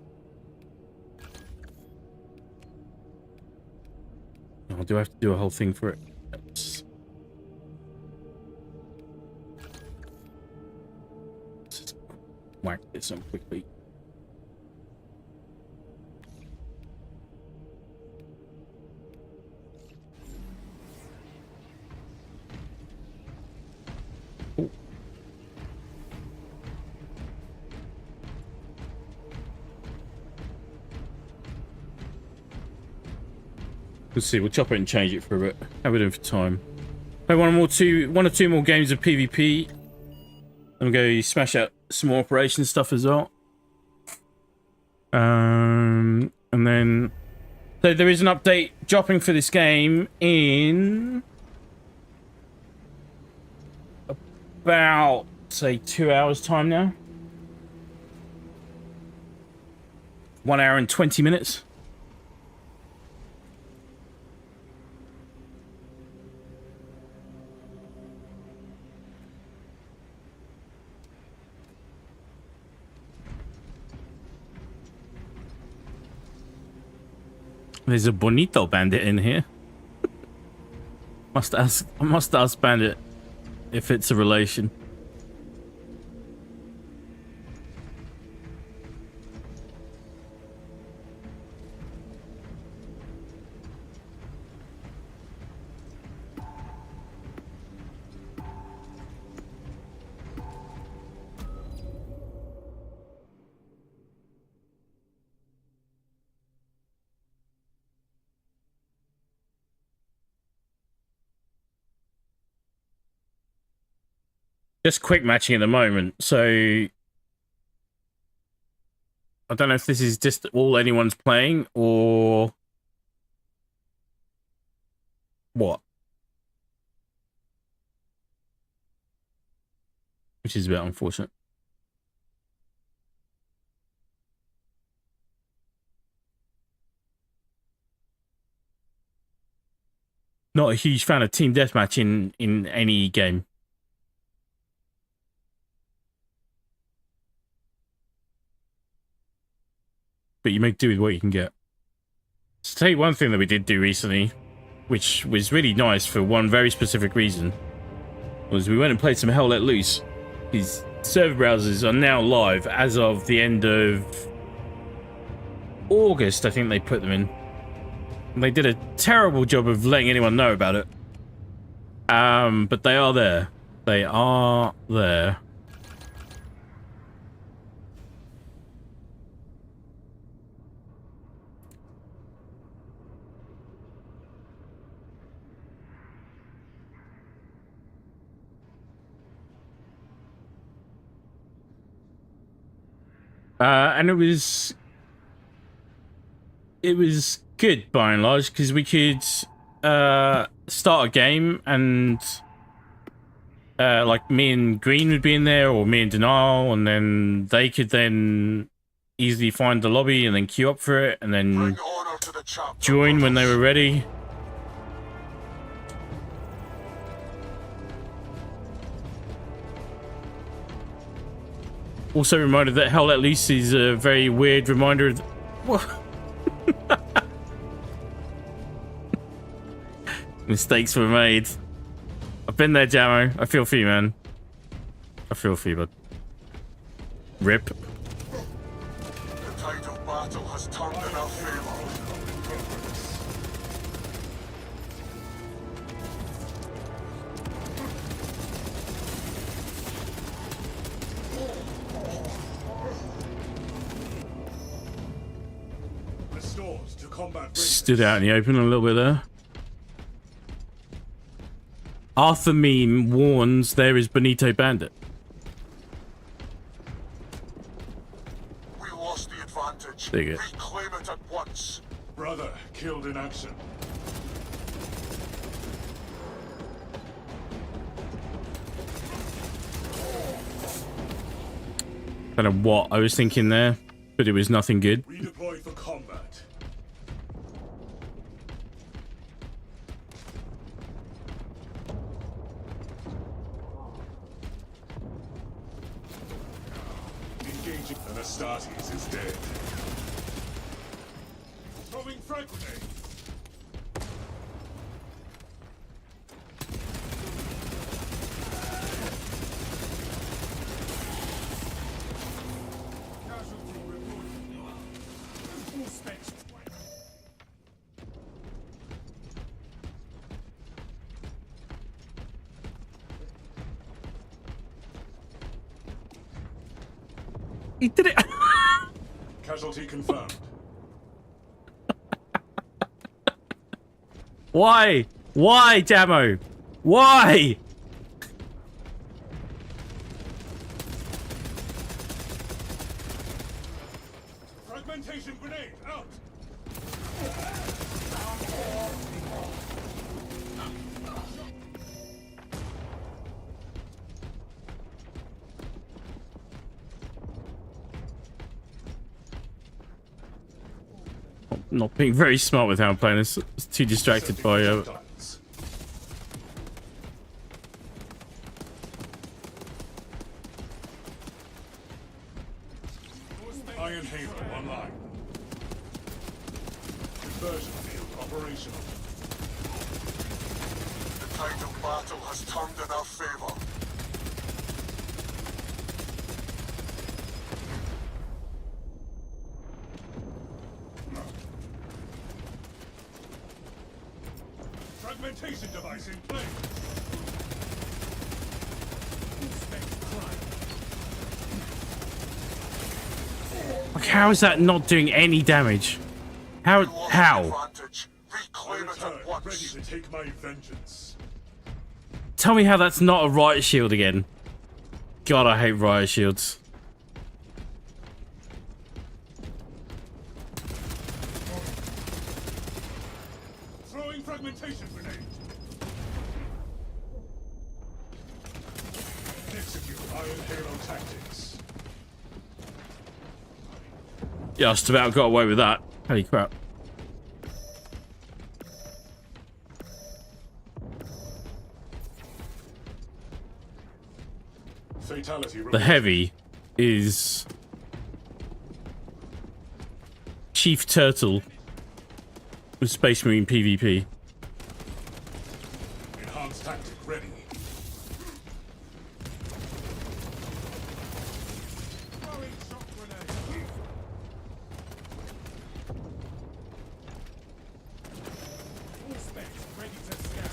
Oh, do I have to do a whole thing for it? Let's just whack this on quickly. We'll see. We'll chop it and change it for a bit. How we doing for time? Play one or two more games of PvP. And we'll go smash out some more operation stuff as well. And then, so there is an update dropping for this game in about, say, 2 hours time now. 1 hour and 20 minutes. There's a Bonito Bandit in here. I must ask Bandit if it's a relation. Just quick matching at the moment, so I don't know if this is just all anyone's playing or what, which is a bit unfortunate. Not a huge fan of team deathmatch in any game. But you make do with what you can get. So to tell you one thing that we did do recently, which was really nice for one very specific reason, was we went and played some Hell Let Loose. These server browsers are now live as of the end of August, I think they put them in. And they did a terrible job of letting anyone know about it. But they are there. They are there. And it was good by and large because we could start a game and like me and Green would be in there, or me and Denial, and then they could then easily find the lobby and then queue up for it and then join when they were ready. Also reminded that Hell Let Loose is a very weird reminder of... Mistakes were made. I've been there, Jamo. I feel for you, man. I feel for you, bud. Rip. The tide of battle has turned in our favor. Restores to combat. Stood out in the open a little bit there. Arthur meme warns there is Benito Bandit. We lost the advantage. Dig it. Reclaim it at once. Brother killed in action. Don't know what I was thinking there, but it was nothing good. Redeploy for combat. Engaging. And Astartes is dead. Throwing frag grenade. Casualty reported. Full specs. He did it. Casualty confirmed. Why? Why, Damo? Why? Fragmentation grenade out. Not being very smart with how I'm playing this. It's too distracted by Projectiles. Iron Halo online. Conversion field operational. The tide of battle has turned in our favor. Fragmentation device in place. like, how is that not doing any damage? How? We lost the How? advantage. Reclaim it Return, at ready once. to take my vengeance. Tell me how that's not a riot shield again. God, I hate riot shields. Throwing fragmentation grenade. Execute Iron Halo tactics. Just about got away with that. Holy crap. Fatality. The heavy is Chief Turtle with Space Marine PvP. Enhanced tactic ready. Throwing shock grenade. Full specs ready to scan.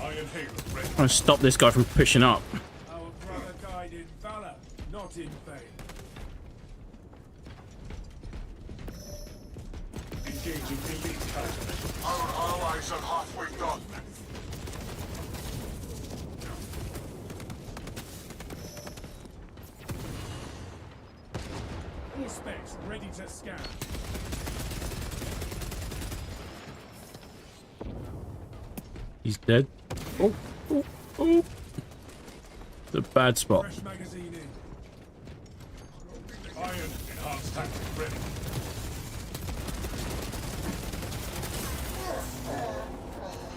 Iron Halo ready. Trying to stop this guy from pushing up. Our brother died in valor, not in vain. Engaging elite countermeasures. Our allies are halfway done. Full specs ready to scan. He's dead. Oh, oh, oh. It's a bad spot. Fresh magazine in. Iron enhanced tactic ready.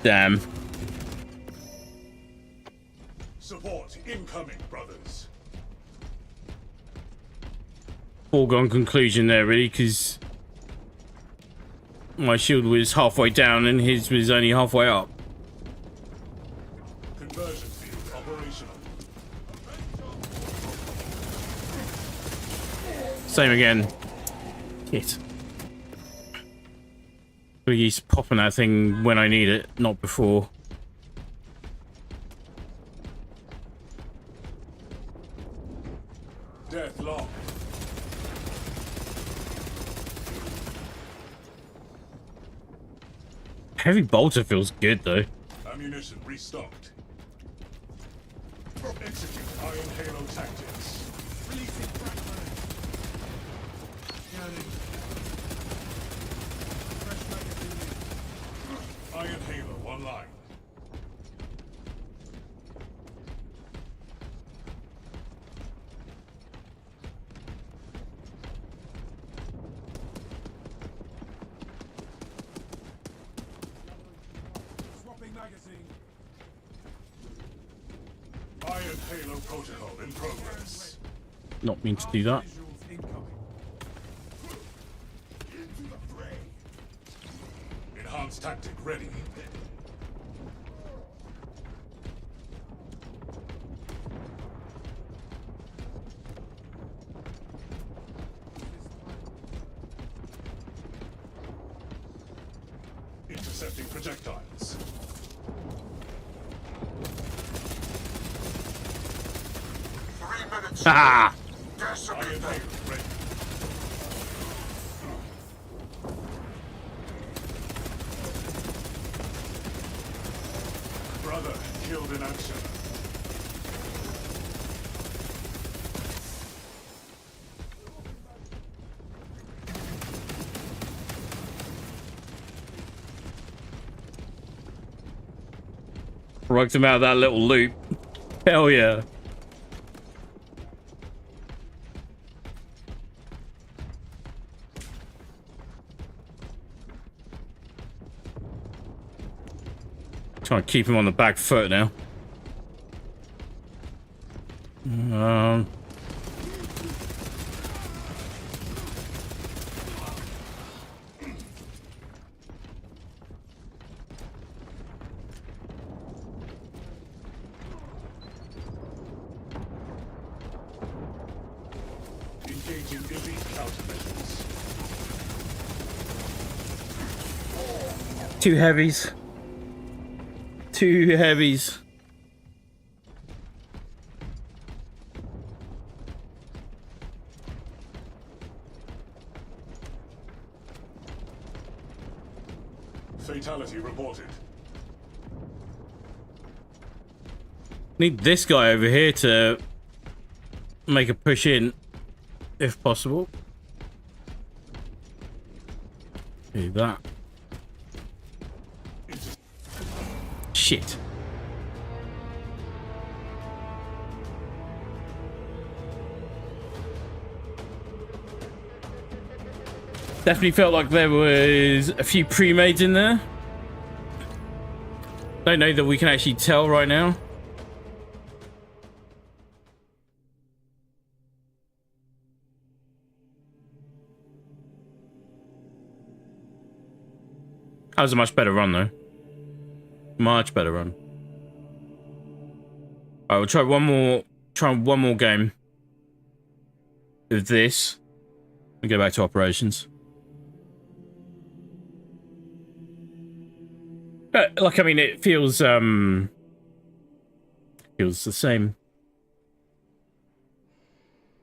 Damn. Support incoming, brothers. Foregone conclusion there, really, because my shield was halfway down and his was only halfway up. Conversion field operational. Same again. Shit. He's popping that thing when I need it, not before. Death locked. Heavy bolter feels good though. Ammunition restocked. Execute Iron Halo tactics. Releasing fragment. Scanning. Fresh magazine. Iron Halo online. Swapping magazine. Iron Halo protocol in progress. Not mean to do that. Visuals incoming. Into the fray. Enhanced tactic ready. Intercepting projectiles. Ah! Iron Halo ready. Brother killed in action. Rugged him out of that little loop. Hell yeah. Trying to keep him on the back foot now. Engaging elite countermeasures. Two heavies. Two heavies. Fatality reported. Need this guy over here to make a push in, if possible. Do that. Shit. Definitely felt like there was a few pre-mades in there. Don't know that we can actually tell right now. That was a much better run though. Much better run. Alright, we'll try one more game of this and go back to operations. Like, I mean, it feels the same.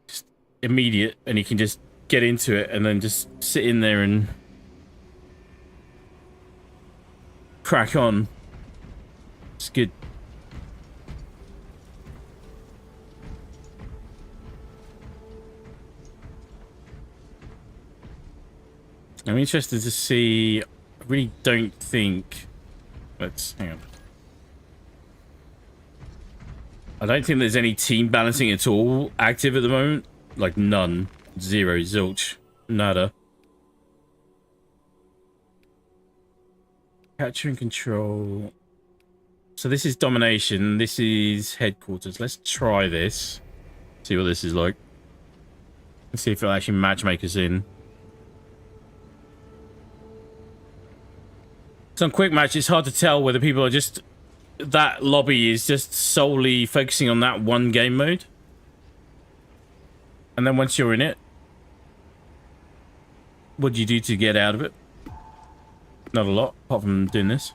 Just immediate, and you can just get into it and then just sit in there and crack on. It's good. I'm interested to see. I really don't think. Let's hang on. I don't think there's any team balancing at all active at the moment. Like none. Zero. Zilch. Nada. Capture and control. So this is domination. This is headquarters. Let's try this. See what this is like. Let's see if it'll actually matchmake us in. So on quick match, it's hard to tell whether people are just... That lobby is just solely focusing on that one game mode. And then once you're in it, what do you do to get out of it? Not a lot, apart from doing this.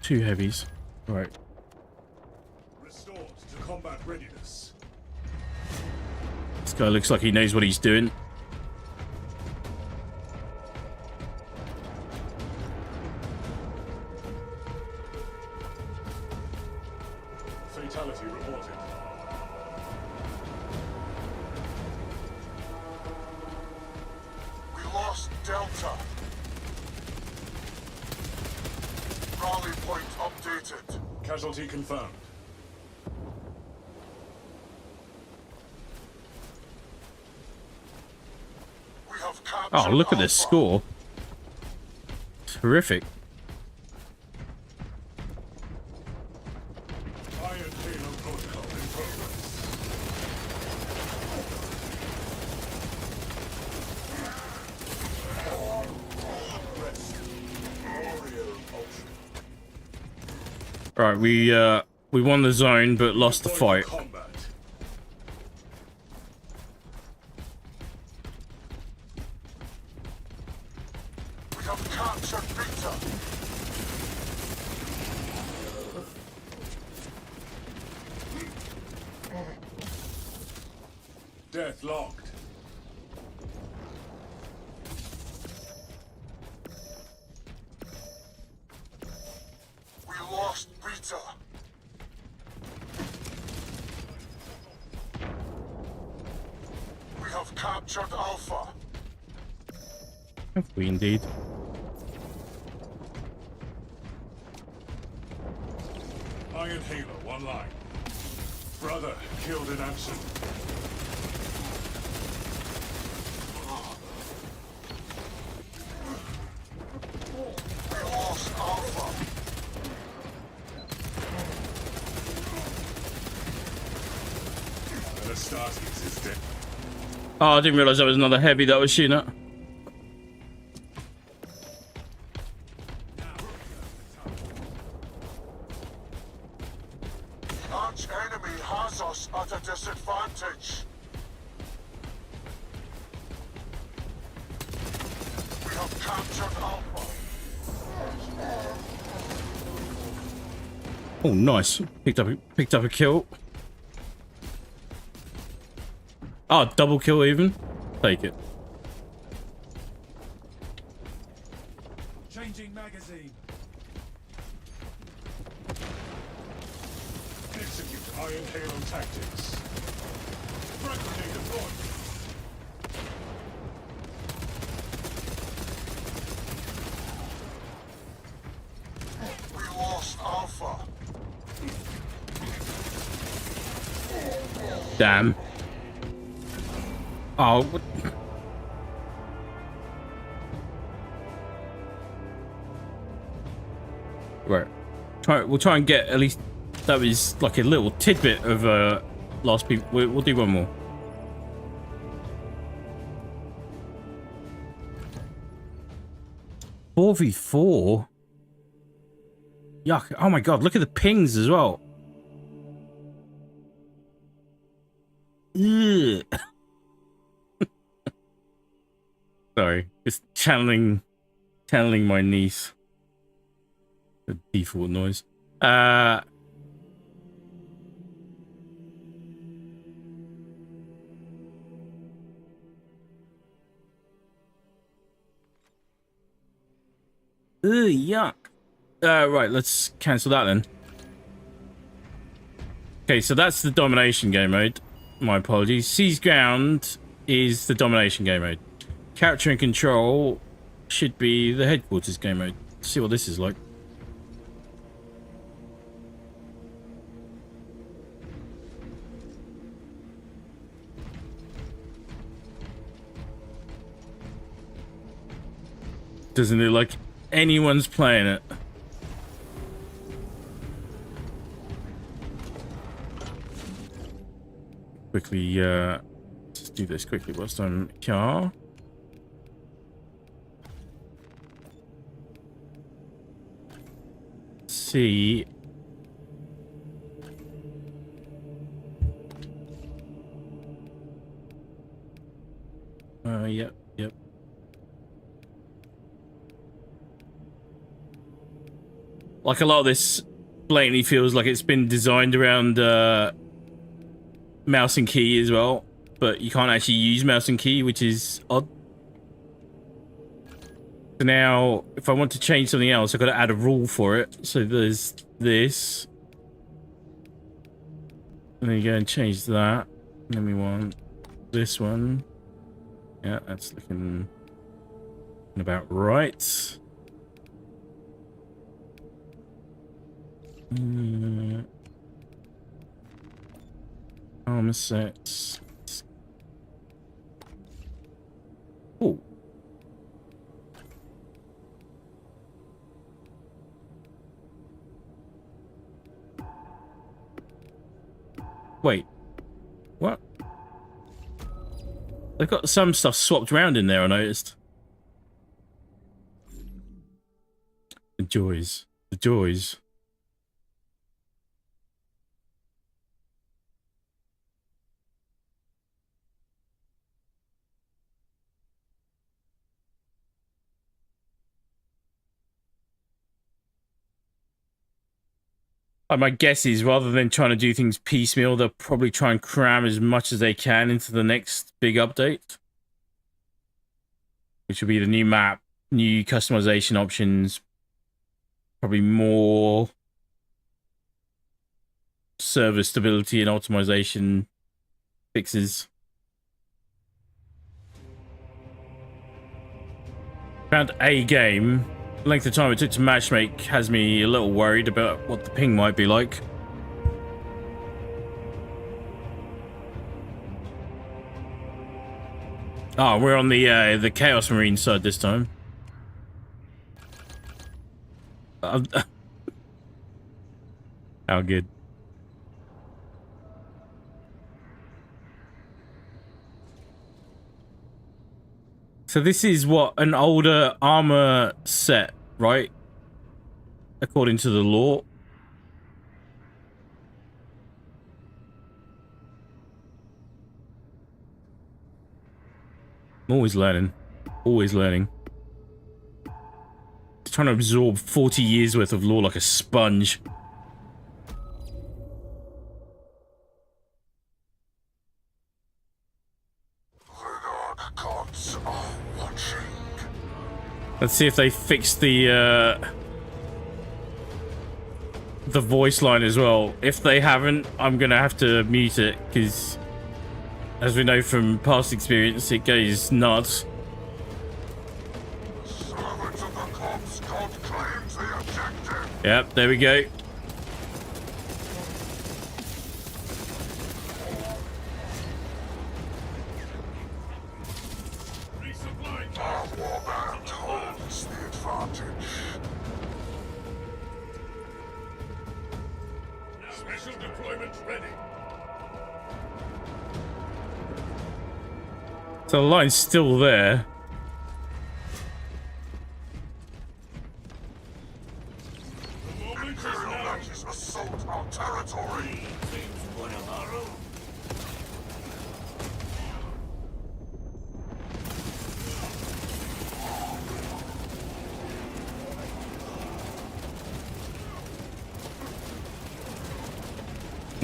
2 heavies. Right. Restored to combat readiness. This guy looks like he knows what he's doing. Fatality reported. We lost Delta. Rally point updated. Casualty confirmed. We have captured Oh, look at this Alpha. score. Terrific. Iron Halo protocol in progress. Rest. Warrior Ultra. Right, we won the zone but lost the fight. Combat. We have captured Beta. Death logged. We lost Beta. We have captured Alpha. Have we indeed? Iron Halo, one line. Brother killed in action. We lost Alpha. And Astartes is dead. Oh, I didn't realise that was another heavy that was shooting at. The arch enemy has us at a disadvantage. We have captured Alpha. Oh, nice. Picked up a kill. Oh, double kill even. Take it. Changing magazine. Execute Iron Halo tactics. Frag grenade deployed. We lost Alpha. Damn. Oh. What? Right. We'll try and get at least that was like a little tidbit of last people. We'll do one more. Four v 4. Yuck! Oh my god! Look at the pings as well. Ugh. Sorry, just channeling my niece. The default noise. Yuck. Right, let's cancel that then. Okay, so that's the domination game mode. My apologies. Seize ground is the domination game mode. Capture and control should be the headquarters game mode. Let's see what this is like. Doesn't look like anyone's playing it. Quickly, let's do this quickly whilst I'm here. See. Yep. Like a lot of this blatantly feels like it's been designed around mouse and key as well, but you can't actually use mouse and key, which is odd. So now, if I want to change something else, I've got to add a rule for it. So there's this. And then you go and change that. And then we want this one. Yeah, that's looking about right. Armor sets. Oh. Wait. What? They've got some stuff swapped around in there, I noticed. The joys. The joys. My guess is rather than trying to do things piecemeal, they'll probably try and cram as much as they can into the next big update. Which will be the new map, new customization options, probably more server stability and optimization fixes. Found a game. The length of time it took to matchmake has me a little worried about what the ping might be like. Oh, we're on the Chaos Marine side this time. How good. So this is what, an older armor set, right? According to the law. I'm always learning. Always learning. Just trying to absorb 40 years worth of lore like a sponge. Let's see if they fix the voice line as well. If they haven't, I'm gonna have to mute it, because as we know from past experience, it goes nuts. Yep, there we go. Special deployment ready. So the line's still there. Imperial Natchez assault our territory. One of our own.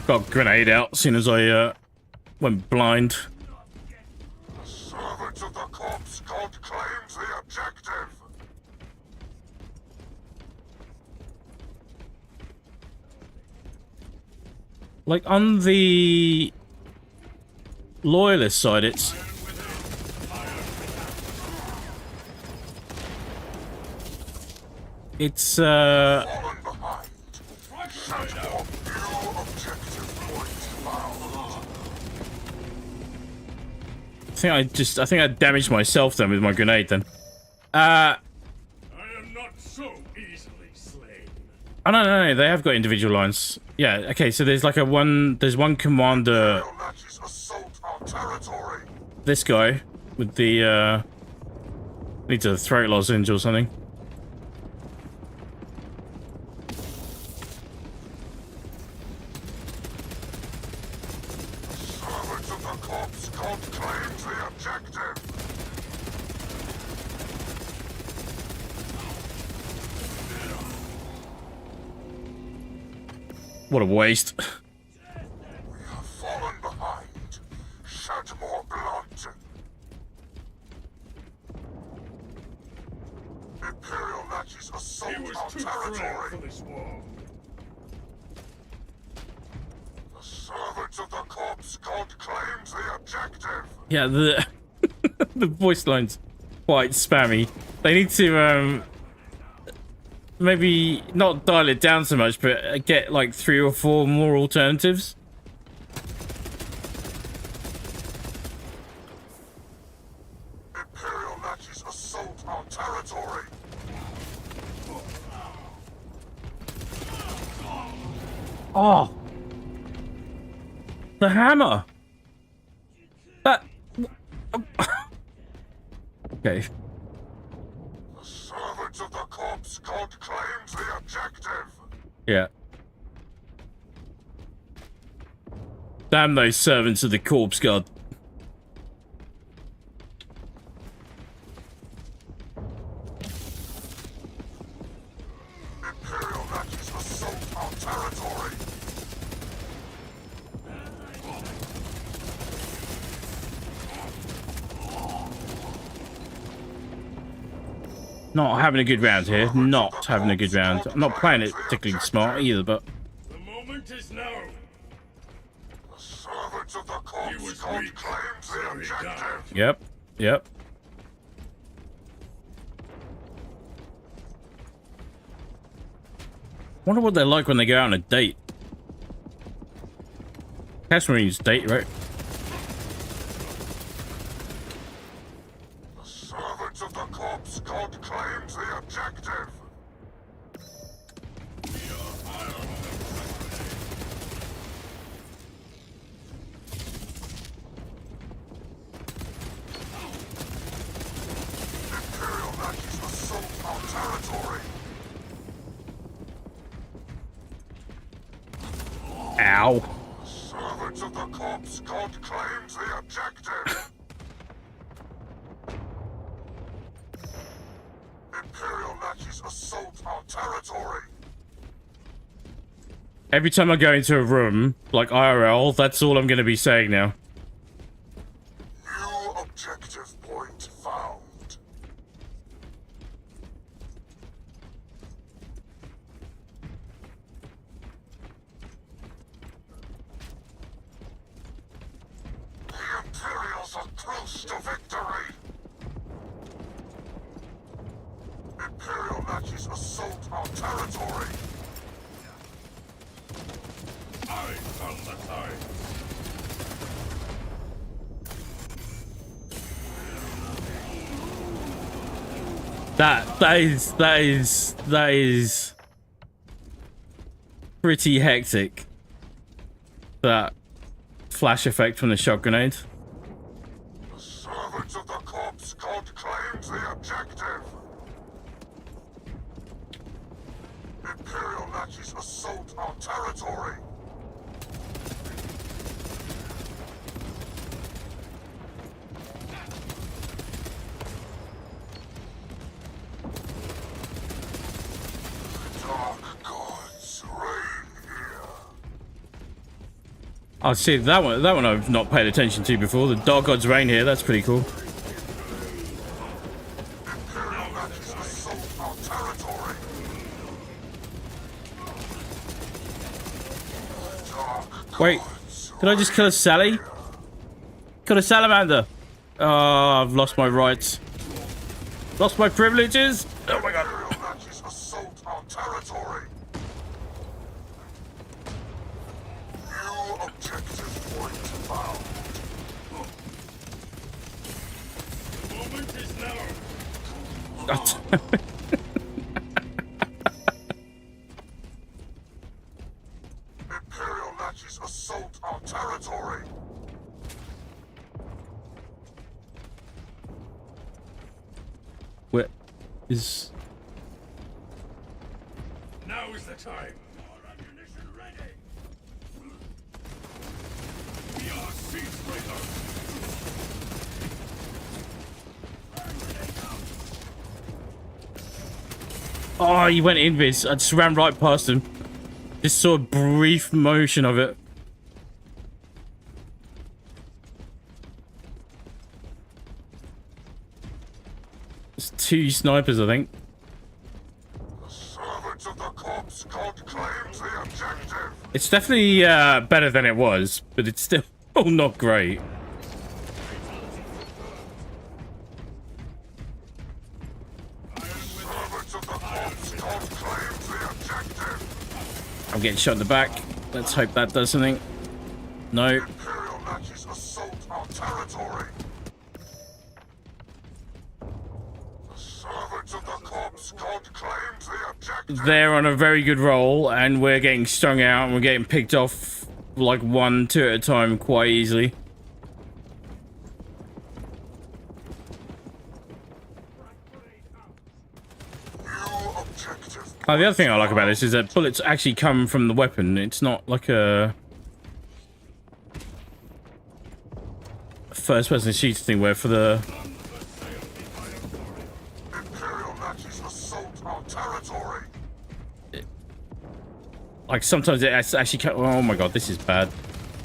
Got a grenade out as soon as I went blind. Servants of the corpse god claims the objective. Like on the loyalist side, it's Fallen behind. Set your new objective point found. I think I damaged myself then with my grenade then. I am not so easily slain. Oh no, they have got individual lines. Yeah, okay, so there's like there's one commander, Imperial Natchez assault our territory. this guy, with the, needs a throat lozenge or something. Servants of the corpse god claims the objective. What a waste. We have fallen behind. Shed more blood. Imperial Nazis assault our territory. for this war. The servants of the corpse god claims the objective. Yeah, the the voice line's quite spammy. They need to maybe not dial it down so much, but get like 3 or 4 more alternatives. Imperial Nazis assault our territory. Oh, the hammer. That. Okay. The servants of the corpse god claims the objective. Yeah. Damn those servants of the corpse god. Imperial Nazis assault our territory. Not having a good round here. Not having a good round. I'm not playing it particularly smart either, but The moment is now. The servants of the corpse was god weak, claims so the he objective. died. yep, yep. Wonder what they're like when they go out on a date. Cash Marines date, right? The servants of the corpse god claims the objective. Imperial Nazis assault our territory. Ow. Servants of the corpse god claims the objective. Imperial Nazis assault our territory. Every time I go into a room, like IRL, that's all I'm going to be saying now. New objective point found. The Imperials are close to victory. Imperial Nazis assault our territory. I found the time. That is pretty hectic. That flash effect from the shot grenade. The servants of the corpse god claims the objective. Imperial Nazis assault our territory. Dark gods reign here. I see that one I've not paid attention to before. The Dark God's Reign here, that's pretty cool. Imperial Nazis assault our territory. Dark Wait, gods did I just kill a Sally? Kill a salamander. Oh, I've lost my rights. Lost my privileges. Oh my god. Imperial Nazis assault our territory. New objective point found. The moment is now. Imperial Nazis assault our territory. Where is... Now is the time. More ammunition ready. We are siege breakers. Oh, he went invis. I just ran right past him. Just saw a brief motion of it. There's 2 snipers, I think. The servants of the corpse god claims the objective. It's definitely better than it was, but it's still not great. Servants of the corpse god claims the objective. I'm getting shot in the back. Let's hope that does something. No. Imperial Nazis assault our territory. The servants of the corpse god claims the objective. They're on a very good roll, and we're getting strung out, and we're getting picked off like 1, 2 at a time quite easily. New objective. Oh, the other thing I like about this is that bullets actually come from the weapon. It's not like a first-person shooter thing where for the... Imperial Nazis assault our territory. Like, sometimes it actually... Oh my god, this is bad.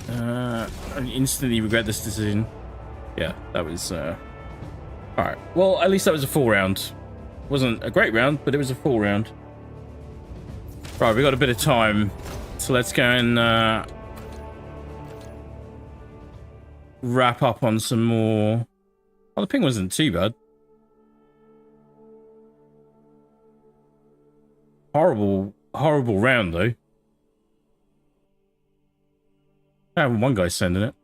I instantly regret this decision. Yeah, that was... Alright, well, at least that was a full round. Wasn't a great round, but it was a full round. Right, we got a bit of time. So let's go and wrap up on some more... Oh, the ping wasn't too bad. Horrible round, though. One guy's sending it.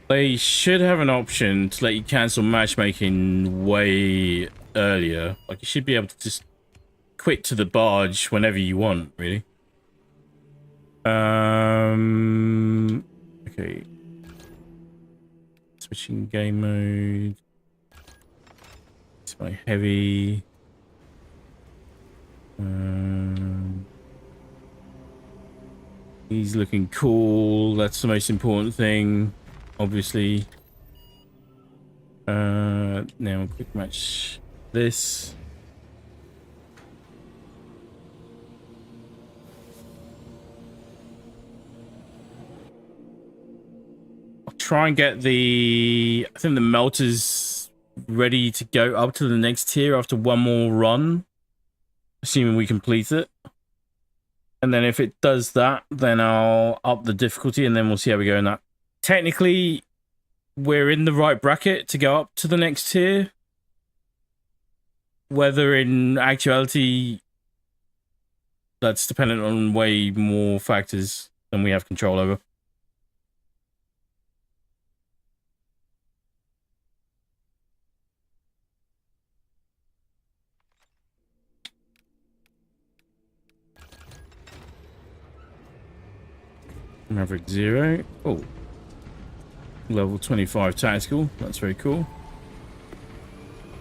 They should have an option to let you cancel matchmaking way earlier. Like, you should be able to just quit to the barge whenever you want, really. Okay. Switching game mode. It's my heavy. He's looking cool. That's the most important thing. Obviously. Now quick match this. I'll try and get I think the melters ready to go up to the next tier after one more run, assuming we complete it. And then if it does that, then I'll up the difficulty, and then we'll see how we go in that. Technically, we're in the right bracket to go up to the next tier. Whether in actuality, that's dependent on way more factors than we have control over. Maverick 0. Oh. Level 25 tactical. That's very cool.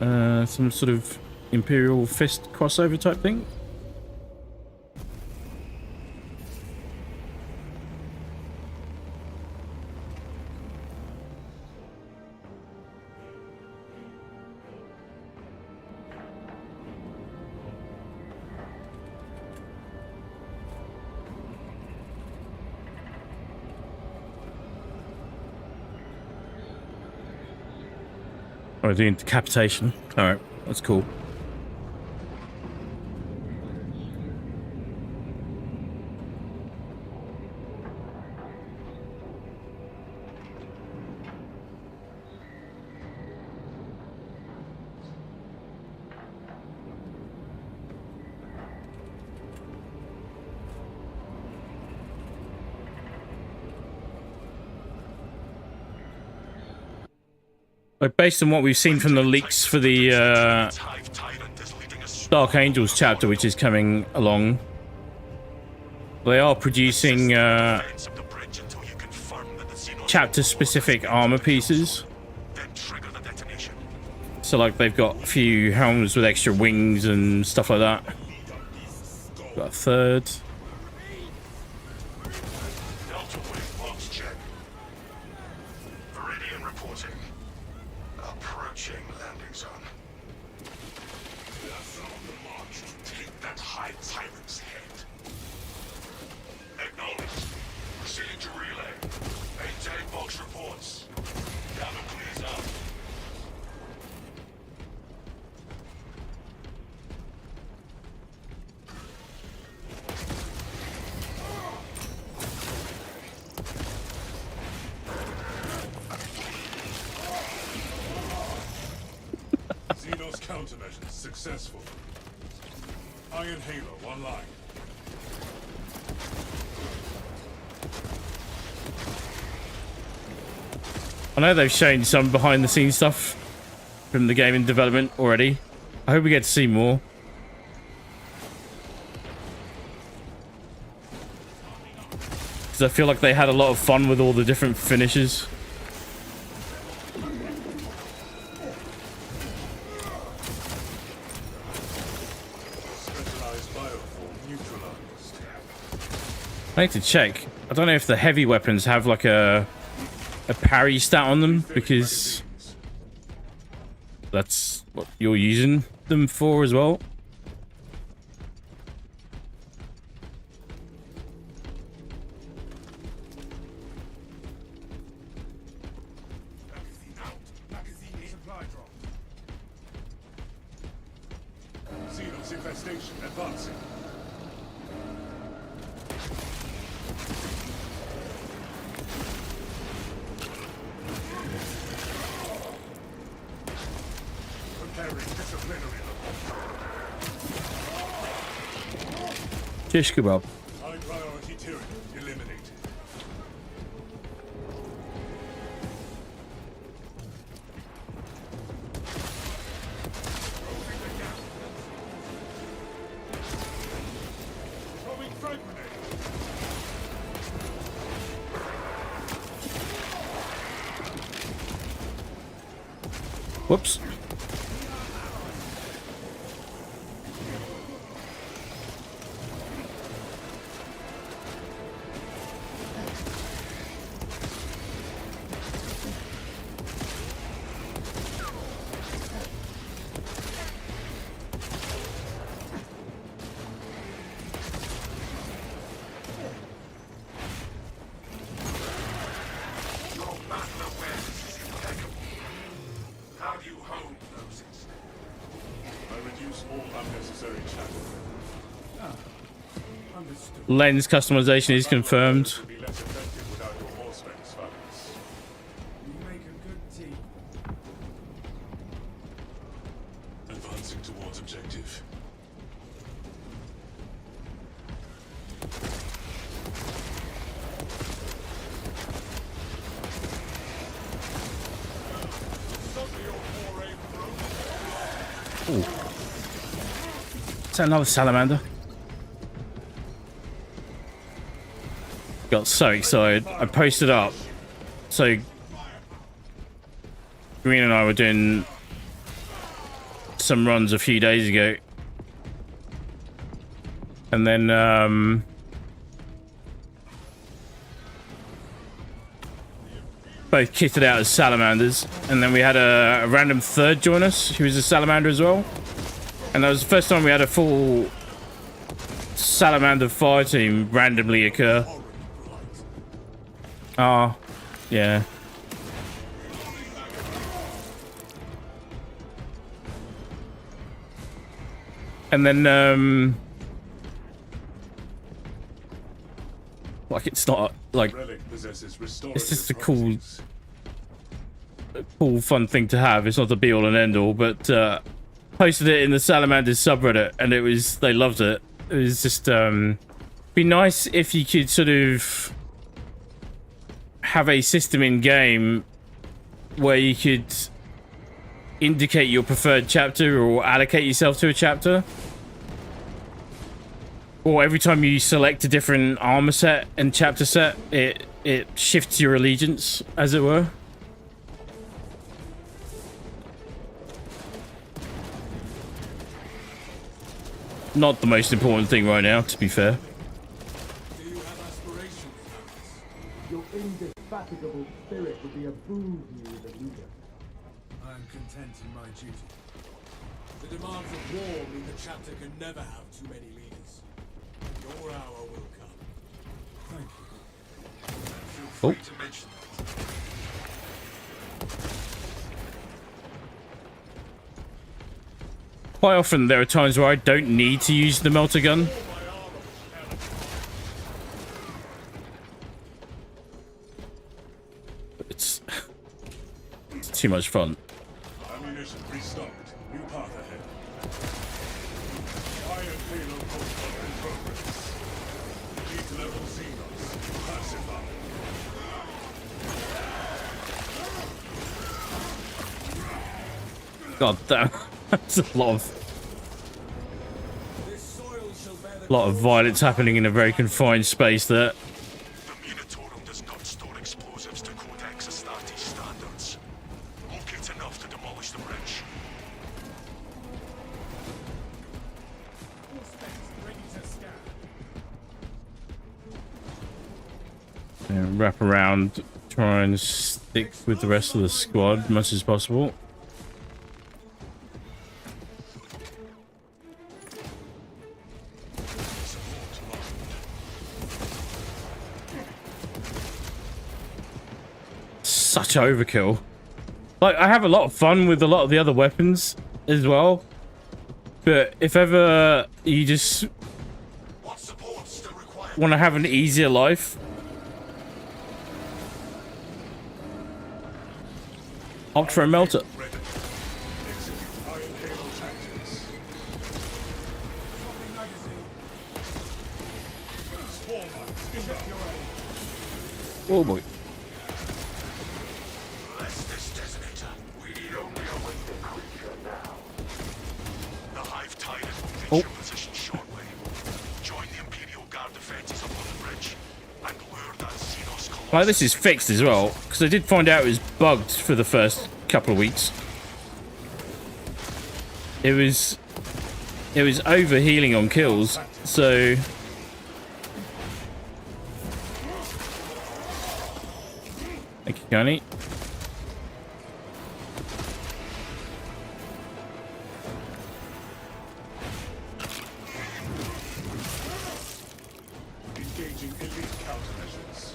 Some sort of Imperial Fist crossover type thing. Oh, doing decapitation. Alright, that's cool. Like, based on what we've seen from the leaks for the Dark Angels chapter, which is coming along, they are producing chapter-specific armor pieces. So like they've got a few helms with extra wings and stuff like that. Got a third. Delta Wave box check. Viridian reporting. Approaching landing zone. That's on the march to take that high tyrant's head. Acknowledged. Proceeding to relay. Maintain box reports. Gather clears up. Xenos countermeasures successful. Iron Halo online. I know they've shown some behind the scenes stuff from the game in development already. I hope we get to see more. Because I feel like they had a lot of fun with all the different finishes. Specialized bioform neutralized. I need to check. I don't know if the heavy weapons have like a parry stat on them, because that's what you're using them for as well. Magazine out. Magazine supply drop. Xenos infestation advancing. Preparing disciplinary level. Shish kebab. High priority tyranny eliminated. Throwing frag grenade. Whoops. Your battle awareness is impeccable. How do you hone those instincts? I reduce all unnecessary chatter. Understood. Lens customization is confirmed. Will be less effective without your horse race funds. You make a good team. Advancing towards objective. Is that another salamander? Got so excited. I posted up. So Green and I were doing some runs a few days ago. And then both kitted out as salamanders. And then we had a random third join us, who was a salamander as well. And that was the first time we had a full salamander fire team randomly occur. Oh, yeah. And then, like, it's not, like, Relic possesses it's just a restorative cool, fun thing to have. It's not the be-all and end-all, but, posted it in the Salamanders subreddit, and they loved it. It was just, be nice if you could sort of have a system in game where you could indicate your preferred chapter or allocate yourself to a chapter, or every time you select a different armor set and chapter set, it shifts your allegiance, as it were. not the most important thing right now, to be fair. Do you have aspirations, Magnus? Your indefatigable spirit would be a boon to you as a leader. I am content in my duty. The demands of war mean the chapter can never have too many leaders. Your hour will come. Thank you. Feel Oh. free to mention that. Quite often there are times where I don't need to use the melter gun. It's too much fun. Ammunition restocked. New path ahead. Iron Halo postcard in progress. Elite level Xenos. Classified. God damn, that's a This soil shall bear the lot of violence happening in a very confined space there. The Minotaurium does not store explosives to Codex Astartes standards. Locate enough to demolish the bridge. All specs ready to scan. And wrap around, try and stick with the rest of the squad as much as possible. Such overkill. Like, I have a lot of fun with a lot of the other weapons as well, but if ever you just What support still required? want to have an easier life, opt for a melter. Ready. Execute Iron Halo tactics. Dropping magazine. Swarm lines inbound. Oh boy. Bless this designator. We only await the creature now. The Hive Tide will reach your position shortly. Join the Imperial Guard defenses upon the bridge and lure that Xenos Colossus. Like, this is fixed as well, because I did find out it was bugged for the first couple of weeks. It was over healing on kills, so thank you, Connie. Engaging elite countermeasures.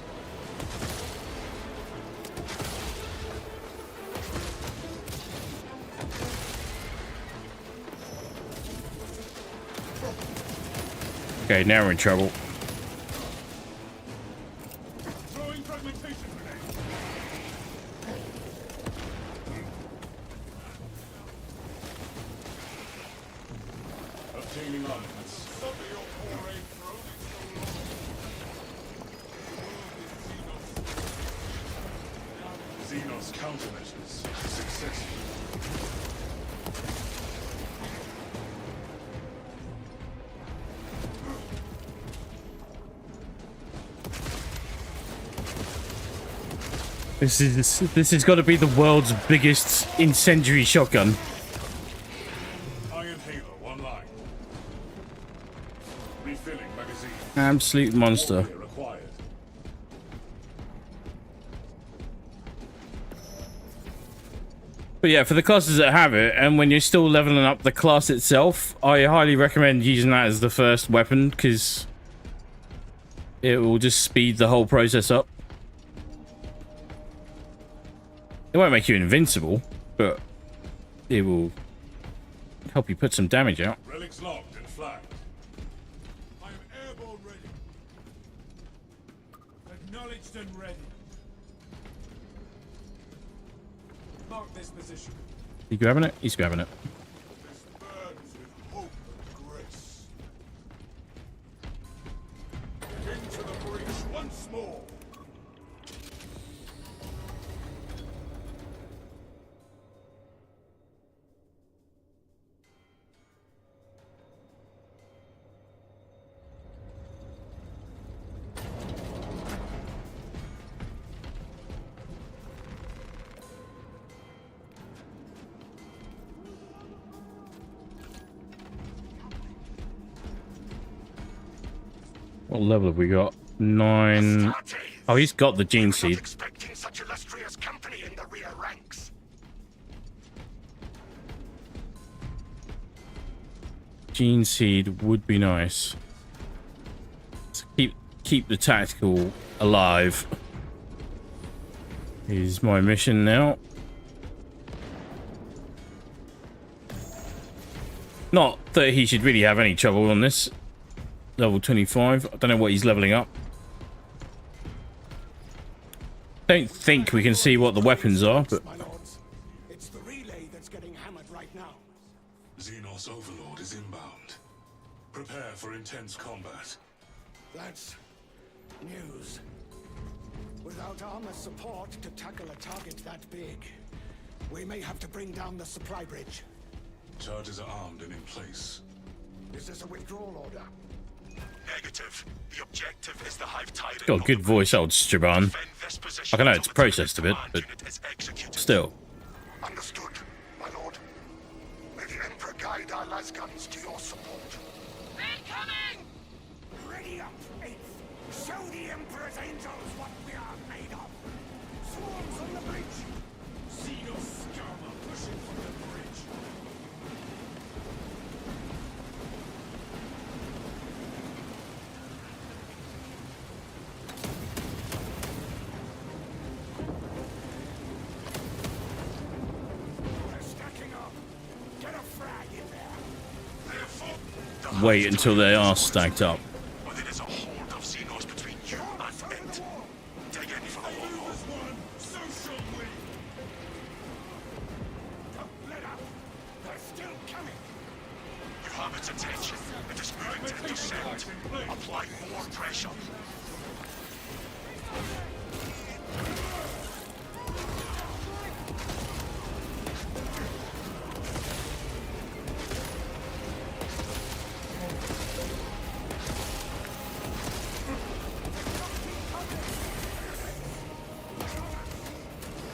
Okay, now we're in trouble. Throwing fragmentation grenade. Obtaining armaments. Suddenly your foray thrown it so long. Xenos countermeasures successful. This has got to be the world's biggest incendiary shotgun. Iron Halo online. Refilling magazine. Absolute monster. Warrior required. But yeah, for the classes that have it, and when you're still leveling up the class itself, I highly recommend using that as the first weapon, because it will just speed the whole process up. It won't make you invincible, but it will help you put some damage out. Relics locked and flagged. I am airborne ready. Acknowledged and ready. Mark this position. You grabbing it? He's grabbing it. This burns with hope and grace. Into the breach once more. What level have we got? 9. Oh, he's got the gene Not seed. expecting such illustrious company in the rear ranks. Gene seed would be nice. So keep the tactical alive is my mission now. Not that he should really have any trouble on this. Level 25. I don't know what he's leveling up. Don't think we can see what the weapons are, but My lords, it's the relay that's getting hammered right now. Xenos Overlord is inbound. Prepare for intense combat. That's news. Without armor support to tackle a target that big, we may have to bring down the supply bridge. Charges are armed and in place. Is this a withdrawal order? Negative. The objective is the Hive Tyrant. got a good voice, old Straban. Defend this position I know until it's the processed a bit, command but unit is executed. still. Understood, my lord. May the Emperor guide our lasguns to your support. Incoming! Ready up, Eighth. Show the Emperor's angels what we are made of. Swarms on the bridge. Xenos scum are pushing from the bridge. They're stacking up. Get a frag in there. Therefore, the Wait Hive until they Tyrant are is stacked up. but there is a horde of Xenos between you and it. Dig in for the long haul. Lose one, so shall we. Don't let up. They're still coming. You have its attention. It is moving to intercept. Apply more pressure.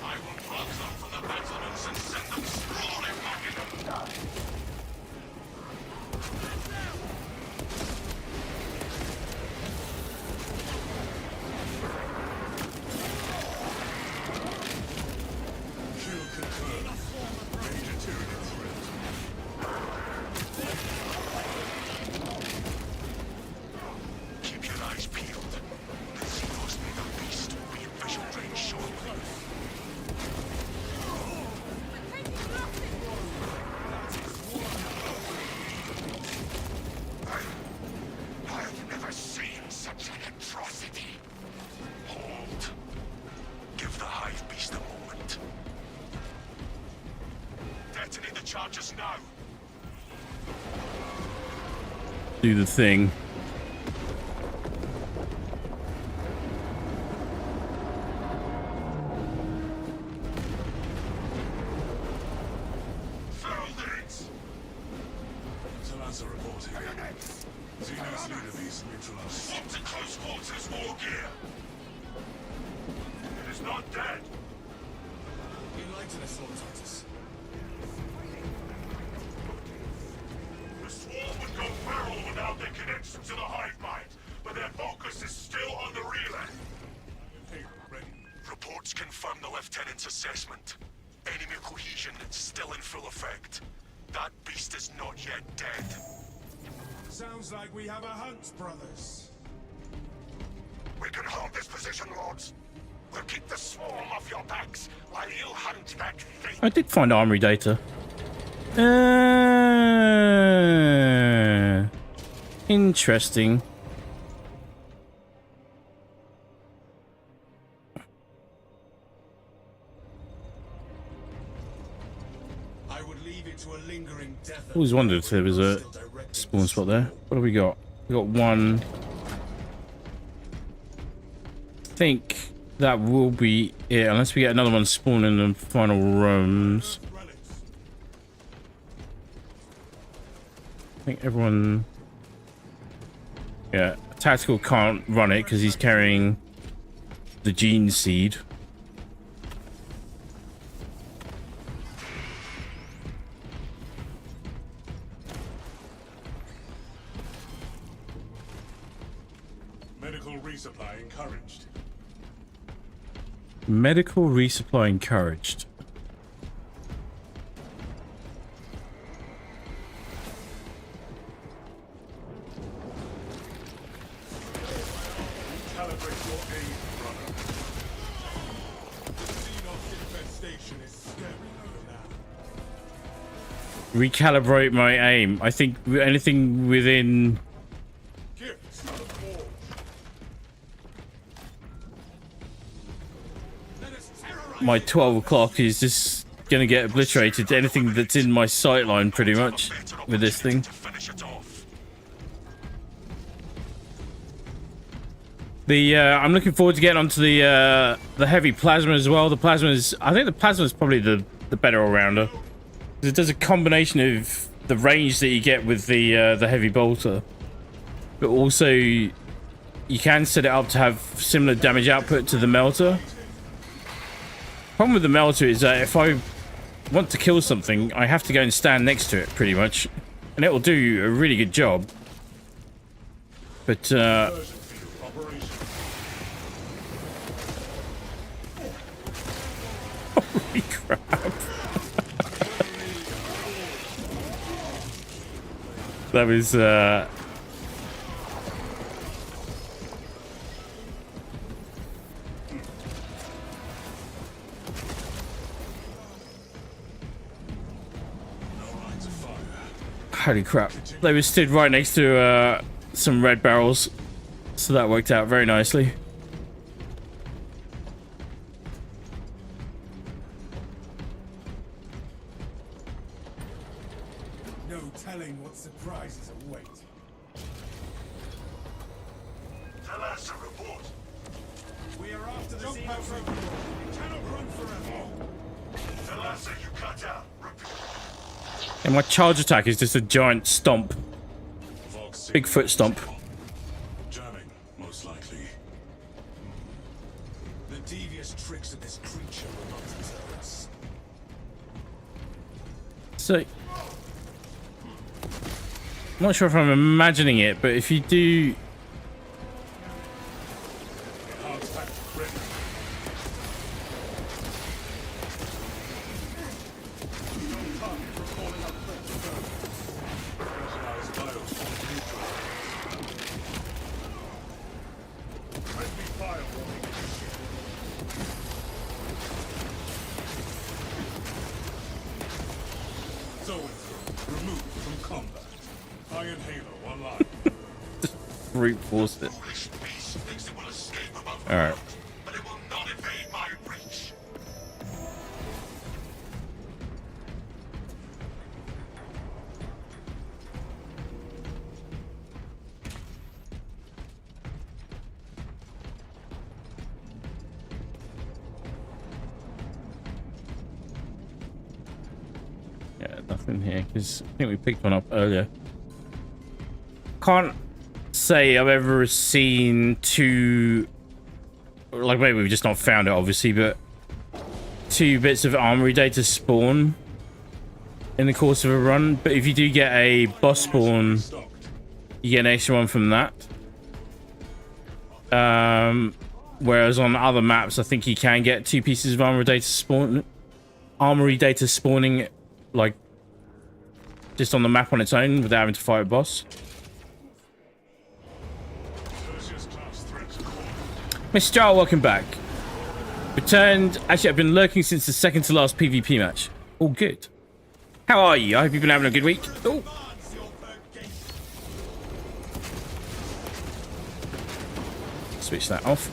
I will pluck them from the battlements and send them sprawling back into Kill confirmed. Major Tyranid threat. Keep your eyes peeled. The Xenos made a beast will be in visual range shortly. I've never seen such an atrocity. Hold. Give the hive beast a moment. Detonate the charges now. Do the thing. Foldings! Talassa reporting. Xenos leader beast neutralized. Swap to close quarters, war gear. It is not dead. Enlighten us, Lord Titus. The swarm would go feral without their connection to the hive mind, but their focus is still on the relay. Hey, ready. Reports confirm the lieutenant's assessment. Enemy cohesion is still in full effect. That beast is not yet dead. Sounds like we have a hunt, brothers. We can hold this position, lords. We'll keep the swarm off your backs while you hunt that thing. I did find armory data. Interesting. I would leave it to a lingering death. Always wondered if there was a spawn spot there. What have we got? We got one. I think that will be it, unless we get another one spawn in the final rooms. Relics. I think everyone... Yeah, Tactical can't run it because he's carrying the gene seed. Medical resupply encouraged. Medical resupply encouraged. Calibrate your aim, brother. The Xenos infestation is staring her now. Recalibrate my aim. I think anything within Gifts of the forge. Let us terrorize my it. 12 o'clock is just gonna get obliterated. Anything that's in my sight line, pretty much, with this thing. To finish it off. I'm looking forward to getting onto the heavy plasma as well. The plasma is, I think the plasma is probably the better all-rounder. It does a combination of the range that you get with the heavy bolter, but also you can set it up to have similar damage output to the melter. Problem with the melter is that if I want to kill something, I have to go and stand next to it, pretty much, and it will do a really good job. But holy crap. That was holy crap. They were stood right next to some red barrels, so that worked out very nicely. No telling what surprises await. Tell us a report. We are after the Xenos overlord. We cannot run forever. Tell us you cut out. Repeat. And my charge attack is just a giant stomp. Big foot stomp. Jamming, most likely. The devious tricks of this creature will not deter us. So, I'm not sure if I'm imagining it, but if you do Enhanced tactic ready. No target for calling up threats first. Personalized bioswarm neutralized. Friendly firewall initiated. So-and-so removed from combat. Iron Halo online. brute force it. Foolish beast thinks it will escape above All right. ground, but it will not evade my reach. Yeah, nothing here because I think we picked one up earlier. Can't say I've ever seen two, like maybe we've just not found it obviously, but two bits of armory data spawn in the course of a run. But if you do get a boss spawn, Stocked. you get an extra one from that. Whereas on other maps, I think you can get two pieces of armory data spawning, like just on the map on its own without having to fight a boss. Tertius class threats called. Mr. Jar, welcome back. Returned. Actually, I've been lurking since the second to last PvP match. All good. How are you? I hope you've been having a good week. Oh. Advance your purgation. Switch that off.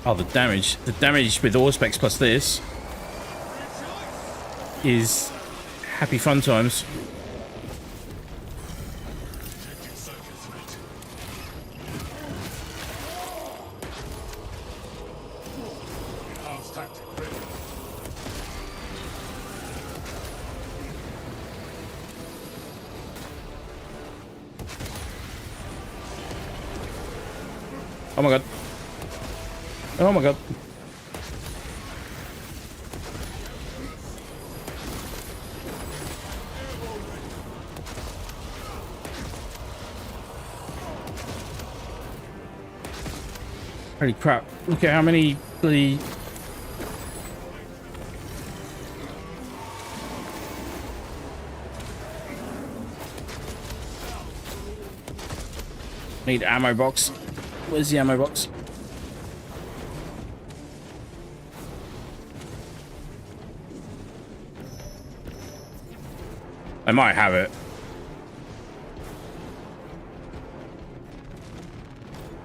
Oh, the damage. The damage with Auspex plus this is happy fun times. Detected circuit threat. Enhanced tactic ready. Oh my god. Oh my god. Holy crap. Look at how many bloody... Need ammo box. Where's the ammo box? I might have it.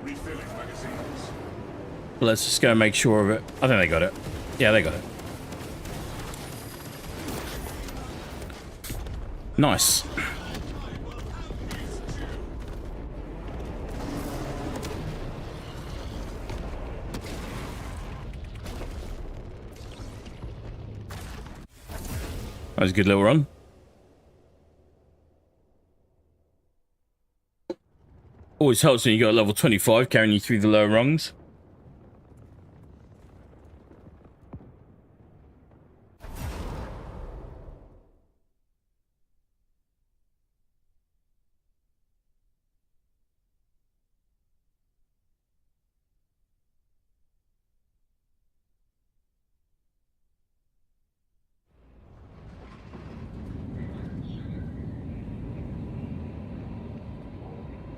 Refilling magazines. But let's just go and make sure of it. I think they got it. Yeah, they got it. Nice. That was a good little run. Always helps when you got level 25 carrying you through the lower rungs.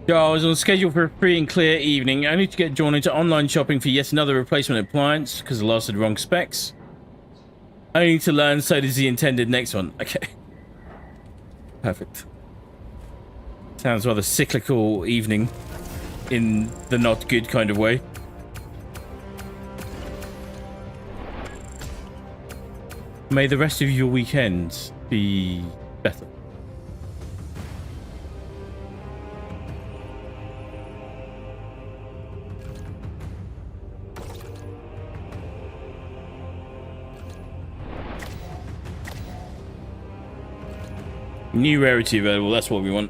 Yo, I was on schedule for a free and clear evening. I need to get drawn into online shopping for yet another replacement appliance because the last had the wrong specs. I need to learn, so does the intended next one. Okay. Perfect. Sounds rather cyclical evening in the not good kind of way. May the rest of your weekend be better. New rarity available, that's what we want.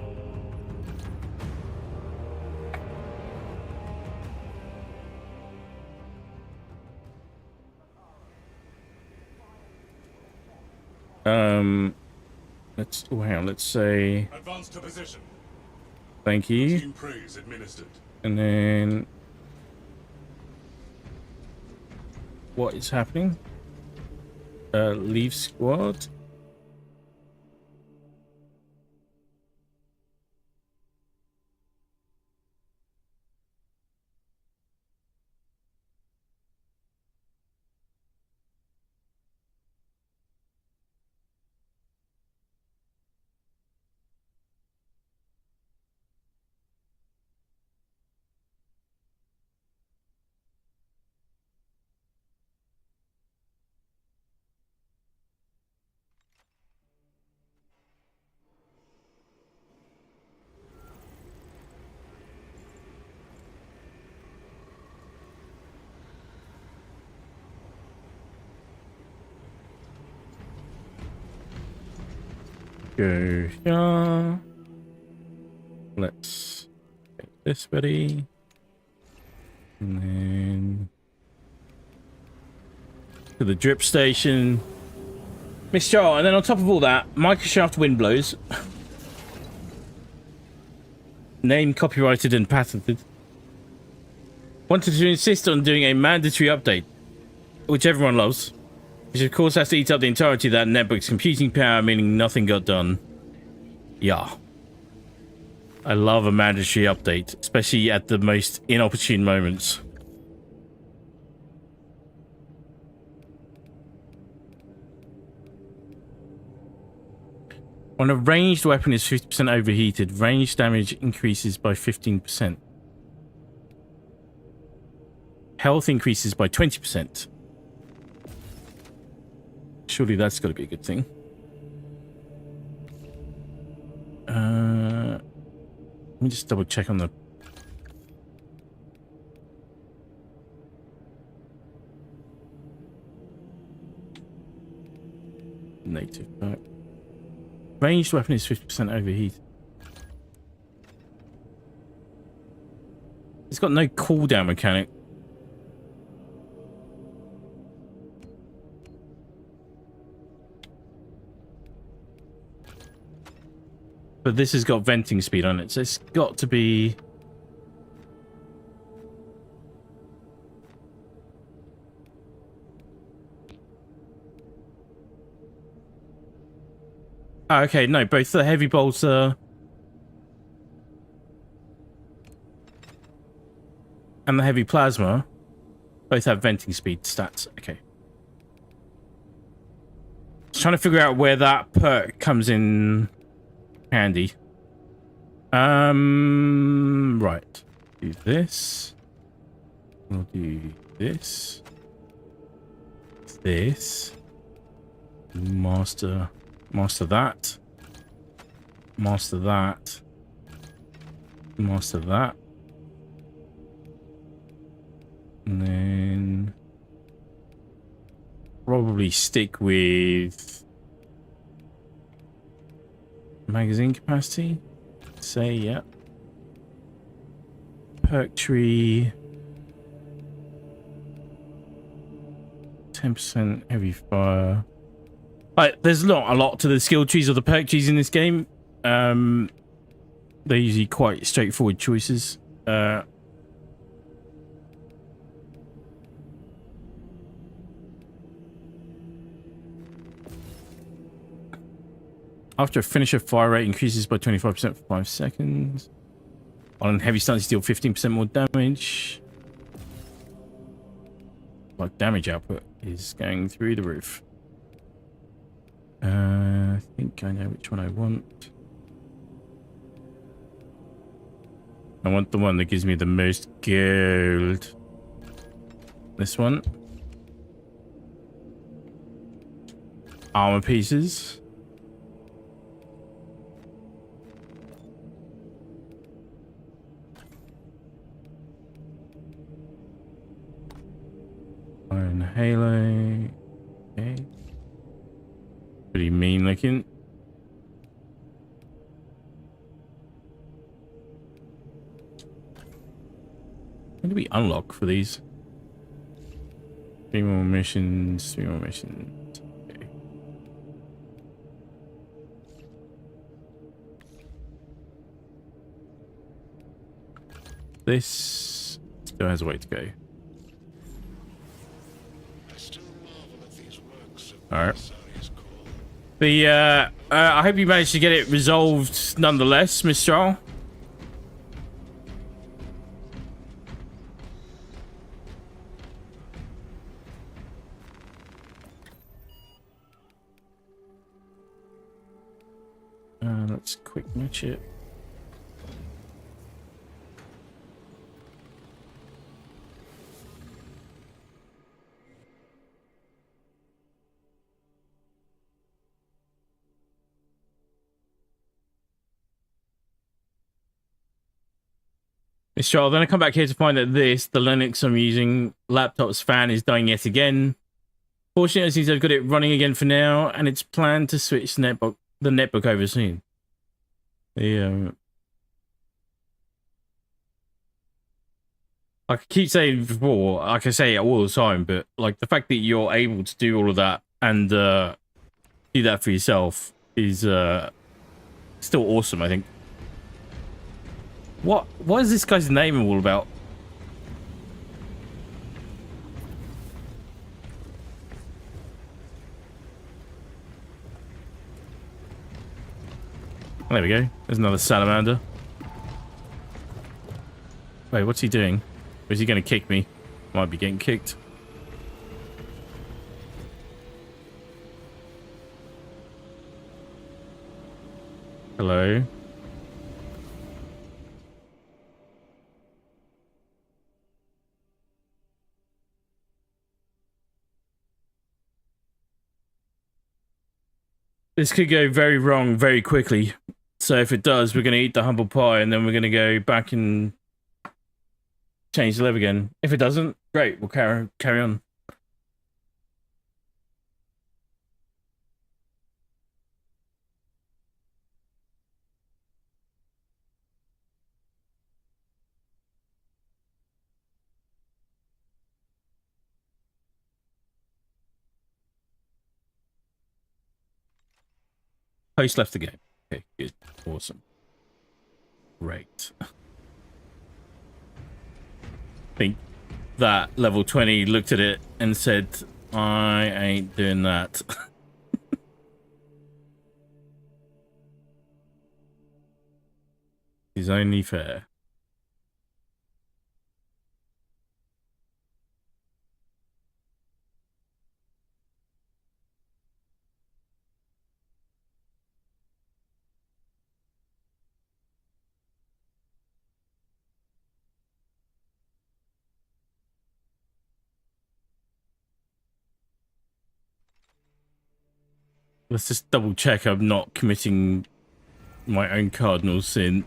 Let's say Advance to position. thank you. Team praise administered. And then what is happening? Leave squad. Go here. Let's get this ready. And then to the drip station. Miss Charles, and then on top of all that, Microshaft wind blows. Name copyrighted and patented. Wanted to insist on doing a mandatory update, which everyone loves. Which of course has to eat up the entirety of that network's computing power, meaning nothing got done. Yeah. I love a mandatory update, especially at the most inopportune moments. When a ranged weapon is 50% overheated, range damage increases by 15%. Health increases by 20%. Surely that's got to be a good thing. Let me just double check on the... native pack. Ranged weapon is 50% overheat. It's got no cooldown mechanic. But this has got venting speed on it, so it's got to be... Oh, okay, no, both the heavy bolter and the heavy plasma both have venting speed stats. Okay. Just trying to figure out where that perk comes in handy. Right. Do this. We'll do this. This. Master that. Master that. Master that. And then probably stick with magazine capacity. Say, yeah. Perk tree. 10% heavy fire. Like, there's not a lot to the skill trees or the perk trees in this game. They're usually quite straightforward choices. After a finisher, fire rate increases by 25% for 5 seconds. On heavy stance, you deal 15% more damage. Like, damage output is going through the roof. I think I know which one I want. I want the one that gives me the most gold. This one. Armor pieces. Iron halo. Okay. Pretty mean looking. When do we unlock for these? 3 more missions, 3 more missions. Okay. This still has a way to go. Alright. The I hope you managed to get it resolved nonetheless, Miss Charles. Let's quick match it. Miss Charles, then I come back here to find that the Linux I'm using, laptop's fan is dying yet again. Fortunately, it seems I've got it running again for now, and it's planned to switch the netbook over soon. I keep saying before, like I say it all the time, but like the fact that you're able to do all of that and do that for yourself is still awesome, I think. What is this guy's name all about? There we go. There's another salamander. Wait, what's he doing? Or is he going to kick me? Might be getting kicked. Hello? This could go very wrong very quickly. So if it does, we're going to eat the humble pie and then we're going to go back and change the live again. If it doesn't, great, we'll carry on. Host left the game. Okay, good. Awesome. Great. I think that level 20 looked at it and said, I ain't doing that. is only fair. Let's just double check I'm not committing my own cardinal sin.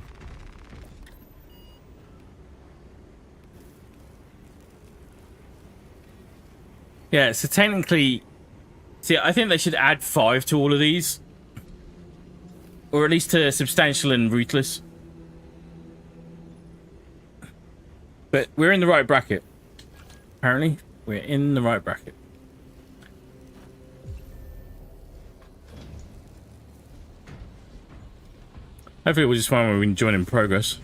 Yeah, so technically, see, I think they should add 5 to all of these. Or at least to substantial and rootless. But we're in the right bracket. Apparently, we're in the right bracket. Hopefully we'll just find where we can join in progress.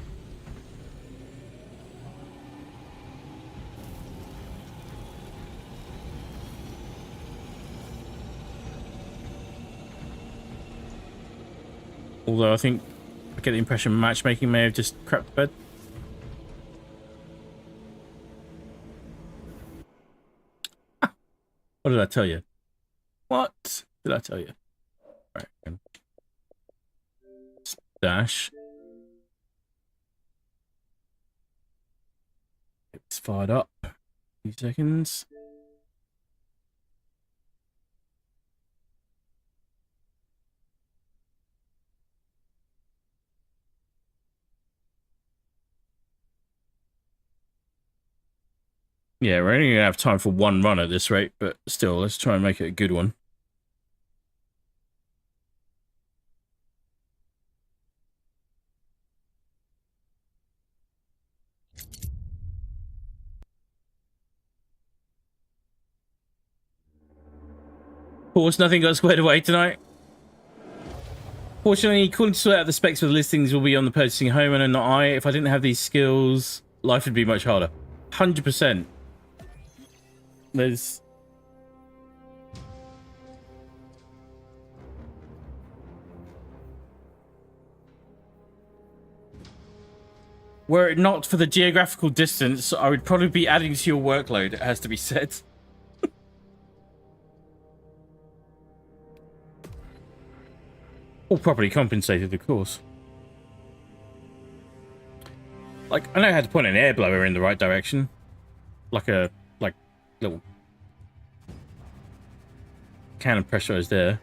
Although I think I get the impression matchmaking may have just crapped the bed. What did I tell you? What did I tell you? Right. Dash. It's fired up. 2 seconds. Yeah, we're only gonna have time for 1 run at this rate, but still, let's try and make it a good one. Of course, nothing got squared away tonight. Fortunately, according to sort out the specs for the listings will be on the purchasing homeowner, not I. If I didn't have these skills, life would be much harder. 100%. There's... Were it not for the geographical distance, I would probably be adding to your workload, it has to be said. All properly compensated, of course. Like, I know how to point an air blower in the right direction. Like a, little cannon pressurized there.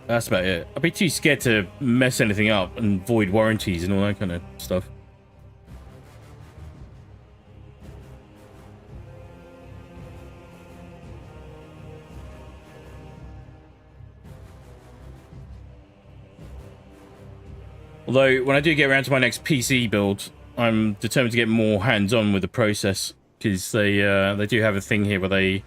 That's about it. I'd be too scared to mess anything up and void warranties and all that kind of stuff. Although, when I do get around to my next PC build, I'm determined to get more hands-on with the process, because they do have a thing here where they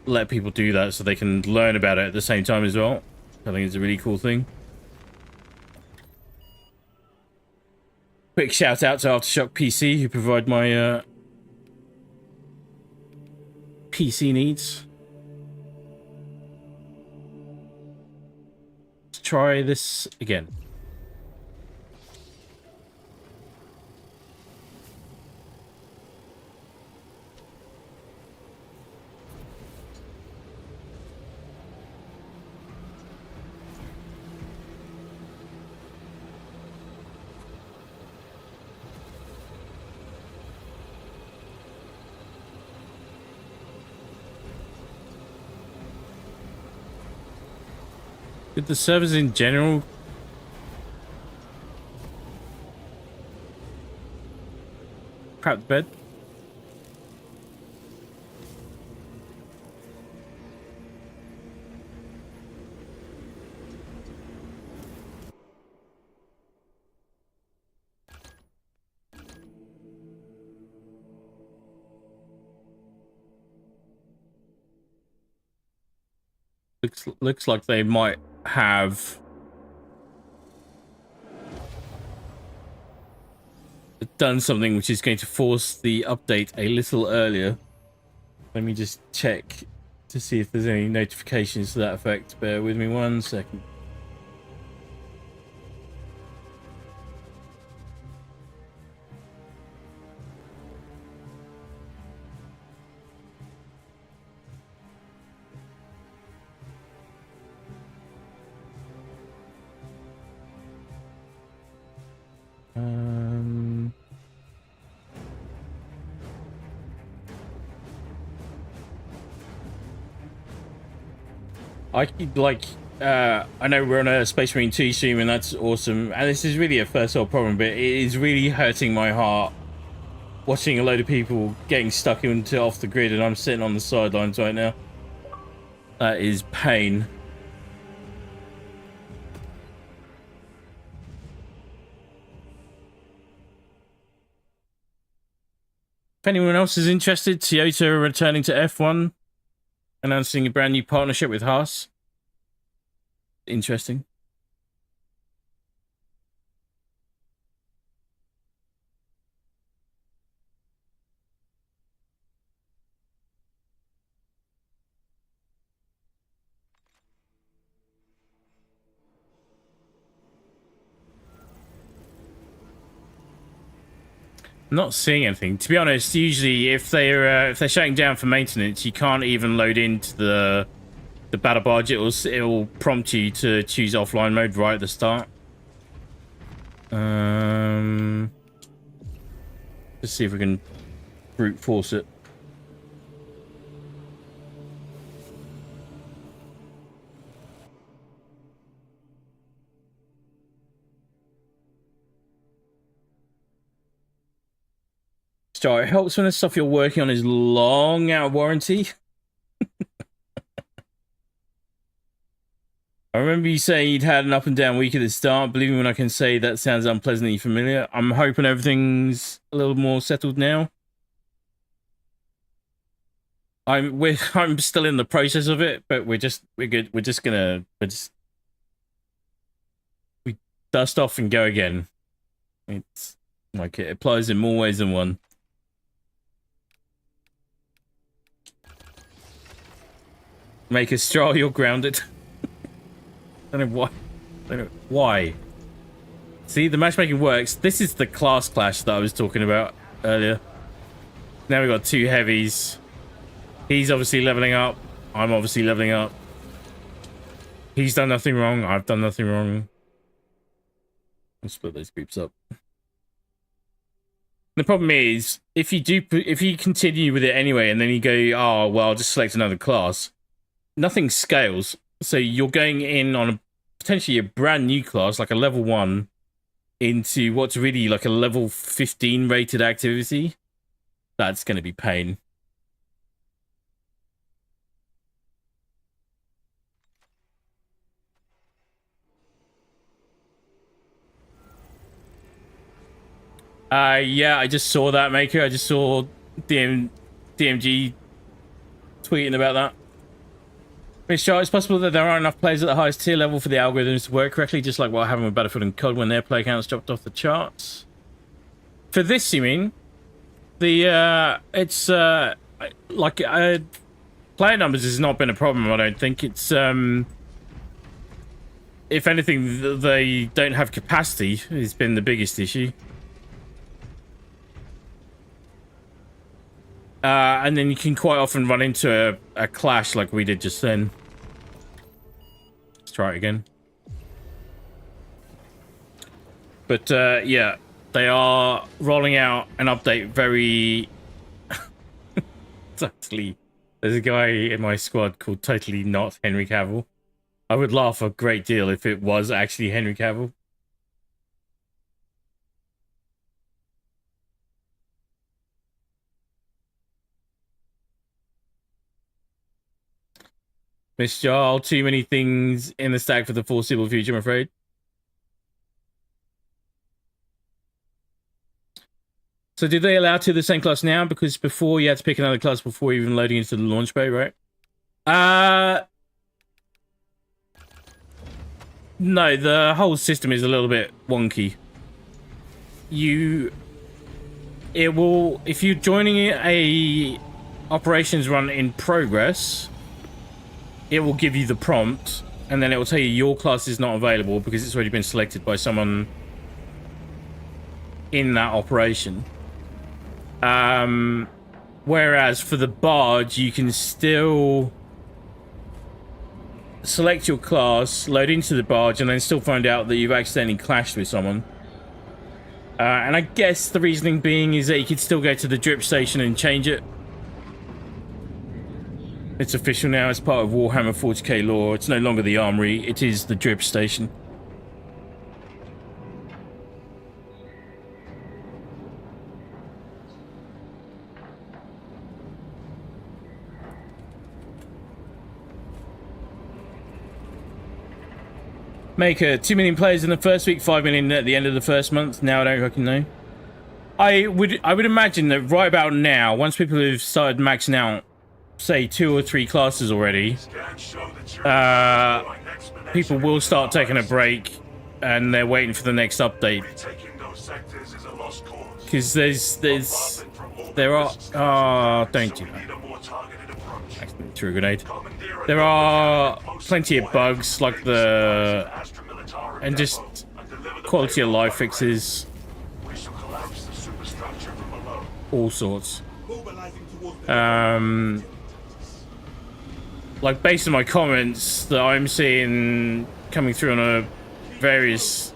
let people do that so they can learn about it at the same time as well. I think it's a really cool thing. Quick shout out to Aftershock PC, who provide my PC needs. Let's try this again. Did the servers in general crap the bed? Looks like they might have done something which is going to force the update a little earlier. Let me just check to see if there's any notifications to that effect. Bear with me 1 second. I could, like, I know we're on a Space Marine 2 stream and that's awesome. And this is really a first world problem, but it is really hurting my heart watching a load of people getting stuck into off the grid and I'm sitting on the sidelines right now. That is pain. If anyone else is interested, Toyota are returning to F1, announcing a brand new partnership with Haas. Interesting. Not seeing anything. To be honest, usually if they're shutting down for maintenance, you can't even load into the battle barge. It'll prompt you to choose offline mode right at the start. Let's see if we can brute force it. Star, it helps when the stuff you're working on is long out of warranty. I remember you saying you'd had an up and down week at the start. Believe me when I can say that sounds unpleasantly familiar. I'm hoping everything's a little more settled now. I'm still in the process of it, but we're good. We dust off and go again. It's like it applies in more ways than one. Make a straw, you're grounded. I don't know why. I don't know why. See, the matchmaking works. This is the class clash that I was talking about earlier. Now we've got two heavies. He's obviously leveling up. I'm obviously leveling up. He's done nothing wrong. I've done nothing wrong. Let's split those groups up. The problem is, if you continue with it anyway, and then you go, oh well, I'll just select another class. Nothing scales. So you're going in on potentially a brand new class, like a level 1, into what's really like a level 15 rated activity. That's going to be pain. Yeah, I just saw that, Maker. I just saw DMG tweeting about that. It's possible that there aren't enough players at the highest tier level for the algorithms to work correctly, just like what happened with Battlefield and COD when their play counts dropped off the charts. For this, you mean? Player numbers has not been a problem, I don't think. It's, if anything, they don't have capacity has been the biggest issue. And then you can quite often run into a clash like we did just then. Let's try it again. But yeah, they are rolling out an update very... Totally. There's a guy in my squad called Totally Not Henry Cavill. I would laugh a great deal if it was actually Henry Cavill. Miss Jarl, too many things in the stack for the foreseeable future, I'm afraid. So did they allow two of the same class now? Because before you had to pick another class before even loading into the launch bay, right? No, the whole system is a little bit wonky. It will, if you're joining a operations run in progress, it will give you the prompt, and then it will tell you your class is not available because it's already been selected by someone in that operation. Whereas for the barge, you can still select your class, load into the barge, and then still find out that you've accidentally clashed with someone. And I guess the reasoning being is that you could still go to the drip station and change it. It's official now. It's part of Warhammer 40k lore. It's no longer the armory. It is the drip station. Make 2 million players in the first week, 5 million at the end of the first month. Now I don't fucking know. I would imagine that right about now, once people have started maxing out, say 2 or 3 classes already, people will start taking a break, and they're waiting for the next update. Because there are don't do that. Through a grenade. There are plenty of bugs like and just quality of life fixes, all sorts. Like based on my comments that I'm seeing coming through on various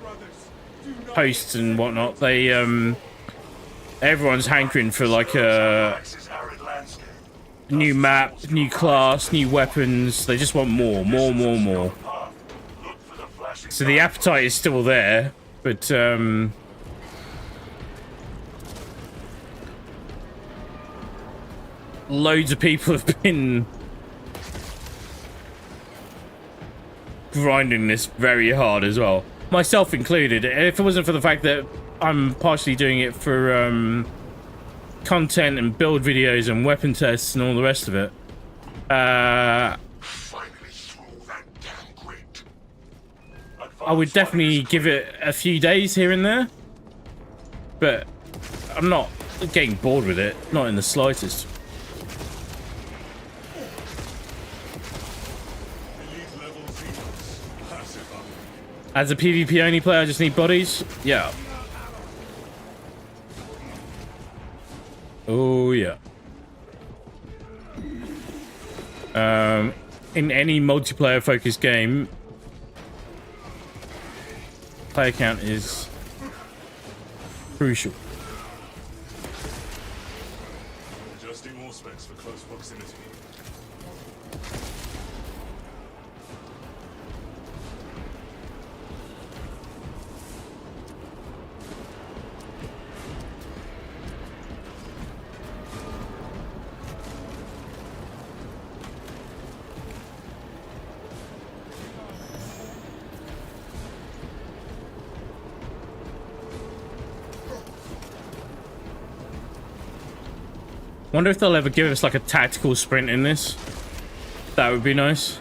posts and whatnot, they everyone's hankering for like a new map, new class, new weapons. They just want more. So the appetite is still there, but loads of people have been grinding this very hard as well, myself included. If it wasn't for the fact that I'm partially doing it for content and build videos and weapon tests and all the rest of it, I would definitely give it a few days here and there, but I'm not getting bored with it, not in the slightest. As a PvP only player, I just need bodies? Yeah. Oh, yeah. In any multiplayer focused game, player count is crucial. Adjusting all specs for close proximity. Wonder if they'll ever give us like a tactical sprint in this. That would be nice.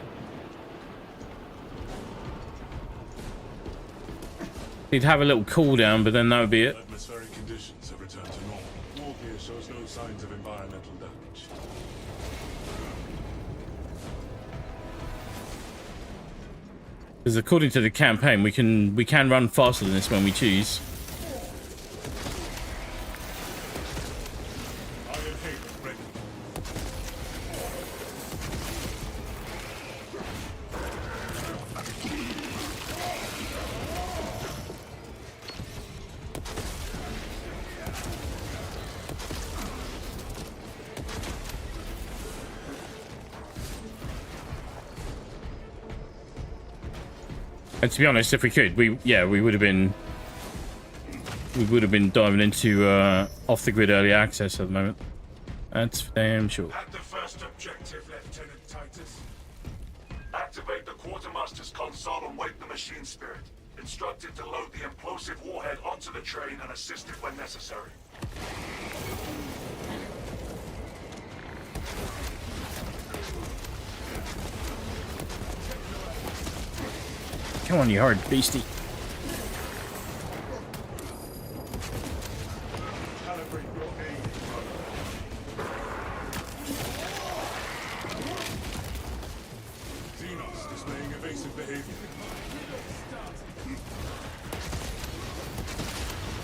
He'd have a little cooldown, but then that would be it. Atmospheric conditions have returned to normal. War gear shows no signs of environmental damage. Because according to the campaign, we can run faster than this when we choose. And to be honest, if we could, we would have been diving into off the grid early access at the moment. That's damn sure. At the first objective, Lieutenant Titus. Activate the quartermaster's console and wake the machine spirit. Instructed to load the implosive warhead onto the train and assist it when necessary. Come on, you hard beastie. Xenos displaying evasive behavior.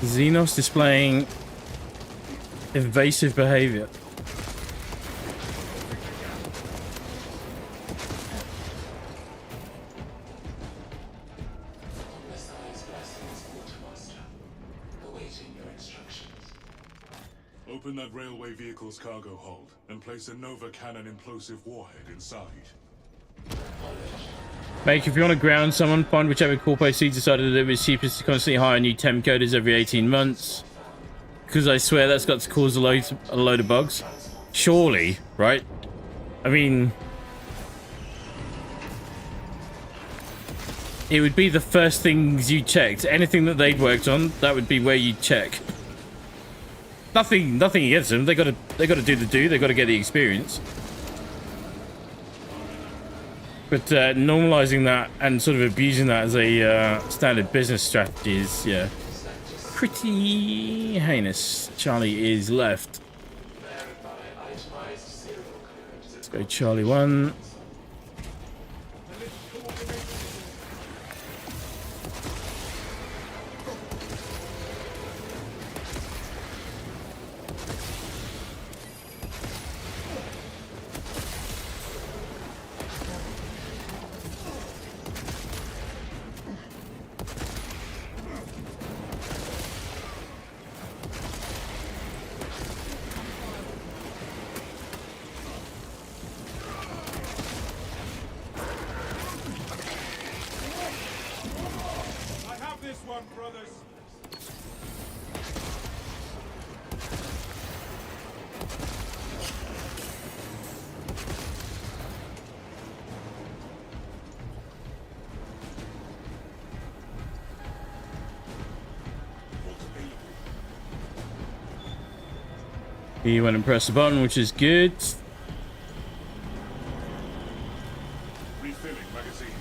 Xenos displaying evasive behavior. Open that railway vehicle's cargo hold and place a Nova cannon implosive warhead inside. Mate, if you want to ground someone, find whichever corpo seed decided that it was cheapest to constantly hire new temp coders every 18 months. Because I swear that's got to cause a load of bugs. Surely, right? I mean, it would be the first things you checked. Anything that they'd worked on, that would be where you'd check. Nothing against them. They got to do the do. They got to get the experience. But normalizing that and sort of abusing that as a standard business strategy is, yeah, pretty heinous. Charlie is left. Let's go Charlie 1. He went and pressed the button, which is good. Refilling magazines.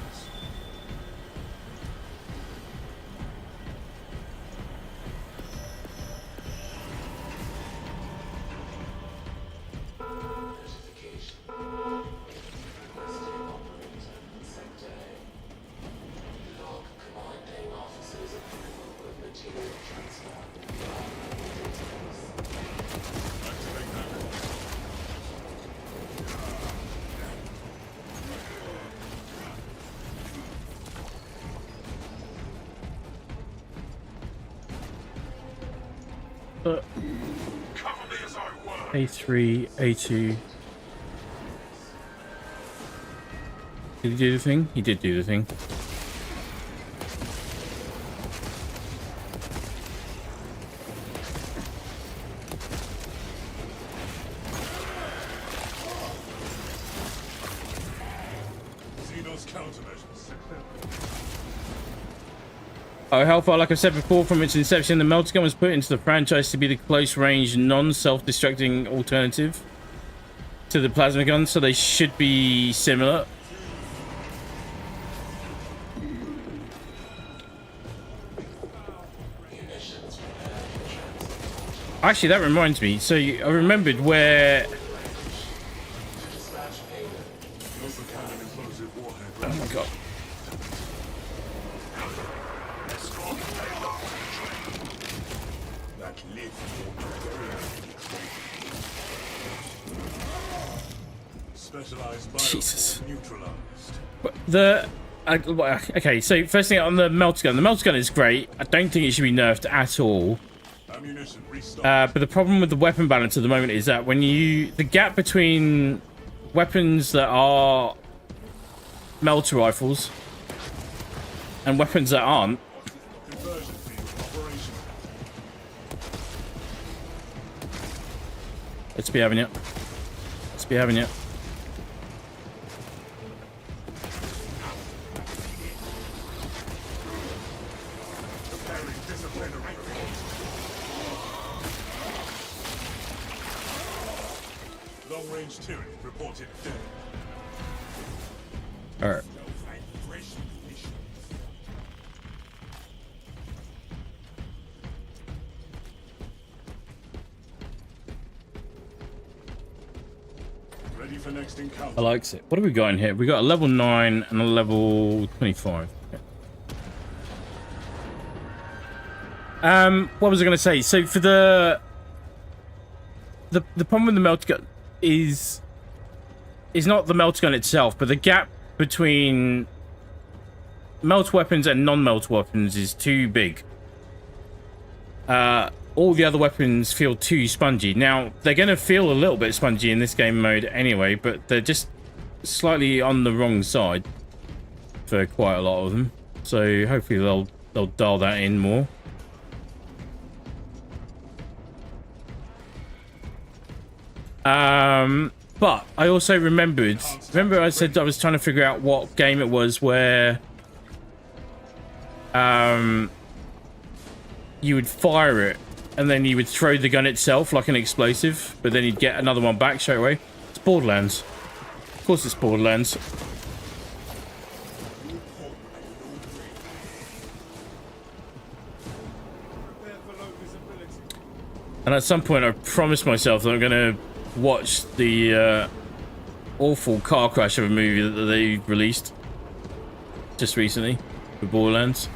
A3, A2. Did he do the thing? He did do the thing. Oh, Hellfire, like I said before, from its inception, the melter gun was put into the franchise to be the close-range, non-self-destructing alternative to the plasma gun, so they should be similar. Actually, that reminds me. So I remembered where... Oh my god. Jesus. But okay, so first thing on the melter gun. The melter gun is great. I don't think it should be nerfed at all. But the problem with the weapon balance at the moment is that when the gap between weapons that are melter rifles and weapons that aren't. Let's be having it. Let's be having it. Long-range Tyranny reported dead. All right. Ready for next encounter. I likes it. What have we got in here? We got a level 9 and a level 25. Okay. What was I going to say? So for the problem with the melter gun is not the melter gun itself, but the gap between melter weapons and non-melter weapons is too big. all the other weapons feel too spongy. Now, they're going to feel a little bit spongy in this game mode anyway, but they're just slightly on the wrong side for quite a lot of them. So hopefully they'll dial that in more. But I also remember I said I was trying to figure out what game it was where you would fire it and then you would throw the gun itself like an explosive, but then you'd get another one back straight away. It's Borderlands. Of course it's Borderlands. And at some point I promised myself that I'm going to watch the awful car crash of a movie that they released just recently for Borderlands.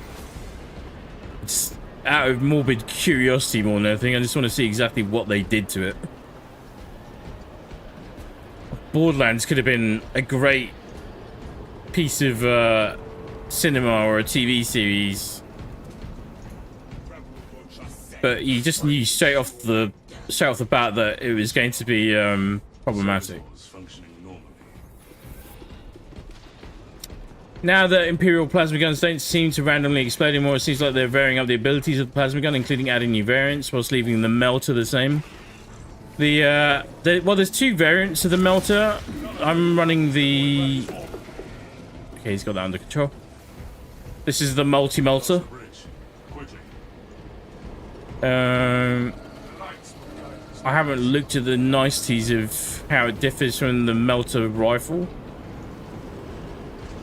It's out of morbid curiosity more than anything. I just want to see exactly what they did to it. Borderlands could have been a great piece of cinema or a TV series, but you just knew straight off the bat that it was going to be problematic. Now that Imperial plasma guns don't seem to randomly explode anymore, it seems like they're varying up the abilities of the plasma gun, including adding new variants, whilst leaving the melter the same. Well, there's two variants of the melter. I'm running the... Okay, he's got that under control. This is the multi-melter. I haven't looked at the niceties of how it differs from the melter rifle.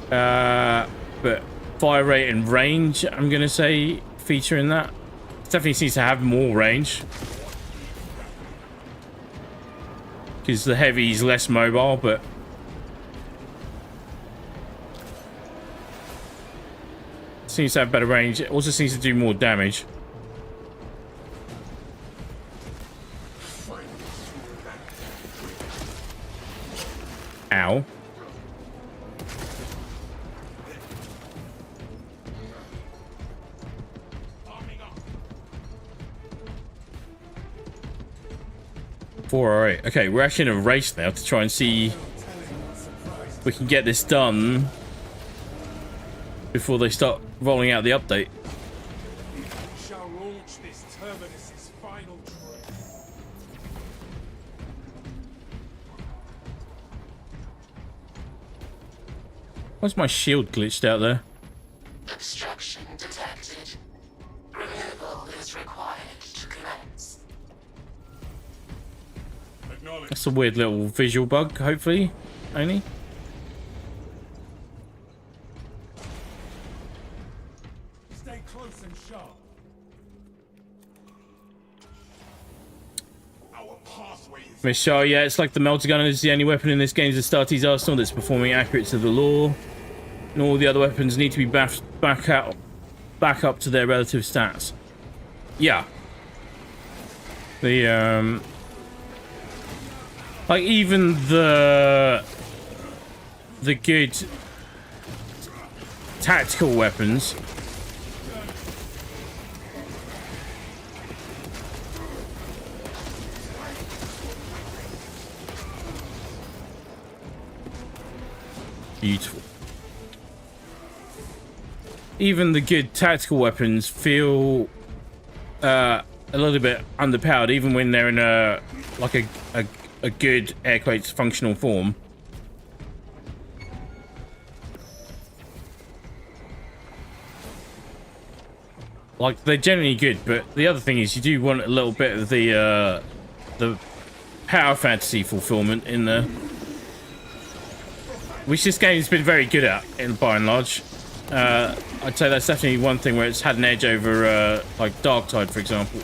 But fire rate and range, I'm gonna say, feature in that. It definitely seems to have more range, because the heavy's less mobile, but seems to have better range. It also seems to do more damage. Ow. Alright, okay, we're actually in a race now to try and see if we can get this done before they start rolling out the update. We shall launch this terminus's final trip. Why's my shield glitched out there? Obstruction detected. Removal is required to commence. That's a weird little visual bug, hopefully, only. Stay close and sharp. Our pathway is Michelle, yeah, it's like the melter gun is the only weapon in this game's Astartes arsenal that's performing accurate to the law. And all the other weapons need to be back up to their relative stats. Yeah. The like even the good tactical weapons beautiful. Even the good tactical weapons feel a little bit underpowered, even when they're in a good air quotes functional form. Like, they're generally good, but the other thing is you do want a little bit of the power fantasy fulfillment in there, which this game's been very good at, by and large. I'd say that's definitely one thing where it's had an edge over, like, Dark Tide, for example.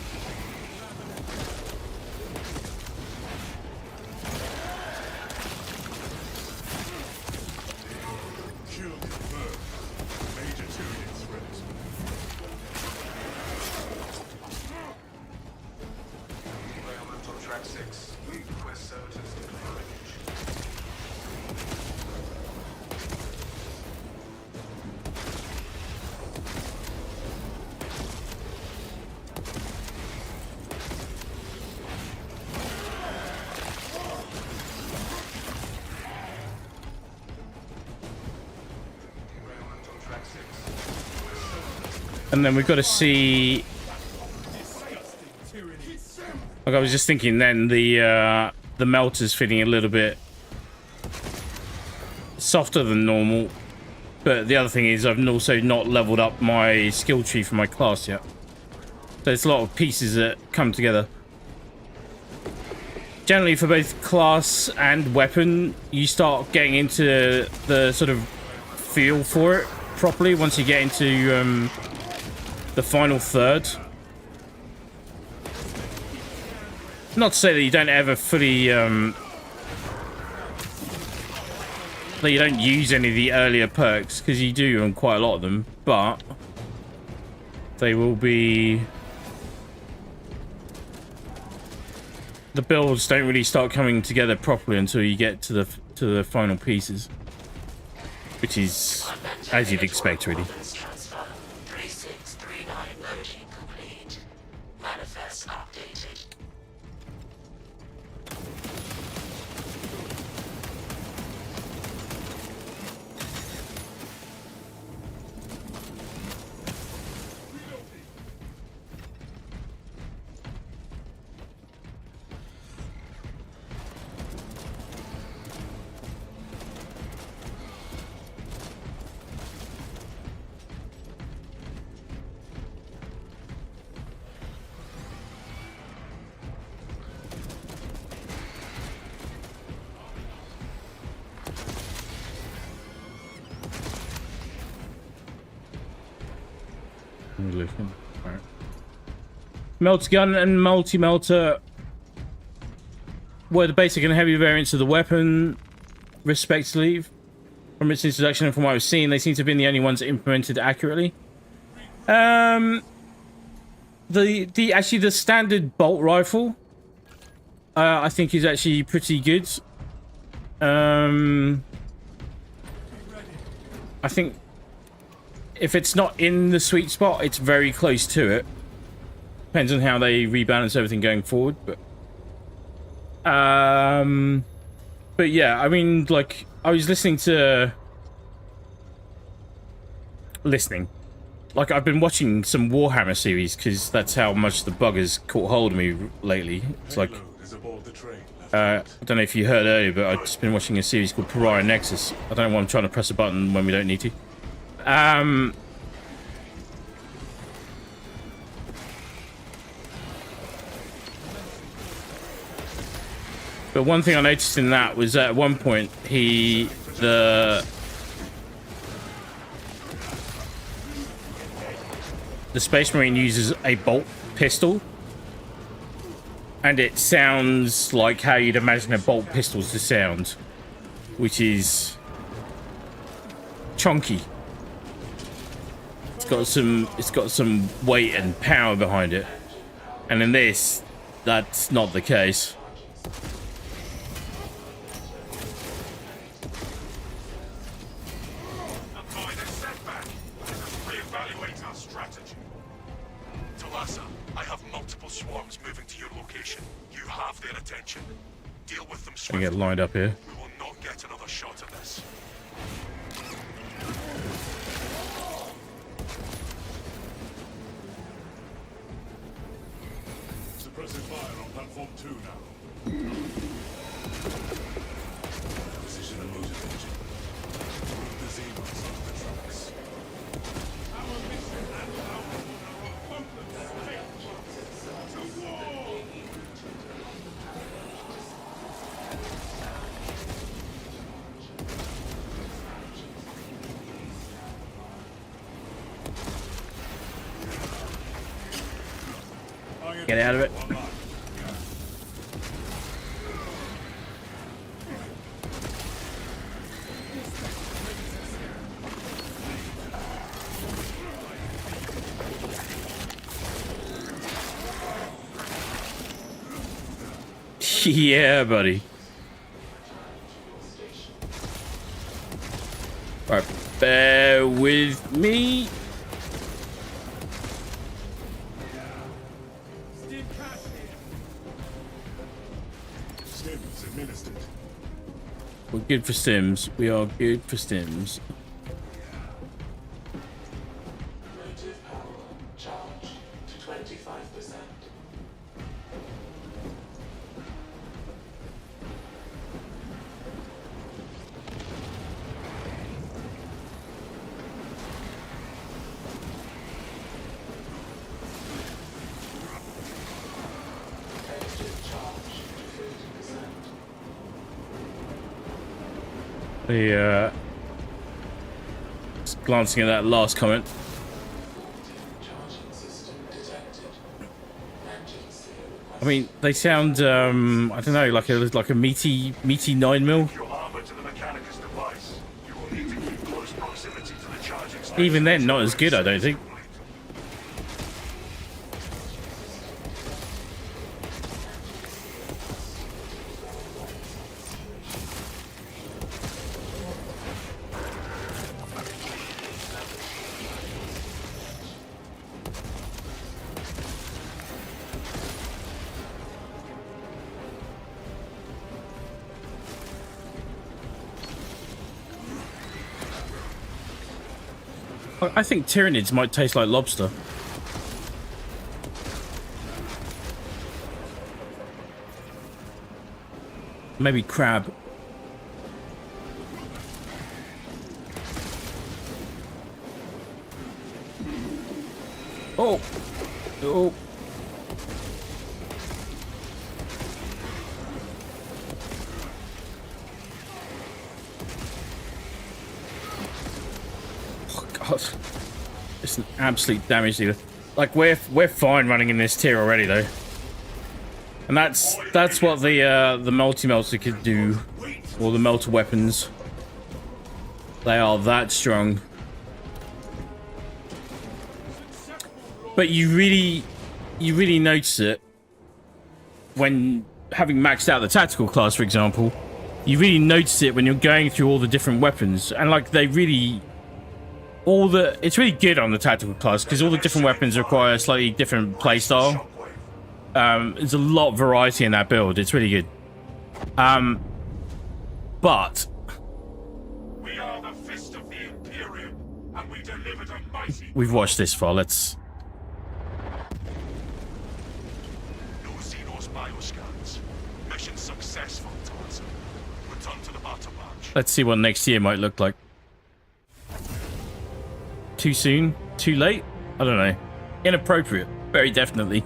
And then we've got to see. Like I was just thinking, then the melter's feeling a little bit softer than normal. But the other thing is, I've also not leveled up my skill tree for my class yet. So it's a lot of pieces that come together. Generally, for both class and weapon, you start getting into the sort of feel for it properly once you get into the final third. Not to say that you don't ever fully that you don't use any of the earlier perks, because you do on quite a lot of them, but they will be, the builds don't really start coming together properly until you get to the final pieces, which is as you'd expect, really. Transfer 3639 loading complete. Manifest updated. Right. Melter gun and multi-melter were the basic and heavy variants of the weapon, respectively. From its introduction and from what I've seen, they seem to have been the only ones implemented accurately. The standard bolt rifle, I think, is actually pretty good. I think if it's not in the sweet spot, it's very close to it. Depends on how they rebalance everything going forward, but yeah, I mean, like, I was like, I've been watching some Warhammer series because that's how much the bug has caught hold of me lately. It's like, I don't know if you heard earlier, but I've just been watching a series called Pariah Nexus. I don't know why I'm trying to press a button when we don't need to. But one thing I noticed in that was at one point the Space Marine uses a bolt pistol, and it sounds like how you'd imagine a bolt pistol to sound, which is chunky. It's got some weight and power behind it, and in this, that's not the case. I get lined up here. We will not get another shot at this. Suppressive fire on platform 2 now. Position a motor engine. Move the Xenos onto the tracks. Our mission and our focus to war! Get out of it. Yeah, buddy. All right, bear with me. Stims administered. We're good for stims. We are good for stims. Motive power Just glancing at that last comment. I mean, they sound I don't know, like a meaty 9mm. Your armor to the Mechanicus device. You will need to keep close proximity to the charging station. Even then, not as good, I don't think. I think Tyranids might taste like lobster. Maybe crab. Oh! Oh! God, it's an absolute damage dealer. Like we're fine running in this tier already though, and that's what the multi-melter could do, or the melter weapons. They are that strong. But you really notice it when having maxed out the tactical class, for example. You really notice it when you're going through all the different weapons, and like they really. It's really good on the tactical class because all the different weapons require a slightly different playstyle. There's a lot of variety in that build. It's really good. But We are the fist of the Imperium, and we delivered a mighty. we've watched this far. Let's. No Xenos bioscans. Mission successful, Thomas. Return to the battle match. Let's see what next year might look like. Too soon? Too late? I don't know. Inappropriate. Very definitely.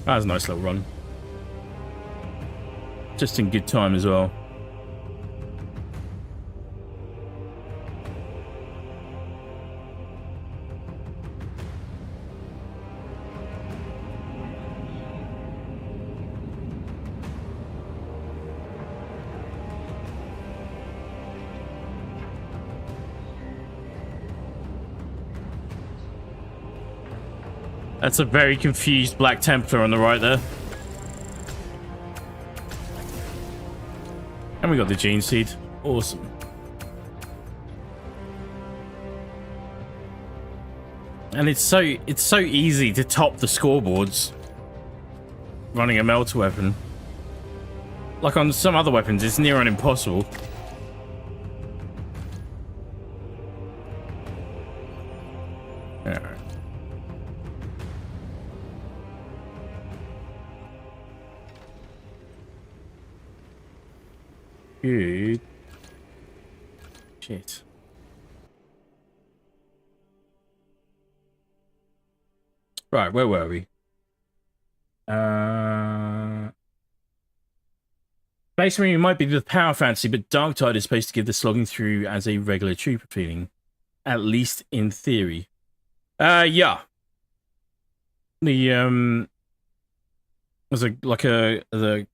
That was a nice little run. Just in good time as well. That's a very confused Black Templar on the right there. And we got the Gene Seed. Awesome. And it's so easy to top the scoreboards running a melter weapon. Like on some other weapons, it's near on impossible. Alright. Good. Shit. Right, where were we? Space Marine might be the power fantasy, but Dark Tide is supposed to give the slogging through as a regular trooper feeling. At least in theory. Yeah. The was the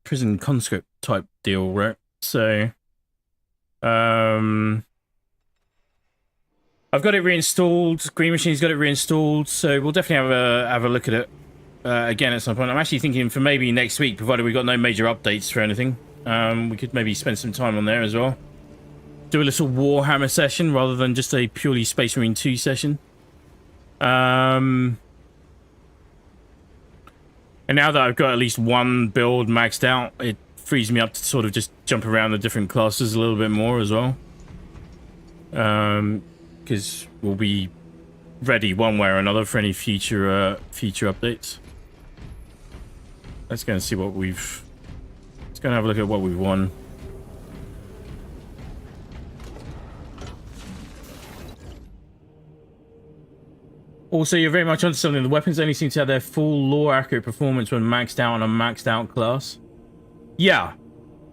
prison conscript type deal, right? So I've got it reinstalled. Green Machine's got it reinstalled, so we'll definitely have a look at it again at some point. I'm actually thinking for maybe next week, provided we've got no major updates for anything. We could maybe spend some time on there as well. Do a little Warhammer session rather than just a purely Space Marine 2 session. And now that I've got at least one build maxed out, it frees me up to sort of just jump around the different classes a little bit more as well. Because we'll be ready one way or another for any future updates. Let's go and see what we've... Let's go and have a look at what we've won. Also, you're very much onto something. The weapons only seem to have their full lore-accurate performance when maxed out on a maxed-out class. Yeah,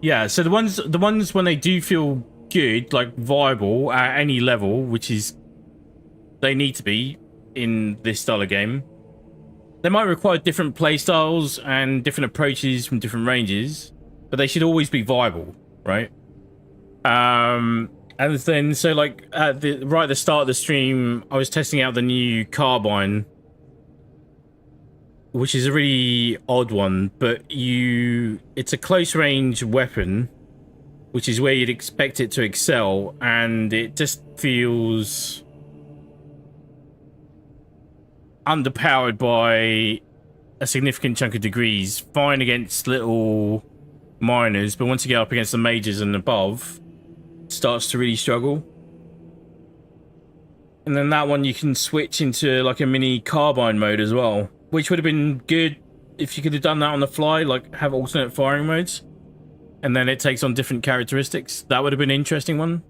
yeah. So the ones when they do feel good, like viable at any level, which is they need to be in this style of game. They might require different playstyles and different approaches from different ranges, but they should always be viable, right? And then, so like at the start of the stream, I was testing out the new carbine, which is a really odd one, but it's a close range weapon, which is where you'd expect it to excel, and it just feels underpowered by a significant chunk of degrees. Fine against little minors, but once you get up against the majors and above, it starts to really struggle. And then that one you can switch into like a mini carbine mode as well, which would have been good if you could have done that on the fly, like have alternate firing modes, and then it takes on different characteristics. That would have been an interesting one.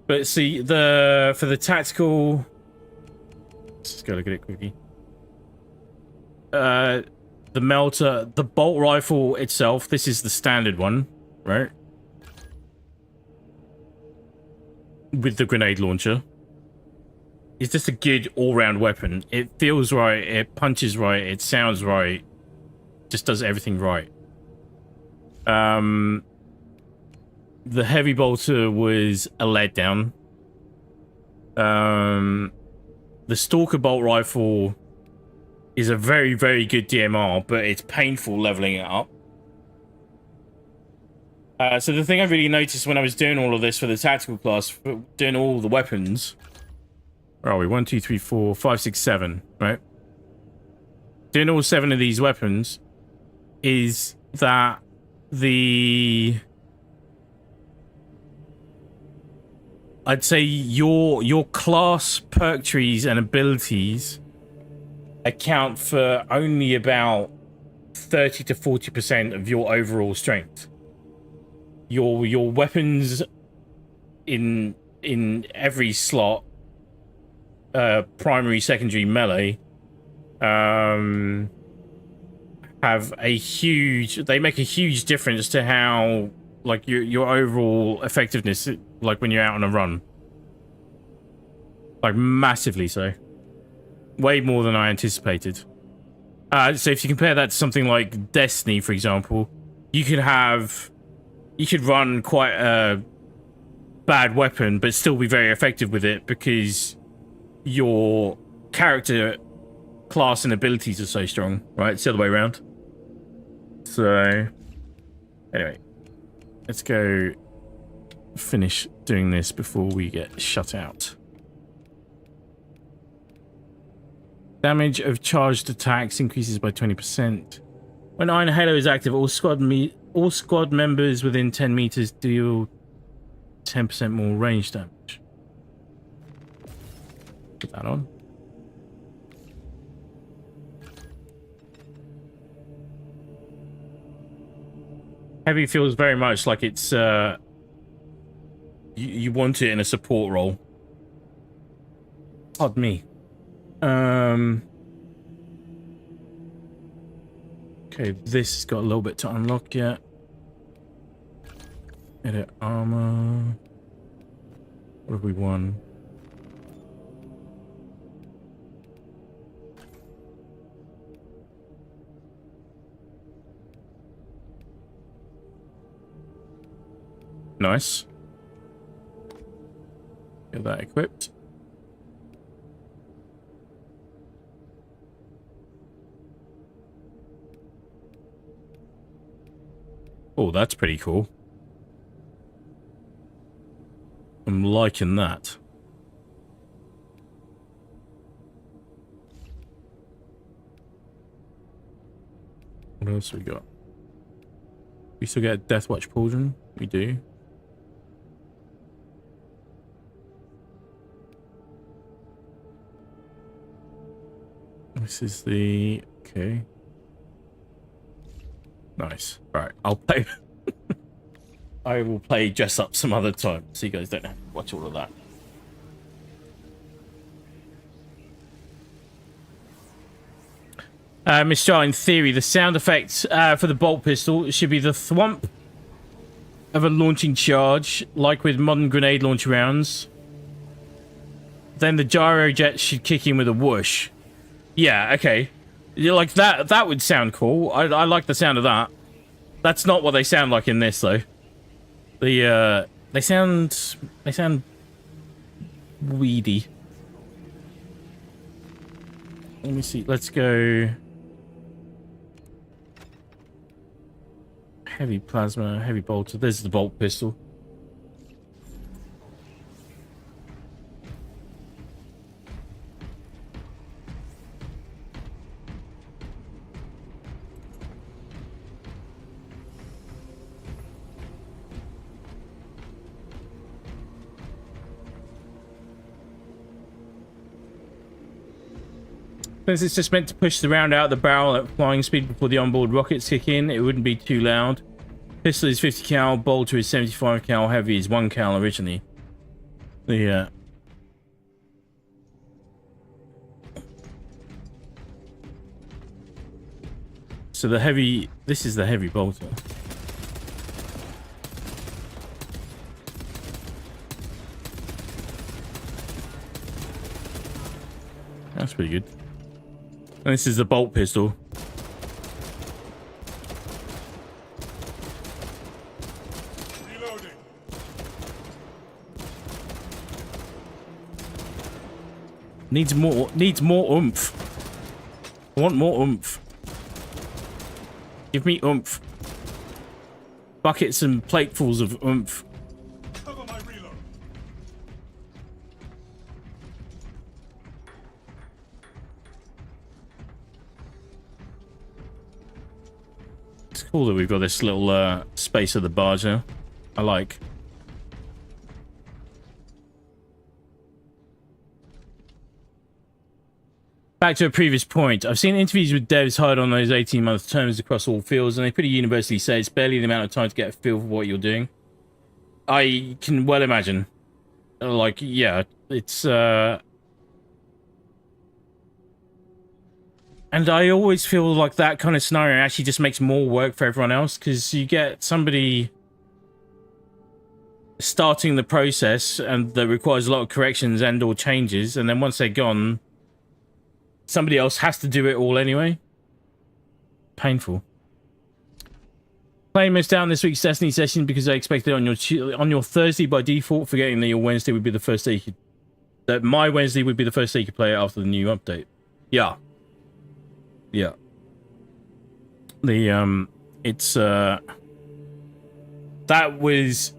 But see, for the tactical, let's just go look at it quickly. The melter, the bolt rifle itself, this is the standard one, right? With the grenade launcher. It's just a good all-round weapon. It feels right, it punches right, it sounds right, just does everything right. The heavy bolter was a letdown. The stalker bolt rifle is a very, very good DMR, but it's painful leveling it up. So the thing I really noticed when I was doing all of this for the tactical class, doing all the weapons, where are we? 1, 2, 3, 4, 5, 6, 7, right? Doing all 7 of these weapons is that I'd say your class perk trees and abilities account for only about 30 to 40% of your overall strength. Your weapons in every slot, primary, secondary, melee, have a huge, they make a huge difference to how, like, your overall effectiveness, like when you're out on a run. Like massively so. Way more than I anticipated. So if you compare that to something like Destiny, for example, you could run quite a bad weapon, but still be very effective with it because your character class and abilities are so strong, right? It's the other way around. So, anyway, let's go finish doing this before we get shut out. Damage of charged attacks increases by 20%. When Iron Halo is active, all squad members within 10 meters deal 10% more range damage. Put that on. Heavy feels very much like it's you want it in a support role. Pardon me. Okay, this has got a little bit to unlock yet. Edit armor. What have we won? Nice. Get that equipped. Oh, that's pretty cool. I'm liking that. What else we got? We still get a Deathwatch Pauldron? We do. This is the... okay. Nice. Right, I'll play... I will play Dress Up some other time, so you guys don't have to watch all of that. Miss Charles, in theory, the sound effects for the bolt pistol should be the thwomp of a launching charge, like with modern grenade launcher rounds. Then the gyro jet should kick in with a whoosh. Yeah, okay. You like that? That would sound cool. I like the sound of that. That's not what they sound like in this, though. They sound weedy. Let me see. Let's go. Heavy plasma, heavy bolter. There's the bolt pistol. Since it's just meant to push the round out the barrel at flying speed before the onboard rockets kick in, it wouldn't be too loud. Pistol is 50 cal, bolter is 75 cal, heavy is 1 cal originally. Yeah. So the heavy, this is the heavy bolter. That's pretty good. And this is the bolt pistol. Reloading. Needs more oomph. I want more oomph. Give me oomph. Buckets and platefuls of oomph. Cover my reload. It's cool that we've got this little space of the barge now. I like. Back to a previous point, I've seen interviews with devs hired on those 18-month terms across all fields, and they pretty universally say it's barely the amount of time to get a feel for what you're doing. I can well imagine. Like, yeah, it's... And I always feel like that kind of scenario actually just makes more work for everyone else, because you get somebody starting the process and that requires a lot of corrections and or changes, and then once they're gone, somebody else has to do it all anyway. Painful. Playing missed out on this week's Destiny session because I expected it on your Thursday by default, forgetting that your Wednesday would be the first day you could... That my Wednesday would be the first day you could play it after the new update. Yeah. Yeah. The, it's, that was...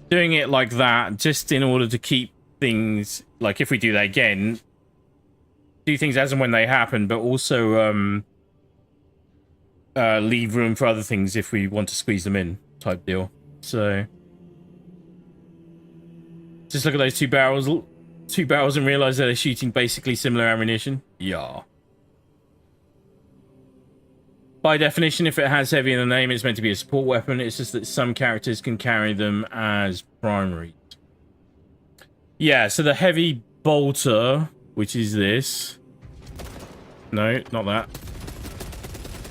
Doing it like that, just in order to keep things... Like, if we do that again... Do things as and when they happen, but also leave room for other things if we want to squeeze them in, type deal. So just look at those two barrels and realize that they're shooting basically similar ammunition. Yeah. By definition, if it has heavy in the name, it's meant to be a support weapon. It's just that some characters can carry them as primaries. Yeah, so the heavy bolter, which is this. No, not that.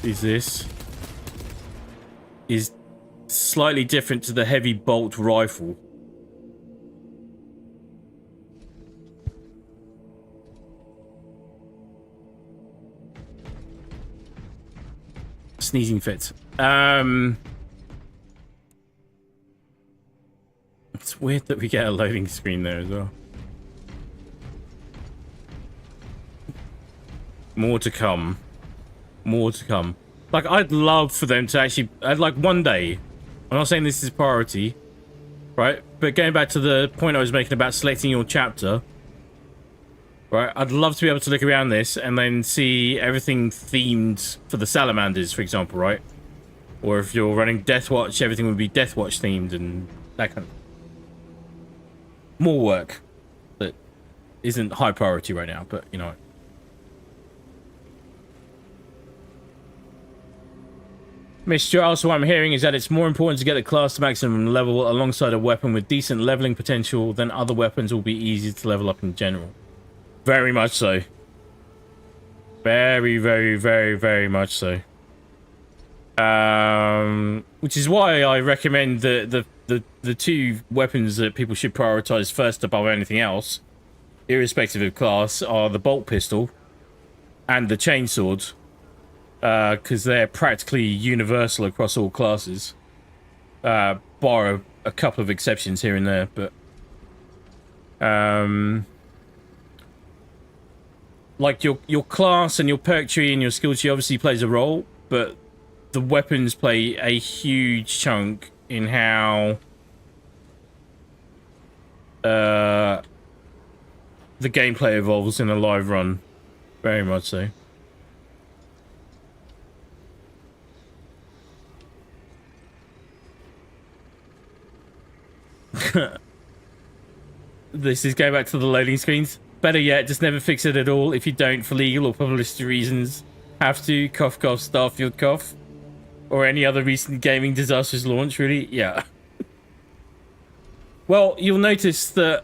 Is this. Is slightly different to the heavy bolt rifle. Sneezing fit. It's weird that we get a loading screen there as well. More to come. More to come. Like, I'd love for them to actually... like, one day... I'm not saying this is priority, right? But going back to the point I was making about selecting your chapter, right? I'd love to be able to look around this and then see everything themed for the salamanders, for example, right? Or if you're running Deathwatch, everything would be Deathwatch themed and that kind of... More work that isn't high priority right now, but, you know... Mr. Also, what I'm hearing is that it's more important to get the class to maximum level alongside a weapon with decent leveling potential than other weapons will be easy to level up in general. Very much so. Very, very, very, very much so. Which is why I recommend the two weapons that people should prioritize first above anything else, irrespective of class, are the bolt pistol and the chainsword, because they're practically universal across all classes, bar a couple of exceptions here and there, but like your class and your perk tree and your skill tree obviously plays a role, but the weapons play a huge chunk in how the gameplay evolves in a live run. Very much so. This is going back to the loading screens. Better yet, just never fix it at all if you don't, for legal or publicity reasons. Have to. Cough, cough, Starfield, cough. Or any other recent gaming disastrous launch, really? Yeah. Well, you'll notice that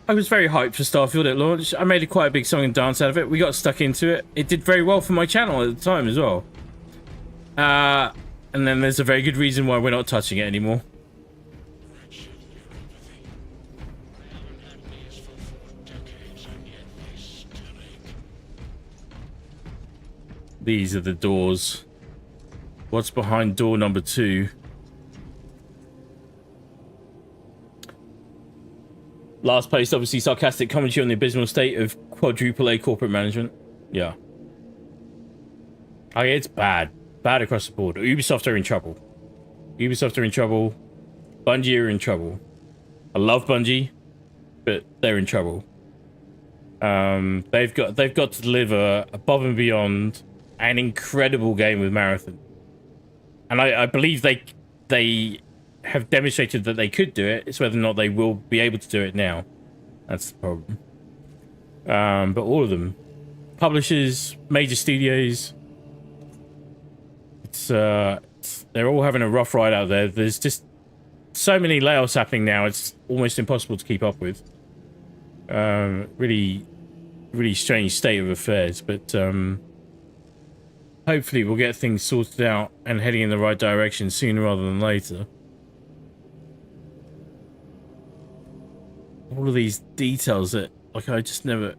I was very hyped for Starfield at launch. I made quite a big song and dance out of it. We got stuck into it. It did very well for my channel at the time as well. And then there's a very good reason why we're not touching it anymore. These are the doors. What's behind door number 2? Last post, obviously sarcastic commentary on the abysmal state of quadruple A corporate management. Yeah. Oh, yeah, it's bad. Bad across the board. Ubisoft are in trouble. Ubisoft are in trouble. Bungie are in trouble. I love Bungie, but they're in trouble. They've got to deliver above and beyond an incredible game with Marathon. And I believe they have demonstrated that they could do it. It's whether or not they will be able to do it now. That's the problem. But all of them. Publishers, major studios. They're all having a rough ride out there. There's just so many layoffs happening now, it's almost impossible to keep up with. Really, really strange state of affairs, but hopefully we'll get things sorted out and heading in the right direction sooner rather than later. All of these details that, like, I just never...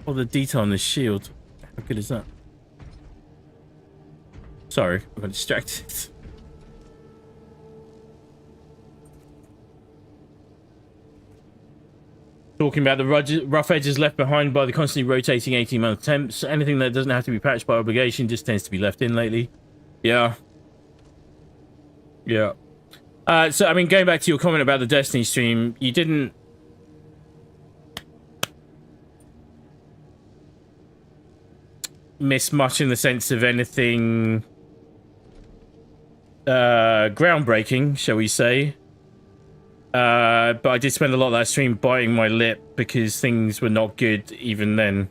Oh, the detail on this shield. How good is that? Sorry, I got distracted. Talking about the rough edges left behind by the constantly rotating 18-month temps. Anything that doesn't have to be patched by obligation just tends to be left in lately. Yeah. Yeah. So, I mean, going back to your comment about the Destiny stream, you didn't... miss much in the sense of anything... groundbreaking, shall we say. But I did spend a lot of that stream biting my lip because things were not good even then.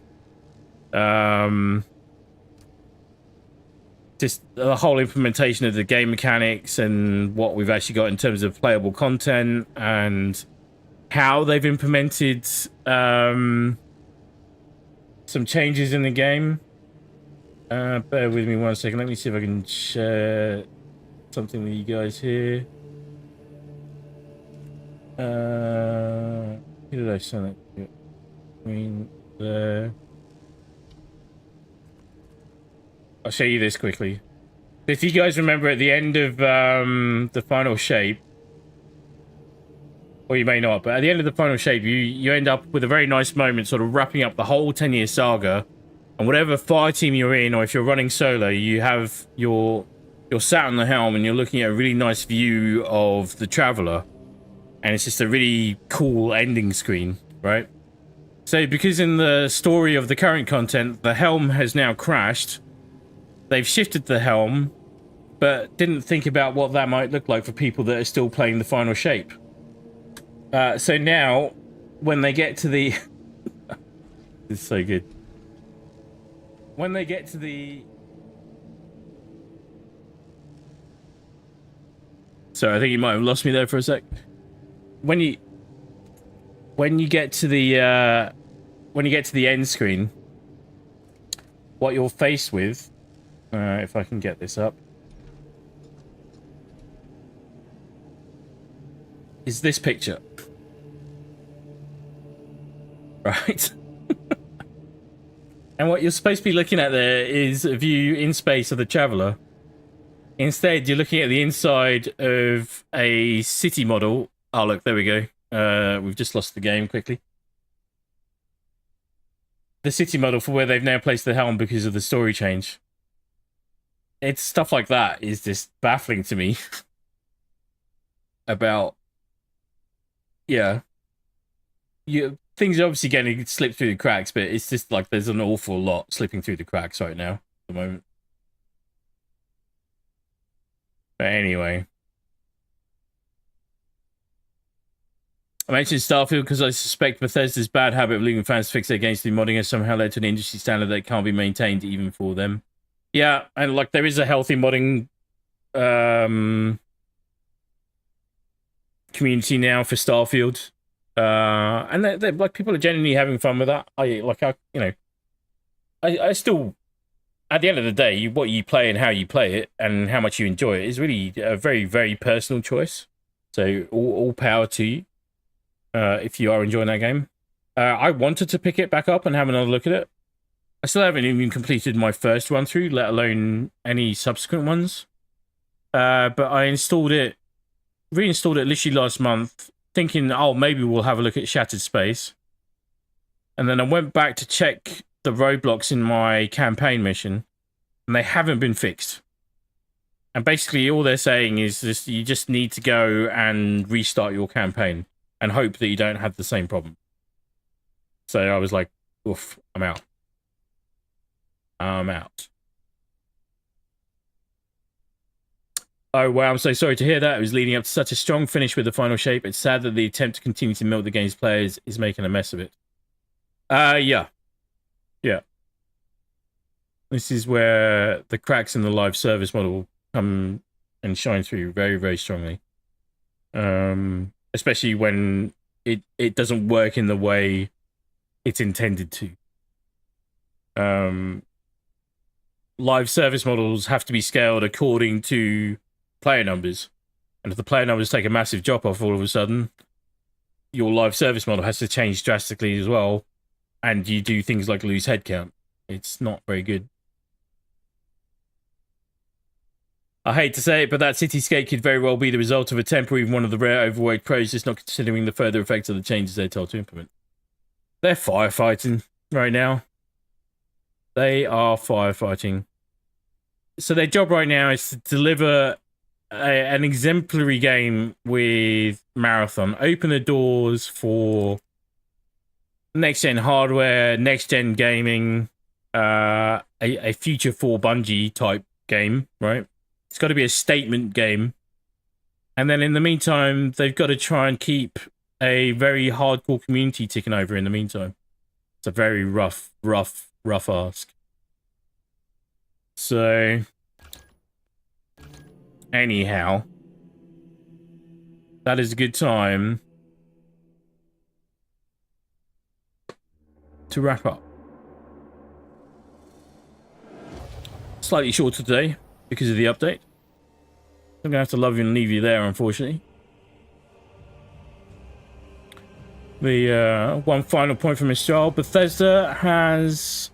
Just the whole implementation of the game mechanics and what we've actually got in terms of playable content and how they've implemented some changes in the game. Bear with me one second. Let me see if I can share something with you guys here. Who did I send it to? I mean, there. I'll show you this quickly. If you guys remember at the end of the final shape, or you may not, but at the end of the final shape, you end up with a very nice moment, sort of wrapping up the whole 10-year saga. And whatever fire team you're in, or if you're running solo, you have you're sat on the helm and you're looking at a really nice view of the Traveler. And it's just a really cool ending screen, right? So because in the story of the current content, the helm has now crashed. They've shifted the helm, but didn't think about what that might look like for people that are still playing the final shape. So now, when they get to the... This is so good. When they get to the... Sorry, I think you might have lost me there for a sec. When you... when you get to the end screen, what you're faced with, if I can get this up, is this picture. Right? And what you're supposed to be looking at there is a view in space of the Traveller. Instead, you're looking at the inside of a city model. Oh, look, there we go. We've just lost the game quickly. The city model for where they've now placed the helm because of the story change. It's stuff like that is just baffling to me. About... Yeah. Things are obviously getting to slip through the cracks, but it's just like there's an awful lot slipping through the cracks right now at the moment. But anyway. I mentioned Starfield because I suspect Bethesda's bad habit of leaving fans to fix their games through modding has somehow led to an industry standard that can't be maintained even for them. Yeah, and like there is a healthy modding community now for Starfield. And they're like people are genuinely having fun with that. I still, at the end of the day, what you play and how you play it and how much you enjoy it is really a very, very personal choice. So all power to you if you are enjoying that game. I wanted to pick it back up and have another look at it. I still haven't even completed my first run through, let alone any subsequent ones. But I reinstalled it literally last month, thinking, oh, maybe we'll have a look at Shattered Space. And then I went back to check the roadblocks in my campaign mission, and they haven't been fixed. And basically all they're saying is this, you just need to go and restart your campaign and hope that you don't have the same problem. So I was like, oof, I'm out. I'm out. Oh, wow, I'm so sorry to hear that. It was leading up to such a strong finish with the final shape. It's sad that the attempt to continue to milk the game's players is making a mess of it. Yeah. Yeah. This is where the cracks in the live service model come and shine through very, very strongly. Especially when it doesn't work in the way it's intended to. Live service models have to be scaled according to player numbers, and if the player numbers take a massive drop off all of a sudden, your live service model has to change drastically as well, and you do things like lose headcount. It's not very good. I hate to say it, but that cityscape could very well be the result of a temporary one of the rare overworked pros just not considering the further effects of the changes they're told to implement. They're firefighting right now. They are firefighting. So their job right now is to deliver an exemplary game with Marathon. Open the doors for next-gen hardware, next-gen gaming, a future for Bungie type game, right? It's got to be a statement game. And then in the meantime, they've got to try and keep a very hardcore community ticking over in the meantime. It's a very rough ask. So, anyhow, that is a good time to wrap up. Slightly shorter today because of the update. I'm gonna have to love you and leave you there, unfortunately. The one final point from Mistral: Bethesda has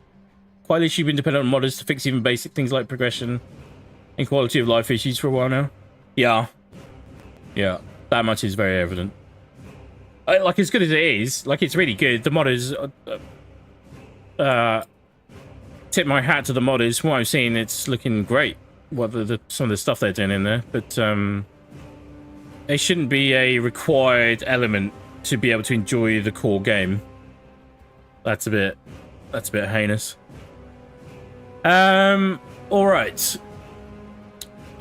quite literally been dependent on modders to fix even basic things like progression and quality of life issues for a while now. Yeah, that much is very evident. Like, as good as it is, like, it's really good. The modders, tip my hat to the modders. From what I've seen, it's looking great. What some of the stuff they're doing in there, but it shouldn't be a required element to be able to enjoy the core game. That's a bit heinous. All right.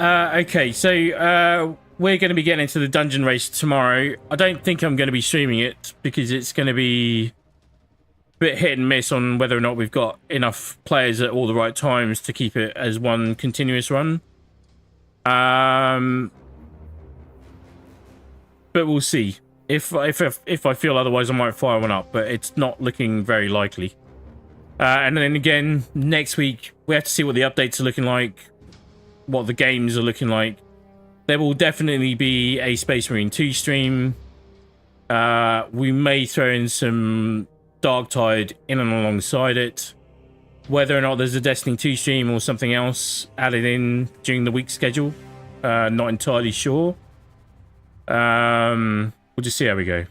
Okay, so we're going to be getting into the dungeon race tomorrow. I don't think I'm going to be streaming it because it's going to be a bit hit and miss on whether or not we've got enough players at all the right times to keep it as one continuous run. But we'll see. If I feel otherwise, I might fire one up, but it's not looking very likely. And then again, next week, we have to see what the updates are looking like, what the games are looking like. There will definitely be a Space Marine 2 stream. We may throw in some Darktide in and alongside it. Whether or not there's a Destiny 2 stream or something else added in during the week schedule, not entirely sure. We'll just see how we go.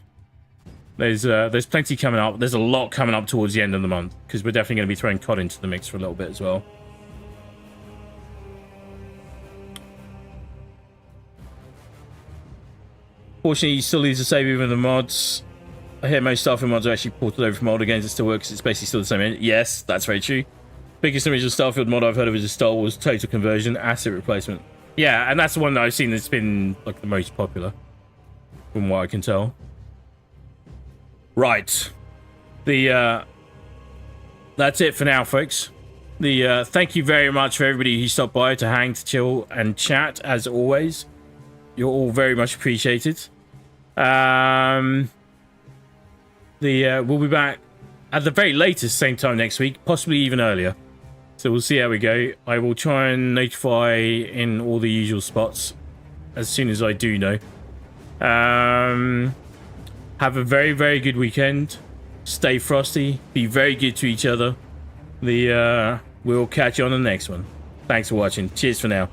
There's plenty coming up. There's a lot coming up towards the end of the month, because we're definitely going to be throwing COD into the mix for a little bit as well. Fortunately, you still use the save even with the mods. I hear most Starfield mods are actually ported over from older games. It still works. It's basically still the same. Yes, that's very true. Biggest original Starfield mod I've heard of is a Star Wars Total Conversion asset replacement. Yeah, and that's the one that I've seen that's been like the most popular, from what I can tell. Right. That's it for now, folks. Thank you very much for everybody who stopped by to hang, to chill, and chat, as always. You're all very much appreciated. We'll be back at the very latest same time next week, possibly even earlier. So we'll see how we go. I will try and notify in all the usual spots as soon as I do know. Have a very, very good weekend. Stay frosty. Be very good to each other. We'll catch you on the next one. Thanks for watching. Cheers for now.